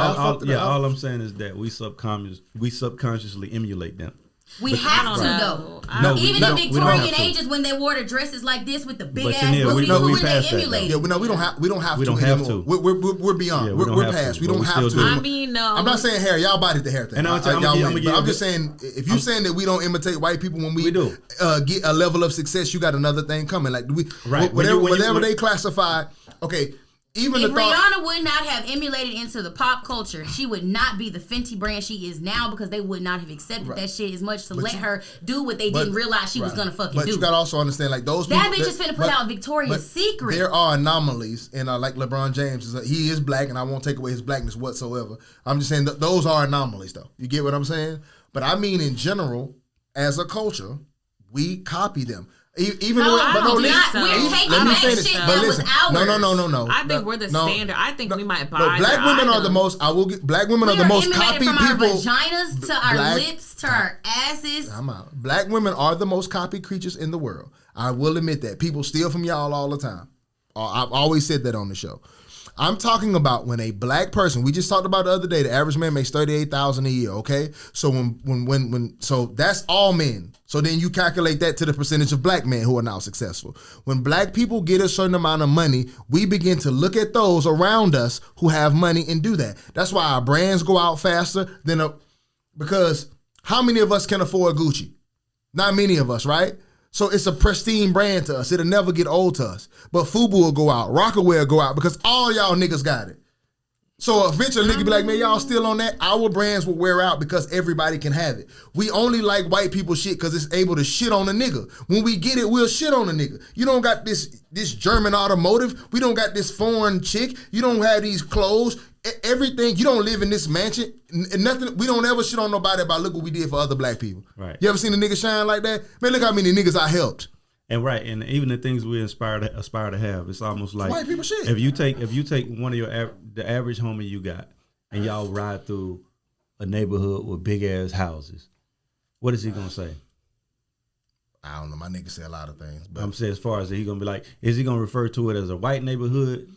All I'm saying is that we subconsciously emulate them.
We have to though. Even in Victorian ages when they wore the dresses like this with the big ass booties, who would they emulate?
Yeah, we don't have to. We're beyond. We're past. We don't have to.
I mean, no.
I'm not saying hair. Y'all body the hair thing. I'm just saying if you saying that we don't imitate white people when we
do
get a level of success, you got another thing coming. Like whatever they classify. Okay. If
Rihanna would not have emulated into the pop culture, she would not be the Fenty brand she is now because they would not have accepted that shit as much to let her do what they didn't realize she was gonna fucking do.
But you gotta also understand, like those
that bitch is finna put out Victoria's Secret.
There are anomalies, and like LeBron James, he is black, and I won't take away his blackness whatsoever. I'm just saying those are anomalies, though. You get what I'm saying? But I mean, in general, as a culture, we copy them. Even
we're taking that shit that was ours.
No.
I think we're the standard. I think we might buy.
Black women are the most. Black women are the most copied people.
From our vaginas to our lips to our asses.
I'm out. Black women are the most copied creatures in the world. I will admit that. People steal from y'all all the time. I've always said that on the show. I'm talking about when a black person, we just talked about the other day, the average man makes $38,000 a year, okay? So so that's all men. So then you calculate that to the percentage of black men who are now successful. When black people get a certain amount of money, we begin to look at those around us who have money and do that. That's why our brands go out faster because how many of us can afford Gucci? Not many of us, right? So it's a pristine brand to us. It'll never get old to us. But FUBU will go out. Rockaway will go out because all y'all niggas got it. So eventually, nigga be like, man, y'all still on that? Our brands will wear out because everybody can have it. We only like white people shit because it's able to shit on a nigga. When we get it, we'll shit on a nigga. You don't got this German automotive. We don't got this foreign chick. You don't have these clothes. Everything. You don't live in this mansion. Nothing. We don't ever shit on nobody about look what we did for other black people.
Right.
You ever seen a nigga shine like that? Man, look how many niggas I helped.
And and even the things we aspire to have, it's almost like
white people shit.
If you take one of the average homie you got, and y'all ride through a neighborhood with big ass houses, what is he gonna say?
I don't know. My nigga say a lot of things, but
I'm saying as far as he gonna be like, is he gonna refer to it as a white neighborhood?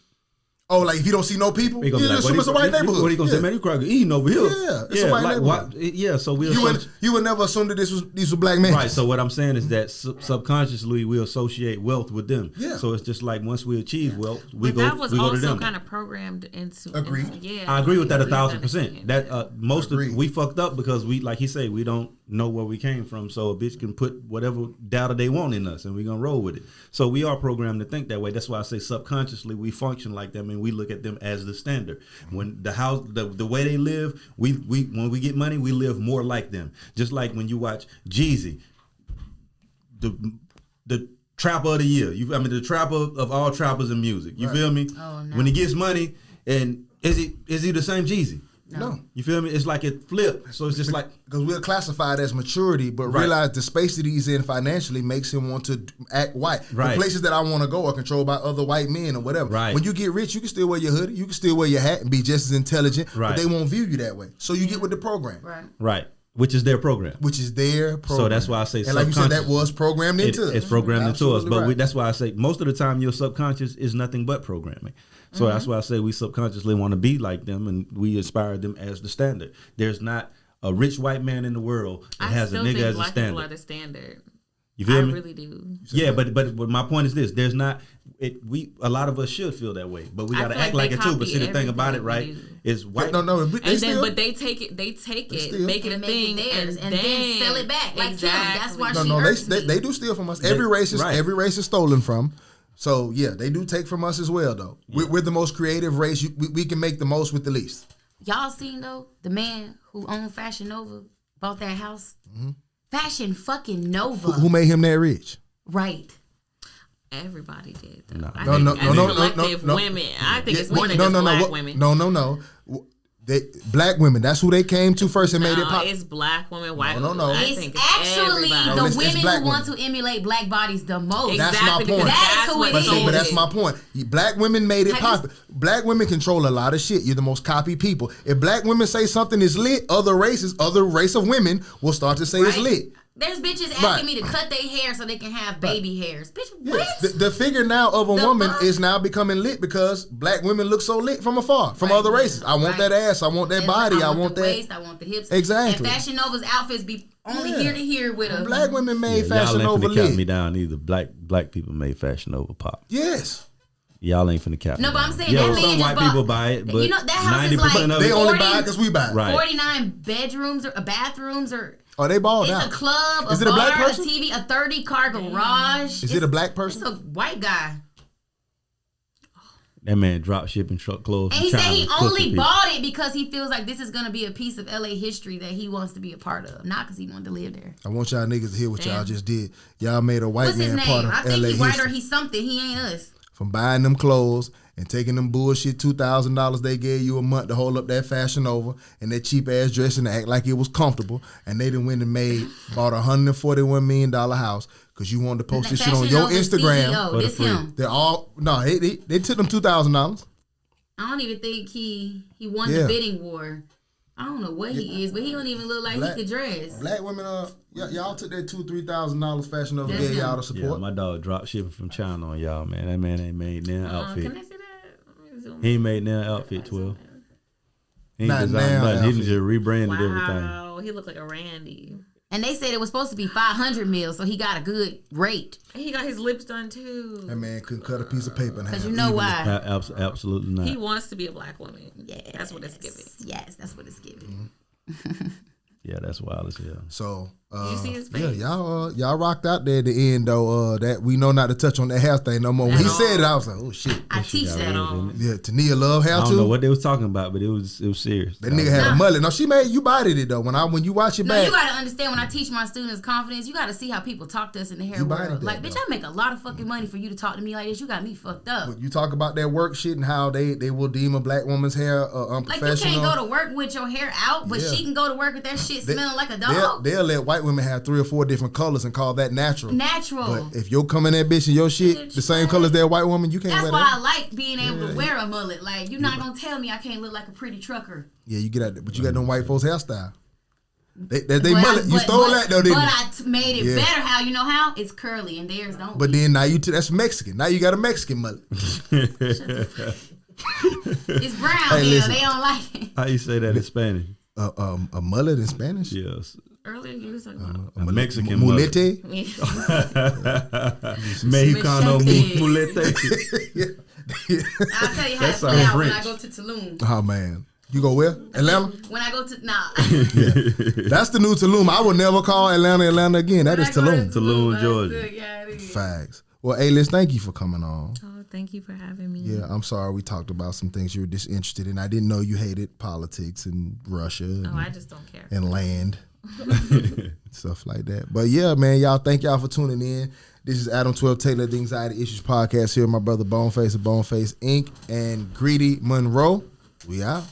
Oh, like if you don't see no people,
he gonna be like,
assume it's a white neighborhood.
What he gonna say, man? You cracker eating over here?
Yeah, it's a white neighborhood.
Yeah, so
you would never assume that these were black men.
Right. So what I'm saying is that subconsciously we associate wealth with them.
Yeah.
So it's just like once we achieve wealth, we go
that was
to them.
also kind of programmed into.
Agreed.
Yeah,
I agree with that 1,000%. That most of we fucked up because we, like he said, we don't know where we came from. So a bitch can put whatever data they want in us, and we're gonna roll with it. So we are programmed to think that way. That's why I say subconsciously we function like them, and we look at them as the standard. When the house, the way they live, we when we get money, we live more like them. Just like when you watch Jeezy, the trapper of the year. The trapper of all trappers in music. You feel me?
Oh, no.
When he gets money, and is he the same Jeezy?
No.
You feel me? It's like it flipped. So it's just like...
Because we're classified as maturity, but realize the space that he's in financially makes him want to act white.
Right.
The places that I want to go are controlled by other white men or whatever.
Right.
When you get rich, you can still wear your hoodie, you can still wear your hat and be just as intelligent, but they won't view you that way. So you get with the program.
Right. Which is their program.
So
that's why I say
and like you said, that was programmed into us.
It's programmed into us. But
right.
That's why I say most of the time your subconscious is nothing but programming. So that's why I say we subconsciously want to be like them, and we aspire them as the standard. There's not a rich white man in the world that has a nigga as a standard.
Are the standard.
You feel me?
I really do.
Yeah, but my point is this: there's not. A lot of us should feel that way, but we gotta act like it too. But see, the thing about it, right, is white.
No,
but they take it, make it a thing,
theirs, and then sell it back. Like Kim. That's why
they do steal from us. Every race is stolen from. So yeah, they do take from us as well, though. Yeah. We're the most creative race. We can make the most with the least.
Y'all seen though the man who owned Fashion Nova bought that house. Mm-hmm. Fashion fucking Nova.
Who made him that rich?
Right.
Everybody did. Though.
No.
Women. I think it's more than just black women.
No. Black women. That's who they came to first and made it pop.
It's black women, white women.
No.
It's actually the women who want to emulate black bodies the most.
That's my point.
That's who it is.
But that's my point. Black women made it pop. Black women control a lot of shit. You're the most copied people. If black women say something is lit, other race of women will start to say it's lit.
There's bitches asking me to cut their hair so they can have baby hairs. Bitch, what?
The figure now of a woman is now becoming lit because black women look so lit from afar, from other races. I want that ass. I want that body. I want
the
that
waist. I want the hips.
Exactly.
And Fashion Nova's outfits be only here to here with a
black women made Fashion
Nova
lit.
Y'all ain't finna count me down either. Black people made Fashion Nova pop.
Yes.
Y'all ain't finna count.
No, but I'm saying
that
man
some white people buy it, but
that house is like
they only buy it because we buy it.
Right.
49 bedrooms or bathrooms or.
Oh, they balled out.
It's a club,
is
a
it
bar,
a black person?
a TV, a 30-car garage.
Is it a black person?
It's a white guy.
That man drop shipping truck clothes.
And he said he only bought it because he feels like this is going to be a piece of LA history that he wants to be a part of, not because he wanted to live there.
I want y'all niggas to hear what y'all just did. Y'all made a white man part of LA history.
I think he's white or he's something. He ain't us.
From buying them clothes and taking them bullshit $2,000 they gave you a month to hold up that Fashion Nova and that cheap ass dressing to act like it was comfortable, and they done went and bought $141 million house because you wanted to post this shit on your Instagram.
CEO, this him.
They're all they took them $2,000.
I don't even think he won the bidding war. I don't know what he is, but he don't even look like he could dress.
Black women y'all took that $2,000-$3,000 Fashion Nova gave y'all to support.
Yeah, my dog drop shipping from China on y'all, man. That man ain't made no outfit.
Can I see that?
He ain't made no outfit, 12. He ain't
Not
designed nothing.
outfit.
He just rebranded everything.
Wow, he looked like a Randy.
And they said it was supposed to be 500 mil, so he got a good rate.
He got his lips done too.
That man couldn't cut a piece of paper in half.
Because you know why?
Absolutely not.
He wants to be a black woman.
Yeah,
that's what it's giving.
Yes, that's what it's giving.
Yeah, that's wild as hell.
So
You see his face?
Yeah, y'all rocked out there at the end though. That we know not to touch on that hair thing no more. When he said it, I was like, oh shit.
I teach that on.
Yeah, Tania love hair too.
I don't know what they was talking about, but it was serious.
That nigga had a mullet. No, she made you bodied it though. When you watch it back.
You gotta understand when I teach my students confidence, you gotta see how people talk to us in the hair world. Like, bitch, I make a lot of fucking money for you to talk to me like this. You got me fucked up.
But you talk about that work shit and how they will deem a black woman's hair unprofessional.
Like, you can't go to work with your hair out, but she can go to work with that shit smelling like a dog.
They'll let white women have 3 or 4 different colors and call that natural.
But
if you're coming that bitch and your shit the same color as that white woman, you can't wear that.
That's why I like being able to wear a mullet. Like, you're not gonna tell me I can't look like a pretty trucker.
Yeah, you get out there, but you got them white folks hairstyle. They mullet. You stole that though, didn't you?
But I made it better. How you know how? It's curly and theirs don't.
But then now that's Mexican. Now you got a Mexican mullet.
It's brown. Hey, they don't like it.
How you say that in Spanish?
A mullet in Spanish?
Yes.
Earlier you was talking about
a Mexican
mulete.
Mexicano mulete.
I'll tell you how to play out when I go to Tulum.
Oh man. You go where? Atlanta?
When I go to
That's the new Tulum. I will never call Atlanta again. That is Tulum.
Tulum, Georgia.
Facts. Well, A-List, thank you for coming on.
Oh, thank you for having me.
Yeah, I'm sorry we talked about some things you were disinterested in. I didn't know you hated politics and Russia. And,
I just don't care.
And land. Stuff like that. But yeah, man, thank y'all for tuning in. This is Adam 12 Taylor, the Anxiety Issues Podcast here with my brother Boneface of Boneface Inc. and Greedy Monroe. We out.